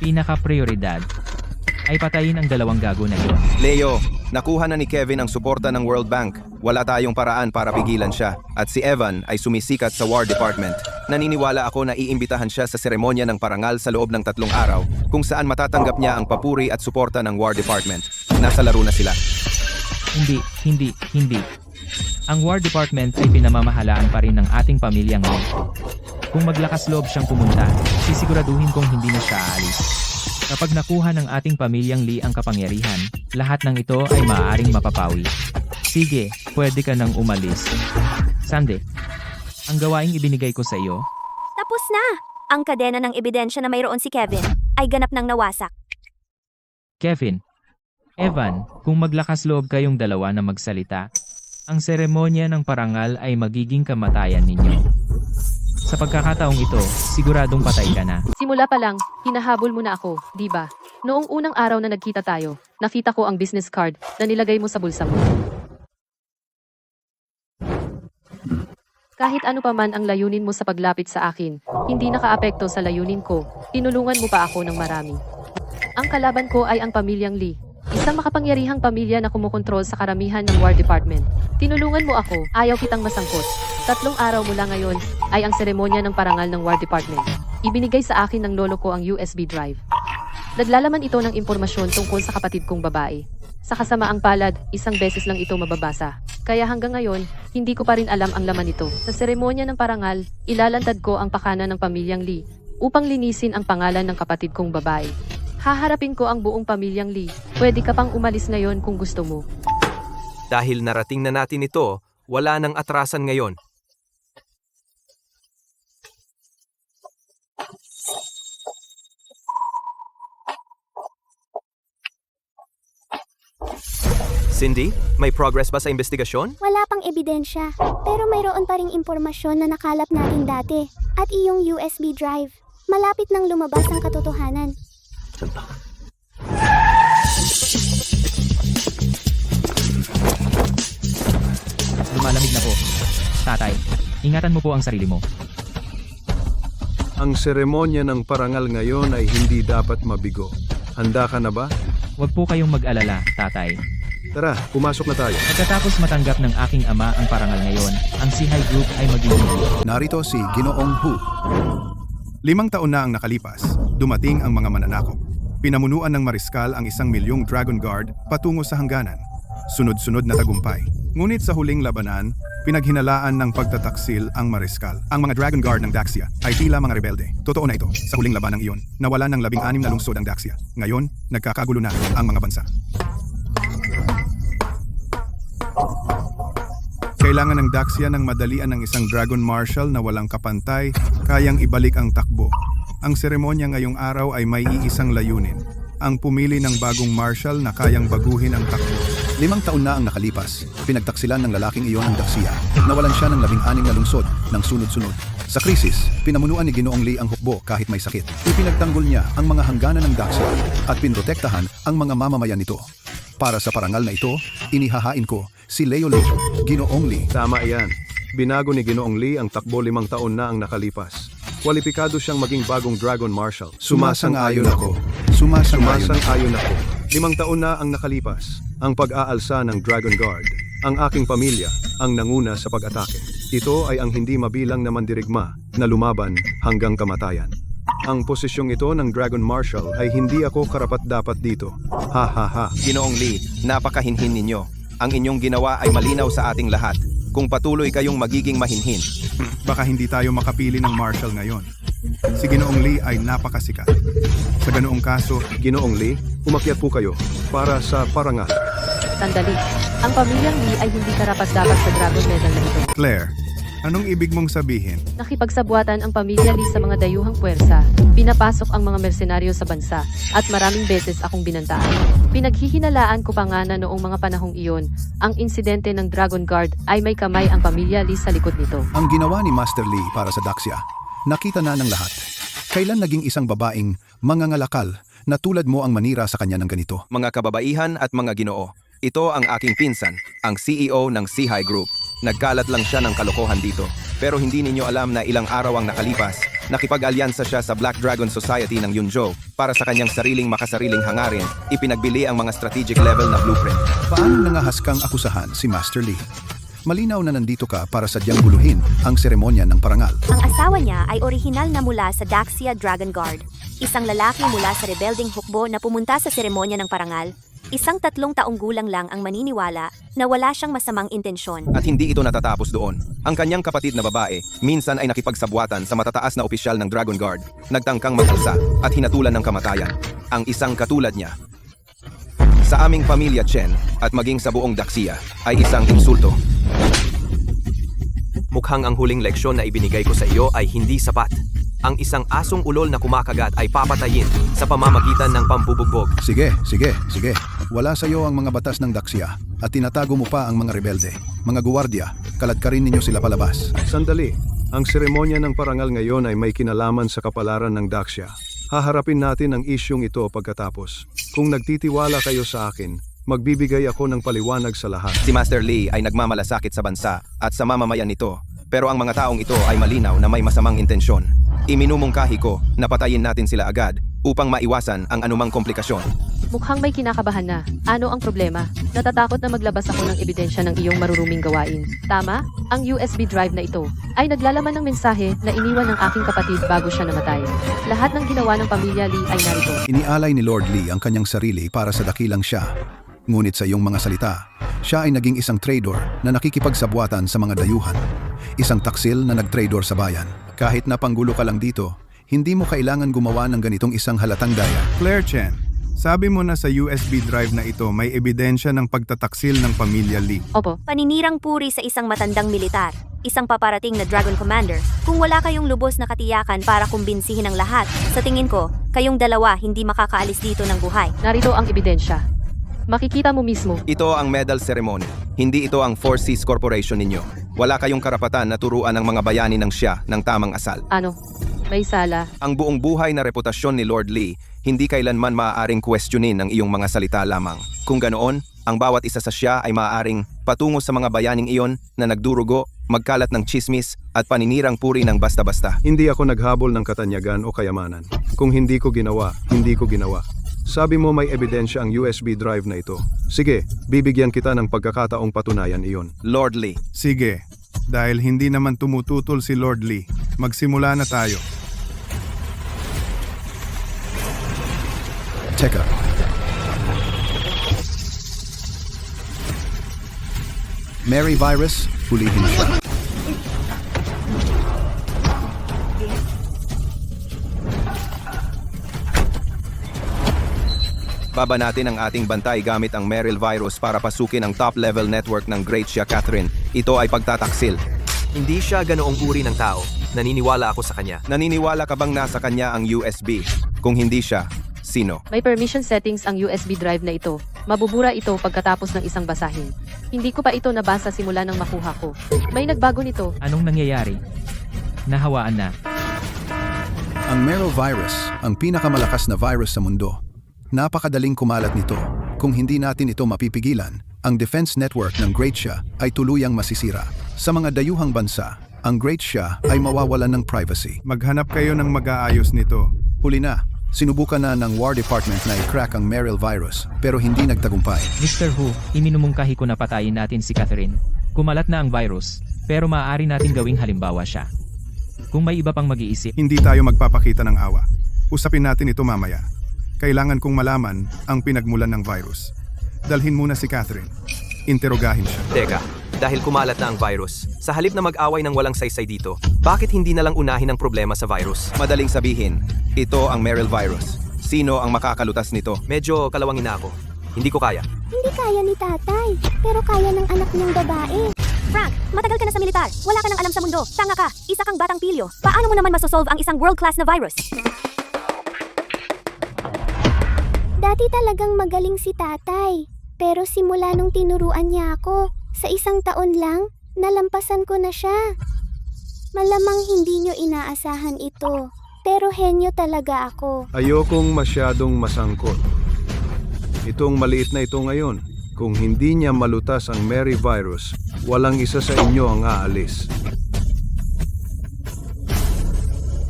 [SPEAKER 5] Pinaka-prioridad ay patayin ang dalawang gago na yon.
[SPEAKER 8] Leo, nakuha na ni Kevin ang suporta ng World Bank. Wala tayong paraan para pigilan siya. At si Evan ay sumisikat sa War Department. Naniniwala ako na iimbitahan siya sa seremonya ng parangal sa loob ng 3 araw kung saan matatanggap niya ang papuri at suporta ng War Department. Nasa laro na sila.
[SPEAKER 5] Hindi. Ang War Department ay pinamamahalaan pa rin ng ating pamilyang Lee. Kung maglakas loob siyang pumunta, sisiguraduhin kong hindi na siya aalis. Kapag nakuha ng ating pamilyang Lee ang kapangyarihan, lahat ng ito ay maaaring mapapawi. Sige, pwede ka nang umalis. Sandy, ang gawaing ibinigay ko sa iyo,
[SPEAKER 10] Tapos na! Ang kadena ng ebidensya na mayroon si Kevin ay ganap ng nawasak.
[SPEAKER 5] Kevin. Evan, kung maglakas loob kayong dalawa na magsalita, ang seremonya ng parangal ay magiging kamatayan ninyo. Sa pagkakataong ito, siguradong patay ka na.
[SPEAKER 3] Simula pa lang, hinahabol mo na ako, di ba? Noong unang araw na nagkita tayo, nakita ko ang business card na nilagay mo sa bulsa mo. Kahit ano pa man ang layunin mo sa paglapit sa akin, hindi nakaapekto sa layunin ko, tinulungan mo pa ako ng marami. Ang kalaban ko ay ang pamilyang Lee. Isang makapangyarihang pamilya na kumukontrol sa karamihan ng War Department. Tinulungan mo ako, ayaw kitang masangkot. 3 araw mula ngayon ay ang seremonya ng parangal ng War Department. Ibinigay sa akin ng lolo ko ang USB drive. Naglalaman ito ng impormasyon tungkol sa kapatid kong babae. Sa kasamaang palad, 1 beses lang ito mababasa. Kaya hanggang ngayon, hindi ko pa rin alam ang laman nito. Sa seremonya ng parangal, ilalantad ko ang pakana ng pamilyang Lee upang linisin ang pangalan ng kapatid kong babae. Haharapin ko ang buong pamilyang Lee. Pwede ka pang umalis ngayon kung gusto mo.
[SPEAKER 2] Dahil narating na natin ito, wala nang atrasan ngayon. Cindy, may progress ba sa investigasyon?
[SPEAKER 7] Wala pang ebidensya, pero mayroon pa ring impormasyon na nakalap natin dati. At iyong USB drive. Malapit nang lumabas ang katotohanan.
[SPEAKER 5] Lumalamig na po. Tatay, ingatan mo po ang sarili mo.
[SPEAKER 12] Ang seremonya ng parangal ngayon ay hindi dapat mabigo. Handa ka na ba?
[SPEAKER 5] Huwag po kayong mag-alala, tatay.
[SPEAKER 12] Tara, pumasok na tayo.
[SPEAKER 5] Pagkatapos matanggap ng aking ama ang parangal ngayon, ang Sihay Group ay magiging
[SPEAKER 8] Narito si Ginoong Hu.
[SPEAKER 12] 5 taon na ang nakalipas, dumating ang mga mananakop. Pinamunuan ng Mariskal ang 1,000,000 Dragon Guard patungo sa hangganan. Sunod-sunod na tagumpay. Ngunit sa huling labanan, pinaghinalaan ng pagtataksil ang Mariskal. Ang mga Dragon Guard ng Daxia ay tila mga rebelde. Totoo na ito, sa huling labanang iyon, nawalan ng 16 na lungsod ang Daxia. Ngayon, nagkakagulo na ang mga bansa. Kailangan ng Daxia ng madalian ng isang Dragon Marshal na walang kapantay, kayang ibalik ang takbo. Ang seremonya ngayong araw ay may iisang layunin. Ang pumili ng bagong Marshal na kayang baguhin ang takbo.
[SPEAKER 8] 5 taon na ang nakalipas, pinagtaksilan ng lalaking iyon ang Daxia. Nawalan siya ng 16 na lungsod ng sunod-sunod. Sa krisis, pinamunuan ni Ginoong Lee ang hukbo kahit may sakit. Ipinagtanggol niya ang mga hangganan ng Daxia at pinrotektahan ang mga mamamayan nito. Para sa parangal na ito, inihahain ko si Leo Lee, Ginoong Lee.
[SPEAKER 12] Tama iyan. Binago ni Ginoong Lee ang takbo 5 taon na ang nakalipas. Kwalipikado siyang maging bagong Dragon Marshal.
[SPEAKER 8] Sumasang-ayon ako.
[SPEAKER 12] 5 taon na ang nakalipas. Ang pag-aalsa ng Dragon Guard. Ang aking pamilya ang nanguna sa pag-atake. Ito ay ang hindi mabilang na mandirigma na lumaban hanggang kamatayan. Ang posisyong ito ng Dragon Marshal ay hindi ako karapat-dapat dito. Ha ha ha.
[SPEAKER 8] Ginoong Lee, napakahinhin ninyo. Ang inyong ginawa ay malinaw sa ating lahat. Kung patuloy kayong magiging mahinhin.
[SPEAKER 12] Baka hindi tayo makapili ng Marshal ngayon. Si Ginoong Lee ay napakasikat. Sa ganoong kaso, Ginoong Lee, umakyat po kayo para sa parangal.
[SPEAKER 3] Sandali, ang pamilyang Lee ay hindi karapat-dapat sa Dragon Medal na ito.
[SPEAKER 12] Claire, anong ibig mong sabihin?
[SPEAKER 3] Nakipagsabuatan ang pamilya Lee sa mga dayuhang puwersa, pinapasok ang mga mersenaryo sa bansa, at maraming beses akong binantaan. Pinaghihinalaan ko pa nga na noong mga panahong iyon, ang insidente ng Dragon Guard ay may kamay ang pamilya Lee sa likod nito.
[SPEAKER 8] Ang ginawa ni Master Lee para sa Daxia, nakita na ng lahat. Kailan naging isang babaeng mangangalakal na tulad mo ang manira sa kanya ng ganito?
[SPEAKER 2] Mga kababaihan at mga ginoo, ito ang aking pinsan, ang CEO ng Sihay Group.
[SPEAKER 8] Nagkalat lang siya ng kalokohan dito. Pero hindi ninyo alam na ilang araw ang nakalipas, nakipag-alyansa siya sa Black Dragon Society ng Yunzhou para sa kanyang sariling makasariling hangarin, ipinagbili ang mga strategic level na blueprint.
[SPEAKER 14] Paano nangahaskang akusahan si Master Li? Malinaw na nandito ka para sadyang guluhin ang seremonya ng parangal.
[SPEAKER 10] Ang asawa niya ay orihinal na mula sa Daxia Dragon Guard. Isang lalaki mula sa rebelding hukbo na pumunta sa seremonya ng parangal. Isang 3 taong gulang lang ang maniniwala na wala siyang masamang intensyon.
[SPEAKER 8] At hindi ito natatapos doon. Ang kanyang kapatid na babae, minsan ay nakipagsabwatan sa matataas na opisyal ng Dragon Guard, nagtangkang mag-alsa at hinatulan ng kamatayan. Ang isang katulad niya. Sa aming pamilya Chen at maging sa buong Daxia ay isang insulto.
[SPEAKER 2] Mukhang ang huling leksyon na ibinigay ko sa iyo ay hindi sapat. Ang isang asong ulol na kumakagat ay papatayin sa pamamagitan ng pambubugbog.
[SPEAKER 14] Sige. Wala sa iyo ang mga batas ng Daxia at tinatago mo pa ang mga rebelde. Mga guwardiya, kaladkarin ninyo sila palabas.
[SPEAKER 12] Sandali, ang seremonya ng parangal ngayon ay may kinalaman sa kapalaran ng Daxia. Haharapin natin ang isyong ito pagkatapos. Kung nagtitiwala kayo sa akin, magbibigay ako ng paliwanag sa lahat.
[SPEAKER 8] Si Master Li ay nagmamalasakit sa bansa at sa mamamayan nito, pero ang mga taong ito ay malinaw na may masamang intensyon. Iminumungkahi ko na patayin natin sila agad upang maiwasan ang anumang komplikasyon.
[SPEAKER 3] Mukhang may kinakabahan na. Ano ang problema? Natatakot na maglabas ako ng ebidensya ng iyong maruruming gawain. Tama? Ang USB drive na ito ay naglalaman ng mensahe na iniwan ng aking kapatid bago siya namatay. Lahat ng ginawa ng pamilya Li ay narito.
[SPEAKER 14] Inialay ni Lord Li ang kanyang sarili para sa dakilang siya. Ngunit sa iyong mga salita, siya ay naging isang trader na nakikipagsabwatan sa mga dayuhan. Isang taksil na nag-trader sa bayan. Kahit na panggulo ka lang dito, hindi mo kailangan gumawa ng ganitong isang halatang daya.
[SPEAKER 12] Claire Chen, sabi mo na sa USB drive na ito may ebidensya ng pagtataksil ng pamilya Li.
[SPEAKER 3] Opo.
[SPEAKER 10] Paninirang puri sa isang matandang militar, isang paparating na Dragon Commander. Kung wala kayong lubos na katiyakan para kumbinsihin ang lahat, sa tingin ko, kayong dalawa hindi makakaalis dito ng buhay.
[SPEAKER 3] Narito ang ebidensya. Makikita mo mismo.
[SPEAKER 8] Ito ang medal ceremony. Hindi ito ang Four Seas Corporation ninyo. Wala kayong karapatan na turuan ng mga bayani ng siya ng tamang asal.
[SPEAKER 3] Ano? May sala.
[SPEAKER 8] Ang buong buhay na reputasyon ni Lord Li, hindi kailanman maaaring questionin ang iyong mga salita lamang. Kung ganoon, ang bawat isa sa siya ay maaaring patungo sa mga bayaning iyon na nagdurugo, magkalat ng chismis at paninirang puri ng basta-basta.
[SPEAKER 12] Hindi ako naghabol ng katanyagan o kayamanan. Kung hindi ko ginawa, hindi ko ginawa. Sabi mo may ebidensya ang USB drive na ito. Sige, bibigyan kita ng pagkakataong patunayan iyon.
[SPEAKER 8] Lord Li.
[SPEAKER 12] Sige, dahil hindi naman tumututol si Lord Li, magsimula na tayo.
[SPEAKER 14] Teka. Mary Virus, hulihin siya.
[SPEAKER 8] Baba natin ang ating bantay gamit ang Meryl Virus para pasukin ang top-level network ng Great Xia Catherine. Ito ay pagtataksil.
[SPEAKER 2] Hindi siya ganoong uri ng tao. Naniniwala ako sa kanya.
[SPEAKER 8] Naniniwala ka bang nasa kanya ang USB? Kung hindi siya, sino?
[SPEAKER 3] May permission settings ang USB drive na ito. Mabubura ito pagkatapos ng isang basahin. Hindi ko pa ito nabasa simula nang makuha ko. May nagbago nito.
[SPEAKER 5] Anong nangyayari? Nahawaan na.
[SPEAKER 14] Ang Meryl Virus, ang pinakamalakas na virus sa mundo. Napakadaling kumalat nito. Kung hindi natin ito mapipigilan, ang defense network ng Great Xia ay tuluyang masisira. Sa mga dayuhang bansa, ang Great Xia ay mawawalan ng privacy.
[SPEAKER 12] Maghanap kayo ng mag-aayos nito.
[SPEAKER 14] Huli na, sinubukan na ng War Department na i-crack ang Meryl Virus pero hindi nagtagumpay.
[SPEAKER 5] Mr. Hu, iminumungkahi ko na patayin natin si Catherine. Kumalat na ang virus, pero maaari natin gawing halimbawa siya. Kung may iba pang mag-iisip,
[SPEAKER 12] Hindi tayo magpapakita ng awa. Usapin natin ito mamaya. Kailangan kong malaman ang pinagmulan ng virus. Dalhin muna si Catherine. Interogahin siya.
[SPEAKER 2] Teka, dahil kumalat na ang virus, sa halip na mag-away ng walang saysay dito, bakit hindi na lang unahin ang problema sa virus?
[SPEAKER 8] Madaling sabihin, ito ang Meryl Virus. Sino ang makakalutas nito?
[SPEAKER 2] Medyo kalawangin na ako. Hindi ko kaya.
[SPEAKER 7] Hindi kaya ni tatay, pero kaya ng anak niyang babae.
[SPEAKER 10] Frank, matagal ka na sa militar. Wala ka nang alam sa mundo. Tanga ka. Isa kang batang pilyo. Paano mo naman masosolve ang isang world-class na virus?
[SPEAKER 7] Dati talagang magaling si tatay. Pero simula nung tinuruan niya ako, sa 1 taon lang, nalampasan ko na siya. Malamang hindi niyo inaasahan ito. Pero henyo talaga ako.
[SPEAKER 12] Ayokong masyadong masangkot. Itong maliit na ito ngayon, Kung hindi niya malutas ang Mary Virus, walang isa sa inyo ang aalis.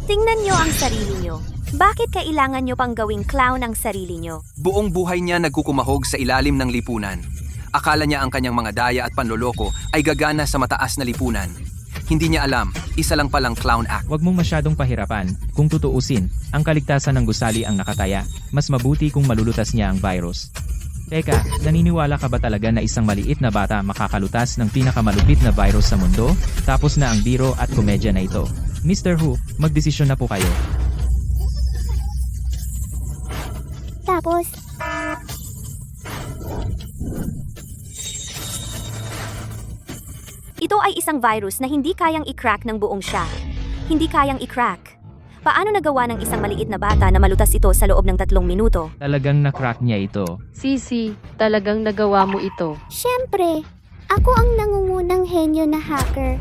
[SPEAKER 10] Tingnan nyo ang sarili nyo. Bakit kailangan nyo pang gawing clown ang sarili nyo?
[SPEAKER 11] Buong buhay niya nagkukumahog sa ilalim ng lipunan. Akala niya ang kanyang mga daya at panloloko ay gagana sa mataas na lipunan. Hindi niya alam, isa lang palang clown act.
[SPEAKER 5] Huwag mong masyadong pahirapan. Kung tutuusin, ang kaligtasan ng gusali ang nakataya. Mas mabuti kung malulutas niya ang virus. Teka, naniniwala ka ba talaga na isang maliit na bata makakalutas ng pinakamalupit na virus sa mundo? Tapos na ang biro at komedya na ito. Mr. Who, magdesisyon na po kayo.
[SPEAKER 7] Tapos,
[SPEAKER 10] ito ay isang virus na hindi kayang i-crack ng buong siya. Hindi kayang i-crack. Paano nagawa ng isang maliit na bata na malutas ito sa loob ng 3 minuto?
[SPEAKER 5] Talagang na-crack niya ito.
[SPEAKER 3] Sisi, talagang nagawa mo ito.
[SPEAKER 7] syempre, ako ang nangungunang henyo na hacker.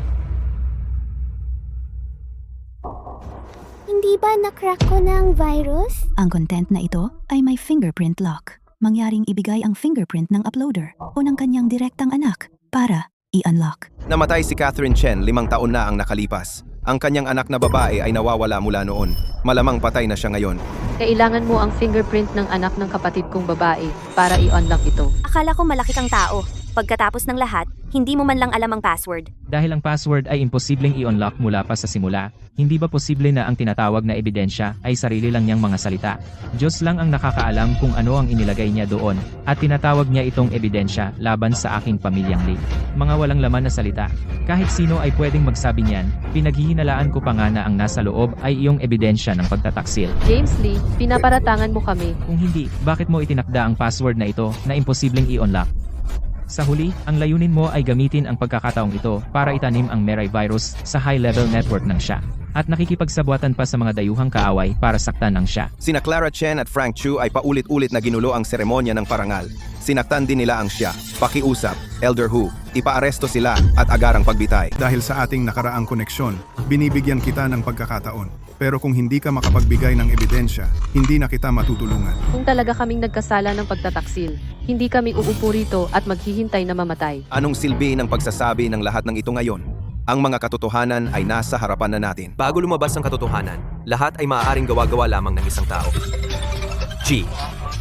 [SPEAKER 7] Hindi ba na-crack ko na ang virus?
[SPEAKER 1] Ang content na ito ay may fingerprint lock. Mangyaring ibigay ang fingerprint ng uploader o ng kanyang direktang anak para i-unlock.
[SPEAKER 8] Namatay si Catherine Chen 5 taon na ang nakalipas. Ang kanyang anak na babae ay nawawala mula noon. Malamang patay na siya ngayon.
[SPEAKER 3] Kailangan mo ang fingerprint ng anak ng kapatid kong babae para i-unlock ito.
[SPEAKER 10] Akala ko malaki kang tao. Pagkatapos ng lahat, hindi mo man lang alam ang password.
[SPEAKER 5] Dahil ang password ay imposibleng i-unlock mula pa sa simula, hindi ba posible na ang tinatawag na ebidensya ay sarili lang niyang mga salita? Diyos lang ang nakakaalam kung ano ang inilagay niya doon, at tinatawag niya itong ebidensya laban sa aking pamilyang Lee. Mga walang laman na salita. Kahit sino ay pwedeng magsabi niyan, pinaghihinalaan ko pa nga na ang nasa loob ay iyong ebidensya ng pagtataksil.
[SPEAKER 3] James Lee, pinaparatangan mo kami.
[SPEAKER 5] Kung hindi, bakit mo itinakda ang password na ito na imposibleng i-unlock? Sa huli, ang layunin mo ay gamitin ang pagkakataong ito para itanim ang Mary virus sa high-level network ng siya. At nakikipagsabwatan pa sa mga dayuhang kaaway para saktan ng siya.
[SPEAKER 8] Sina Clara Chen at Frank Chu ay paulit-ulit na ginulo ang seremonya ng parangal. Sinaktan din nila ang siya. Pakiusap, Elder Who, ipaaresto sila at agarang pagbitay.
[SPEAKER 12] Dahil sa ating nakaraang koneksyon, binibigyan kita ng pagkakataon. Pero kung hindi ka makapagbigay ng ebidensya, hindi na kita matutulungan.
[SPEAKER 3] Kung talaga kaming nagkasala ng pagtataksil, hindi kami uupo rito at maghihintay na mamatay.
[SPEAKER 8] Anong silbi ng pagsasabi ng lahat ng ito ngayon? Ang mga katotohanan ay nasa harapan na natin.
[SPEAKER 2] Bago lumabas ang katotohanan, lahat ay maaaring gawa-gawa lamang ng isang tao. G.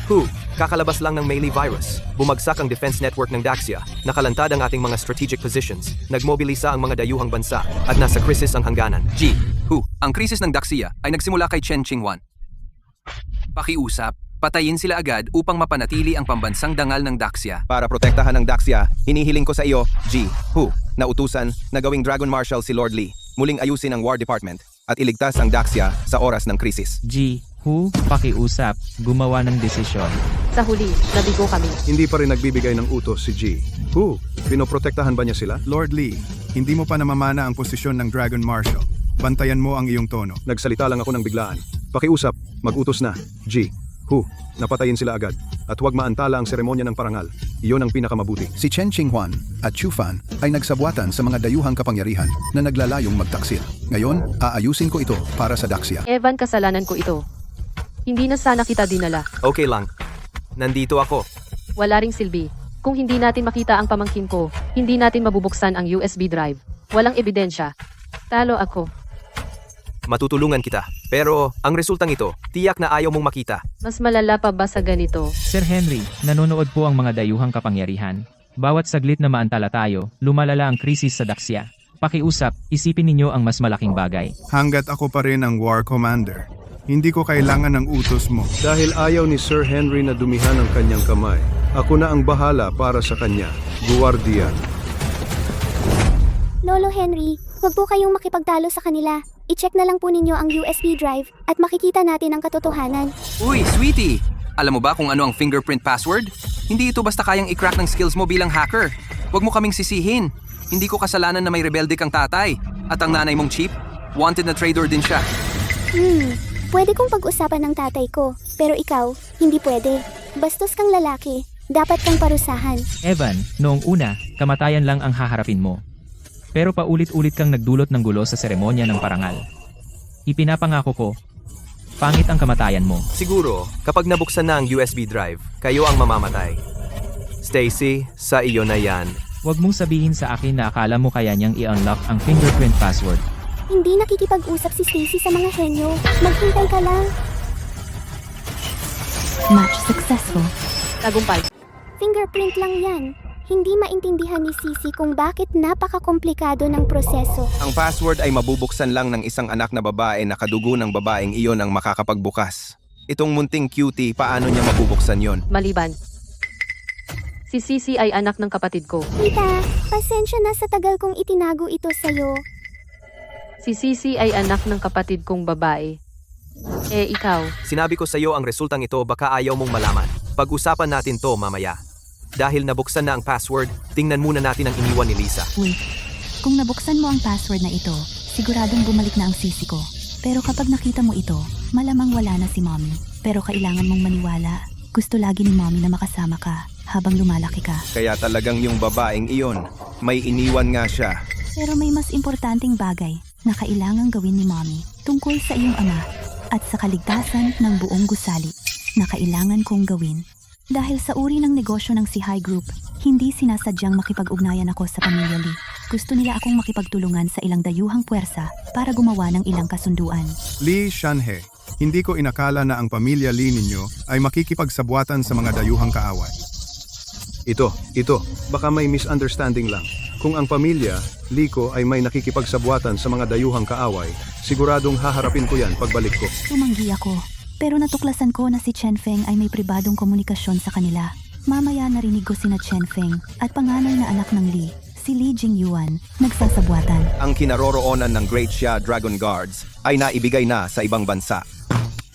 [SPEAKER 2] Who? Kakalabas lang ng Melee virus. Bumagsak ang defense network ng Daxia. Nakalantad ang ating mga strategic positions. Nagmobilisa ang mga dayuhang bansa. At nasa krisis ang hangganan. G. Who? Ang krisis ng Daxia ay nagsimula kay Chen Qingwan. Pakiusap, patayin sila agad upang mapanatili ang pambansang dangal ng Daxia.
[SPEAKER 8] Para protektahan ng Daxia, hinihiling ko sa iyo, G. Who? Na utusan na gawing Dragon Marshal si Lord Lee. Muling ayusin ang War Department at iligtas ang Daxia sa oras ng krisis.
[SPEAKER 5] G. Who? Pakiusap, gumawa ng desisyon.
[SPEAKER 3] Sa huli, nabigo kami.
[SPEAKER 12] Hindi pa rin nagbibigay ng utos si G. Who? Pinoprotektahan ba niya sila? Lord Lee, hindi mo pa namamana ang posisyon ng Dragon Marshal. Bantayan mo ang iyong tono. Nagsalita lang ako ng biglaan. Pakiusap, mag-utos na. G. Who? Napatayin sila agad. At huwag maantala ang seremonya ng parangal. Iyon ang pinakamabuti.
[SPEAKER 14] Si Chen Qinghuan at Chu Fan ay nagsabwatan sa mga dayuhang kapangyarihan na naglalayong magtaksil. Ngayon, aayusin ko ito para sa Daxia.
[SPEAKER 3] Evan, kasalanan ko ito. Hindi na sana kita dinala.
[SPEAKER 2] Okay lang. Nandito ako.
[SPEAKER 3] Wala ring silbi. Kung hindi natin makita ang pamangkin ko, hindi natin mabubuksan ang USB drive. Walang ebidensya. Talo ako.
[SPEAKER 2] Matutulungan kita. Pero, ang resultang ito, tiyak na ayaw mong makita.
[SPEAKER 3] Mas malala pa ba sa ganito?
[SPEAKER 5] Sir Henry, nanonood po ang mga dayuhang kapangyarihan. Bawat saglit na maantala tayo, lumalala ang krisis sa Daxia. Pakiusap, isipin ninyo ang mas malaking bagay.
[SPEAKER 12] Hanggat ako pa rin ang War Commander, hindi ko kailangan ng utos mo. Dahil ayaw ni Sir Henry na dumihan ang kanyang kamay, ako na ang bahala para sa kanya, Guardian.
[SPEAKER 7] Lolo Henry, huwag po kayong makipagtalo sa kanila. I-check na lang po ninyo ang USB drive at makikita natin ang katotohanan.
[SPEAKER 11] Uy, sweetie! Alam mo ba kung ano ang fingerprint password? Hindi ito basta kayang i-crack ng skills mo bilang hacker. Huwag mo kaming sisihin. Hindi ko kasalanan na may rebelde kang tatay. At ang nanay mong cheap, wanted na traitor din siya.
[SPEAKER 7] Pwede kong pag-usapan ng tatay ko, pero ikaw, hindi pwede. Bastos kang lalaki, dapat kang parusahan.
[SPEAKER 5] Evan, noong una, kamatayan lang ang haharapin mo. Pero paulit-ulit kang nagdulot ng gulo sa seremonya ng parangal. Ipinapangako ko, pangit ang kamatayan mo.
[SPEAKER 2] Siguro, kapag nabuksan na ang USB drive, kayo ang mamamatay. Stacy, sa iyo na yan.
[SPEAKER 5] Huwag mong sabihin sa akin na akala mo kaya niyang i-unlock ang fingerprint password.
[SPEAKER 7] Hindi nakikipag-usap si Stacy sa mga henyo. Maghintay ka lang.
[SPEAKER 1] Match successful.
[SPEAKER 3] Tagumpay.
[SPEAKER 7] Fingerprint lang yan. Hindi maintindihan ni Sisi kung bakit napaka-komplikado ng proseso.
[SPEAKER 8] Ang password ay mabubuksan lang ng isang anak na babae na kadugo ng babaeng iyon ang makakapagbukas. Itong munting cutie, paano niya mabubuksan yon?
[SPEAKER 3] Maliban. Si Sisi ay anak ng kapatid ko.
[SPEAKER 7] Tita, pasensya na sa tagal kong itinago ito sa'yo.
[SPEAKER 3] Si Sisi ay anak ng kapatid kong babae. Eh, ikaw.
[SPEAKER 2] Sinabi ko sa iyo ang resultang ito, baka ayaw mong malaman. Pag-usapan natin to mamaya. Dahil nabuksan na ang password, tingnan muna natin ang iniwan ni Lisa.
[SPEAKER 1] Wait, kung nabuksan mo ang password na ito, siguradong bumalik na ang sisi ko. Pero kapag nakita mo ito, malamang wala na si mommy. Pero kailangan mong maniwala. Gusto lagi ni mommy na makasama ka habang lumalaki ka.
[SPEAKER 8] Kaya talagang yung babaeng iyon, may iniwan nga siya.
[SPEAKER 1] Pero may mas importanteng bagay na kailangang gawin ni mommy tungkol sa iyong ama at sa kaligtasan ng buong gusali na kailangan kong gawin. Dahil sa uri ng negosyo ng si High Group, hindi sinasadyang makipag-ugnayan ako sa pamilya Lee. Gusto nila akong makipagtulungan sa ilang dayuhang puwersa para gumawa ng ilang kasunduan.
[SPEAKER 12] Lee Shanhe, hindi ko inakala na ang pamilya Lee ninyo ay makikipagsabwatan sa mga dayuhang kaaway. Ito, baka may misunderstanding lang. Kung ang pamilya, Lee ko ay may nakikipagsabwatan sa mga dayuhang kaaway, siguradong haharapin ko yan pagbalik ko.
[SPEAKER 1] Tumanggi ako, pero natuklasan ko na si Chen Feng ay may pribadong komunikasyon sa kanila. Mamaya narinig ko sina Chen Feng at panganay na anak ng Lee, si Lee Jingyuan, nagsasabwatan.
[SPEAKER 8] Ang kinaroroonan ng Great Xia Dragon Guards ay naibigay na sa ibang bansa.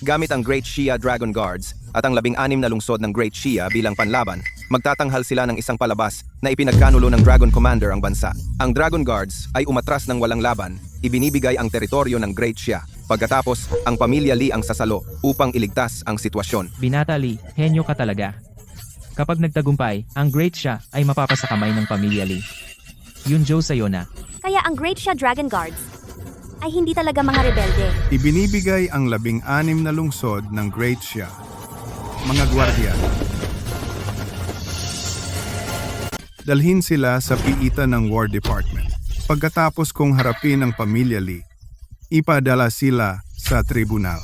[SPEAKER 8] Gamit ang Great Xia Dragon Guards at ang 16 na lungsod ng Great Xia bilang panlaban, magtatanghal sila ng isang palabas na ipinagkanulo ng Dragon Commander ang bansa. Ang Dragon Guards ay umatras ng walang laban, ibinibigay ang teritoryo ng Great Xia. Pagkatapos, ang pamilya Lee ang sasalo upang iligtas ang sitwasyon.
[SPEAKER 5] Binata Lee, henyo ka talaga. Kapag nagtagumpay, ang Great Xia ay mapapasa kamay ng pamilya Lee. Yun Joe sa'yo na.
[SPEAKER 10] Kaya ang Great Xia Dragon Guards ay hindi talaga mga rebelde.
[SPEAKER 12] Ibinibigay ang 16 na lungsod ng Great Xia. Mga gwardiya. Dalhin sila sa piitan ng War Department. Pagkatapos kong harapin ang pamilya Lee, ipadala sila sa tribunal.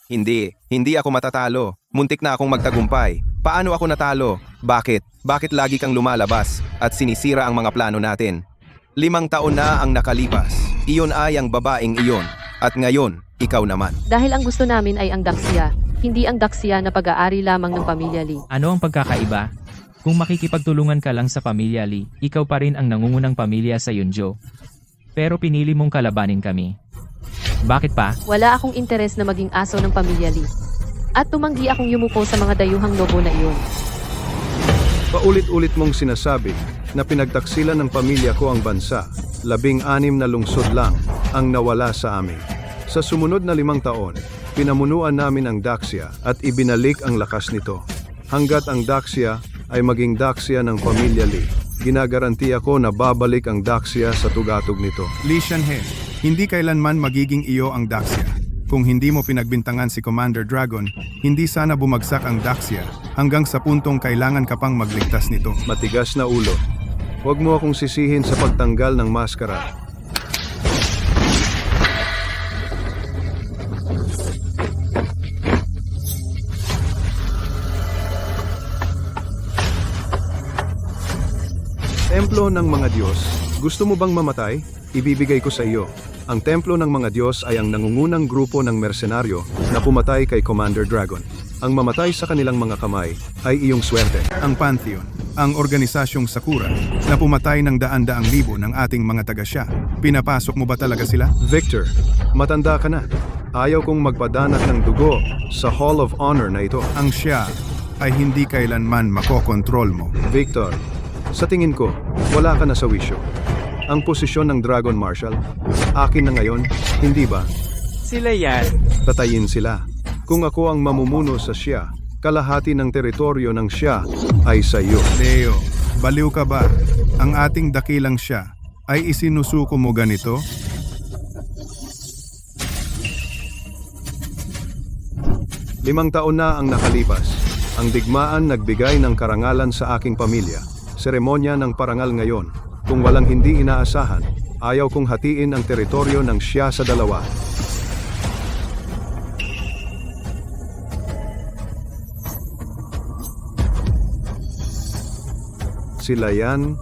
[SPEAKER 8] Hindi ako matatalo. Muntik na akong magtagumpay. Paano ako natalo? Bakit? Bakit lagi kang lumalabas at sinisira ang mga plano natin? 5 taon na ang nakalipas. Iyon ay ang babaeng iyon. At ngayon, ikaw naman.
[SPEAKER 3] Dahil ang gusto namin ay ang Daxia, hindi ang Daxia na pag-aari lamang ng pamilya Lee.
[SPEAKER 5] Ano ang pagkakaiba? Kung makikipagtulungan ka lang sa pamilya Lee, ikaw pa rin ang nangungunang pamilya sa Yunjo. Pero pinili mong kalabanin kami. Bakit pa?
[SPEAKER 3] Wala akong interes na maging aso ng pamilya Lee. At tumanggi akong yumuko sa mga dayuhang lobo na iyon.
[SPEAKER 12] Paulit-ulit mong sinasabi na pinagtaksilan ng pamilya ko ang bansa. 16 na lungsod lang ang nawala sa amin. Sa sumunod na 5 taon, pinamunuan namin ang Daxia at ibinalik ang lakas nito. Hanggat ang Daxia ay maging Daxia ng pamilya Lee, ginagarantiya ko na babalik ang Daxia sa tugatog nito. Lee Shanhe, hindi kailanman magiging iyo ang Daxia. Kung hindi mo pinagbintangan si Commander Dragon, hindi sana bumagsak ang Daxia hanggang sa puntong kailangan ka pang magligtas nito. Matigas na ulo. Huwag mo akong sisihin sa pagtanggal ng maskara. Templo ng mga Diyos, gusto mo bang mamatay? Ibibigay ko sa iyo. Ang Templo ng mga Diyos ay ang nangungunang grupo ng mersenaryo na pumatay kay Commander Dragon. Ang mamatay sa kanilang mga kamay ay iyong swerte. Ang Pantheon, ang organisasyong Sakura na pumatay ng daan-daang libo ng ating mga taga-Xia. Pinapasok mo ba talaga sila? Victor, matanda ka na. Ayaw kong magpadanat ng dugo sa Hall of Honor na ito. Ang Xia ay hindi kailanman makokontrol mo. Victor, sa tingin ko, wala ka na sa wisyo. Ang posisyon ng Dragon Marshal, akin na ngayon, hindi ba?
[SPEAKER 6] Sila yan.
[SPEAKER 12] Patayin sila. Kung ako ang mamumuno sa Xia, kalahati ng teritoryo ng Xia ay sa iyo. Leo, baliw ka ba? Ang ating dakilang Xia ay isinusuko mo ganito? Limang taon na ang nakalipas. Ang digmaan nagbigay ng karangalan sa aking pamilya. Seremonya ng parangal ngayon. Kung walang hindi inaasahan, ayaw kong hatiin ang teritoryo ng siya sa dalawa. Sila yan.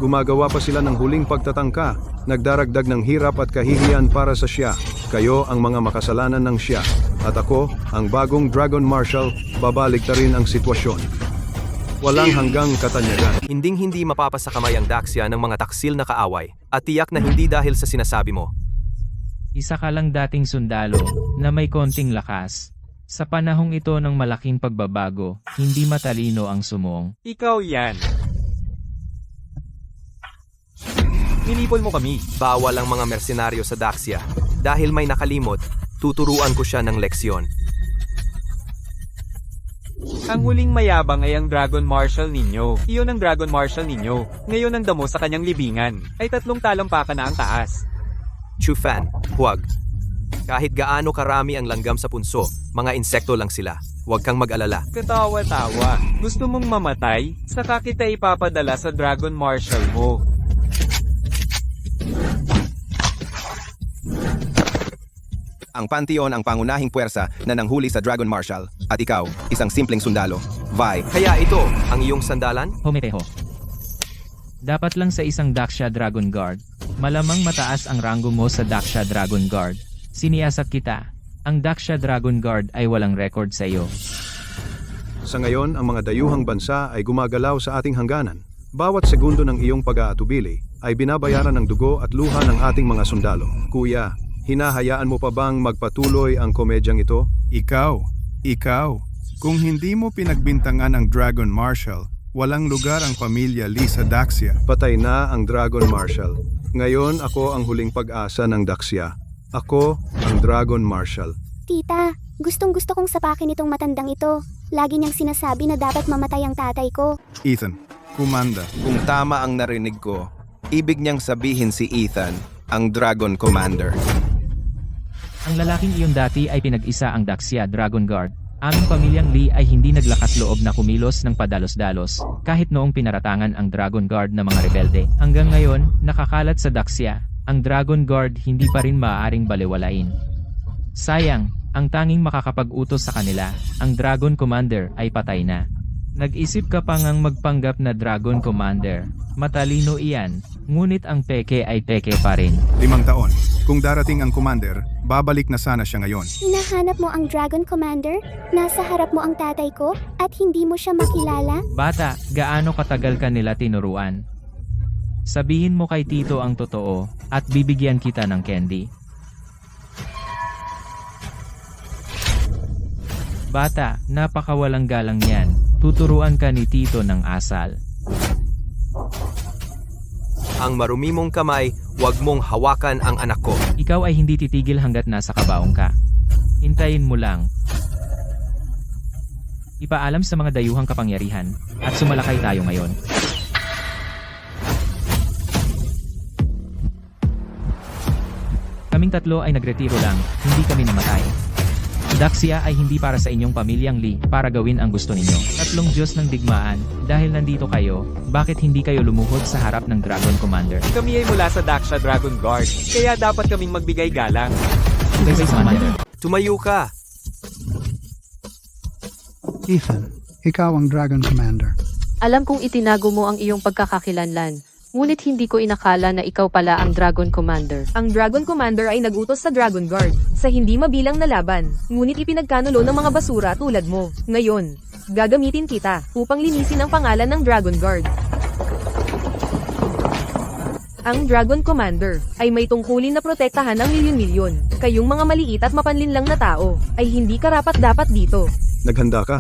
[SPEAKER 12] Gumagawa pa sila ng huling pagtatangka. Nagdaragdag ng hirap at kahihiyan para sa siya. Kayo ang mga makasalanan ng siya. At ako, ang bagong Dragon Marshal, babalik na rin ang sitwasyon. Walang hanggang katanyagan.
[SPEAKER 2] Hinding-hindi mapapasakamay ang Daxia ng mga taksil na kaaway, at tiyak na hindi dahil sa sinasabi mo.
[SPEAKER 5] Isa ka lang dating sundalo na may konting lakas. Sa panahong ito ng malaking pagbabago, hindi matalino ang sumong.
[SPEAKER 6] Ikaw yan. Nilipol mo kami.
[SPEAKER 2] Bawal ang mga mersenaryo sa Daxia. Dahil may nakalimot, tuturuan ko siya ng leksyon.
[SPEAKER 6] Ang huling mayabang ay ang Dragon Marshal ninyo. Iyon ang Dragon Marshal ninyo. Ngayon ang damo sa kanyang libingan. Ay 3 talampakan na ang taas.
[SPEAKER 2] Chufan, huwag. Kahit gaano karami ang langgam sa punso, mga insekto lang sila. Huwag kang mag-alala.
[SPEAKER 6] Katawa-tawa. Gusto mong mamatay? Saka kita ipapadala sa Dragon Marshal mo.
[SPEAKER 8] Ang Pantheon ang pangunahing puwersa na nanghuli sa Dragon Marshal, at ikaw, isang simpleng sundalo. Vi.
[SPEAKER 2] Kaya ito, ang iyong sandalan?
[SPEAKER 5] Hometeho. Dapat lang sa isang Daxia Dragon Guard. Malamang mataas ang ranggo mo sa Daxia Dragon Guard. Siniyasat kita. Ang Daxia Dragon Guard ay walang record sa iyo.
[SPEAKER 12] Sa ngayon, ang mga dayuhang bansa ay gumagalaw sa ating hangganan. Bawat segundo ng iyong pag-aatubili ay binabayaran ng dugo at luha ng ating mga sundalo. Kuya, hinahayaan mo pa bang magpatuloy ang komedyang ito? Ikaw, kung hindi mo pinagbintangan ang Dragon Marshal, walang lugar ang pamilya Lee sa Daxia. Patay na ang Dragon Marshal. Ngayon ako ang huling pag-asa ng Daxia. Ako ang Dragon Marshal.
[SPEAKER 7] Tita, gustong-gusto kong sapakin itong matandang ito. Lagi niyang sinasabi na dapat mamatay ang tatay ko.
[SPEAKER 12] Ethan, kumanda.
[SPEAKER 8] Kung tama ang narinig ko, ibig niyang sabihin si Ethan, ang Dragon Commander.
[SPEAKER 5] Ang lalaking iyon dati ay pinag-isa ang Daxia Dragon Guard. Aming pamilyang Lee ay hindi naglakas loob na kumilos ng padalos-dalos, kahit noong pinaratangan ang Dragon Guard ng mga rebelde. Hanggang ngayon, nakakalat sa Daxia, ang Dragon Guard hindi pa rin maaaring balewalain. Sayang, ang tanging makakapag-utos sa kanila, ang Dragon Commander ay patay na. Nag-isip ka pa ngang magpanggap na Dragon Commander. Matalino iyan, ngunit ang peke ay peke pa rin.
[SPEAKER 12] 5 taon. Kung darating ang commander, babalik na sana siya ngayon.
[SPEAKER 7] Hinahanap mo ang Dragon Commander? Nasa harap mo ang tatay ko? At hindi mo siya makilala?
[SPEAKER 5] Bata, gaano katagal ka nila tinuruan? Sabihin mo kay Tito ang totoo, at bibigyan kita ng candy. Bata, napakawalang galang yan. Tuturuan ka ni Tito ng asal.
[SPEAKER 2] Ang marumi mong kamay, huwag mong hawakan ang anak ko.
[SPEAKER 5] Ikaw ay hindi titigil hanggat nasa kabaong ka. Hintayin mo lang. Ipaalam sa mga dayuhang kapangyarihan, at sumalakay tayo ngayon. Kaming 3 ay nagretiro lang, hindi kami namatay. Daxia ay hindi para sa inyong pamilyang Lee para gawin ang gusto ninyo. 3 Diyos ng digmaan, dahil nandito kayo, bakit hindi kayo lumuhod sa harap ng Dragon Commander?
[SPEAKER 6] Kami ay mula sa Daxia Dragon Guard, kaya dapat kaming magbigay galang.
[SPEAKER 5] Commander.
[SPEAKER 2] Tumayo ka!
[SPEAKER 13] Ethan, ikaw ang Dragon Commander.
[SPEAKER 3] Alam kong itinago mo ang iyong pagkakakilanlan. Ngunit hindi ko inakala na ikaw pala ang Dragon Commander.
[SPEAKER 9] Ang Dragon Commander ay nagutos sa Dragon Guard sa hindi mabilang na laban, ngunit ipinagkanulo ng mga basura tulad mo. Ngayon, gagamitin kita upang linisin ang pangalan ng Dragon Guard. Ang Dragon Commander ay may tungkulin na protektahan ng milyon-milyon. Kayong mga maliit at mapanlinlang na tao ay hindi karapat-dapat dito.
[SPEAKER 12] Naghanda ka?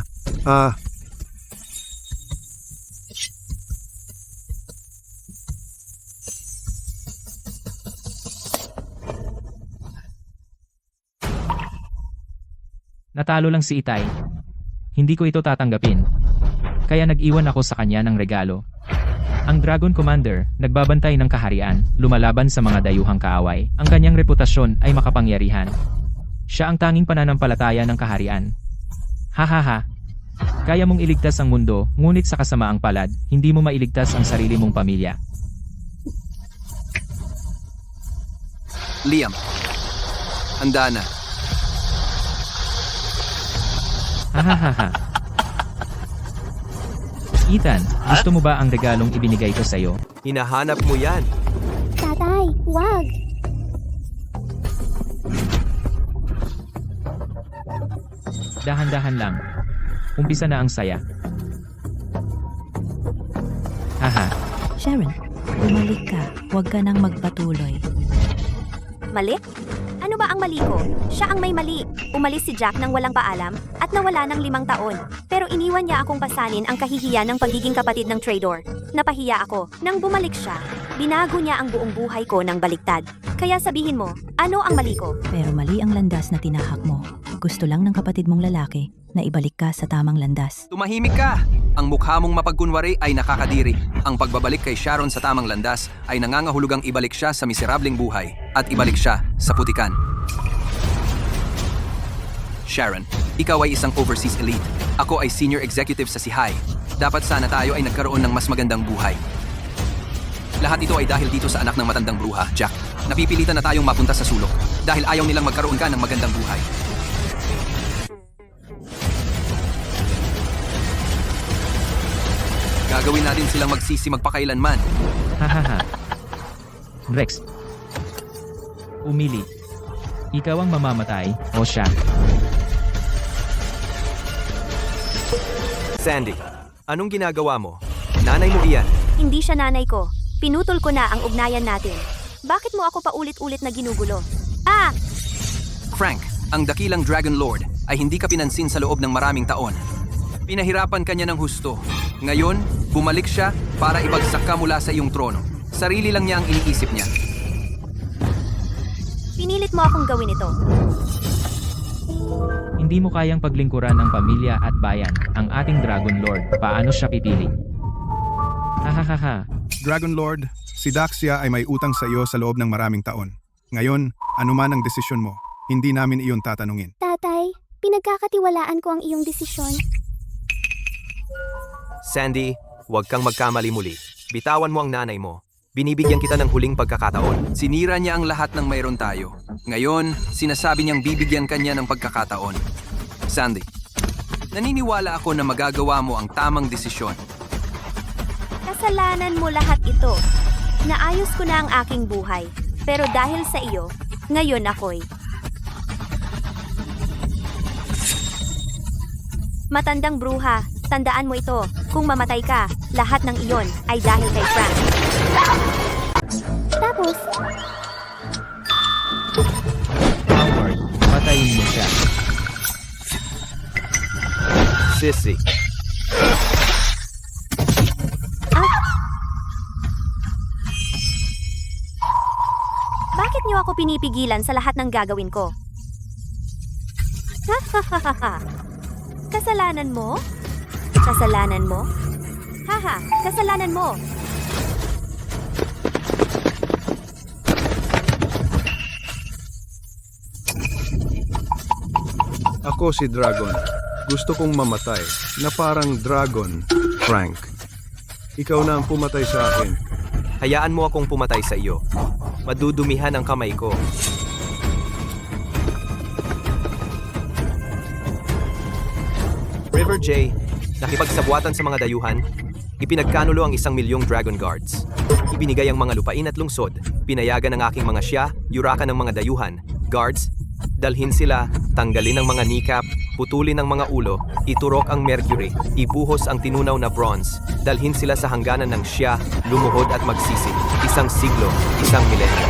[SPEAKER 5] Natalo lang si Itay. Hindi ko ito tatanggapin. Kaya nag-iwan ako sa kanya ng regalo. Ang Dragon Commander, nagbabantay ng kaharian, lumalaban sa mga dayuhang kaaway. Ang kanyang reputasyon ay makapangyarihan. Siya ang tanging pananampalataya ng kaharian. Hahaha. Kaya mong iligtas ang mundo, ngunit sa kasamaang palad, hindi mo mailigtas ang sarili mong pamilya.
[SPEAKER 11] Liam, handa na.
[SPEAKER 5] Hahaha. Ethan, gusto mo ba ang regalong ibinigay ko sa'yo?
[SPEAKER 2] Hinahanap mo yan.
[SPEAKER 7] Tatay, wag!
[SPEAKER 5] Dahan-dahan lang. Umpisa na ang saya. Haha.
[SPEAKER 1] Sharon, bumalik ka. Huwag ka nang magpatuloy.
[SPEAKER 10] Mali? Ano ba ang mali ko? Siya ang may mali. Umalis si Jack nang walang paalam at nawala ng 5 taon. Pero iniwan niya akong pasanin ang kahihiyan ng pagiging kapatid ng traitor. Napahiya ako. Nang bumalik siya, binago niya ang buong buhay ko ng baliktad. Kaya sabihin mo, ano ang mali ko?
[SPEAKER 1] Pero mali ang landas na tinahak mo. Gusto lang ng kapatid mong lalaki na ibalik ka sa tamang landas.
[SPEAKER 11] Tumahimik ka! Ang mukha mong mapagkunwari ay nakakadiri. Ang pagbabalik kay Sharon sa tamang landas ay nangangahulugang ibalik siya sa miserableng buhay at ibalik siya sa putikan. Sharon, ikaw ay isang overseas elite. Ako ay senior executive sa Sihay. Dapat sana tayo ay nagkaroon ng mas magandang buhay. Lahat ito ay dahil dito sa anak ng matandang bruha, Jack. Napipilitan na tayong mapunta sa sulok dahil ayaw nilang magkaroon ka ng magandang buhay. Gagawin natin silang magsisi magpakailanman.
[SPEAKER 5] Hahaha. Rex. Umili. Ikaw ang mamamatay, o siya?
[SPEAKER 2] Sandy, anong ginagawa mo? Nanay mo iyan.
[SPEAKER 10] Hindi siya nanay ko. Pinutol ko na ang ugnayan natin. Bakit mo ako paulit-ulit na ginugulo? Ah!
[SPEAKER 11] Frank, ang dakilang Dragon Lord ay hindi ka pinansin sa loob ng maraming taon. Pinahirapan ka niya ng husto. Ngayon, bumalik siya para ibagsak ka mula sa iyong trono. Sarili lang niya ang iniisip niya.
[SPEAKER 10] Pinilit mo akong gawin ito.
[SPEAKER 5] Hindi mo kayang paglingkuran ng pamilya at bayan, ang ating Dragon Lord. Paano siya pipili? Hahaha.
[SPEAKER 12] Dragon Lord, si Daxia ay may utang sa iyo sa loob ng maraming taon. Ngayon, anuman ang desisyon mo, hindi namin iyon tatanungin.
[SPEAKER 7] Tatay, pinagkakatiwalaan ko ang iyong desisyon.
[SPEAKER 2] Sandy, huwag kang magkamali muli. Bitawan mo ang nanay mo. Binibigyan kita ng huling pagkakataon.
[SPEAKER 11] Sinira niya ang lahat ng mayroon tayo. Ngayon, sinasabi niyang bibigyan kanya ng pagkakataon. Sandy, naniniwala ako na magagawa mo ang tamang desisyon.
[SPEAKER 10] Kasalanan mo lahat ito. Naayos ko na ang aking buhay. Pero dahil sa iyo, ngayon ako'y matandang bruha. Tandaan mo ito, kung mamatay ka, lahat ng iyon ay dahil kay Frank.
[SPEAKER 7] Tapos,
[SPEAKER 5] Howard, patayin mo siya.
[SPEAKER 2] Sissy,
[SPEAKER 10] Bakit niyo ako pinipigilan sa lahat ng gagawin ko? Ha. Kasalanan mo? Kasalanan mo? Haha, kasalanan mo.
[SPEAKER 12] Ako si Dragon. Gusto kong mamatay na parang Dragon, Frank. Ikaw na ang pumatay sa akin.
[SPEAKER 2] hayaan mo akong pumatay sa iyo. Madudumihan ang kamay ko. River J, nakipagsabuatan sa mga dayuhan, ipinagkanulo ang 1,000,000 Dragon Guards. Ibinigay ang mga lupain at lungsod, pinayagan ng aking mga siya, yurakan ng mga dayuhan, guards, dalhin sila, tanggalin ang mga kneecap, putulin ang mga ulo, iturok ang mercury, ibuhos ang tinunaw na bronze, dalhin sila sa hangganan ng siya, lumuhod at magsisi, 1 siglo, 1 milenyo.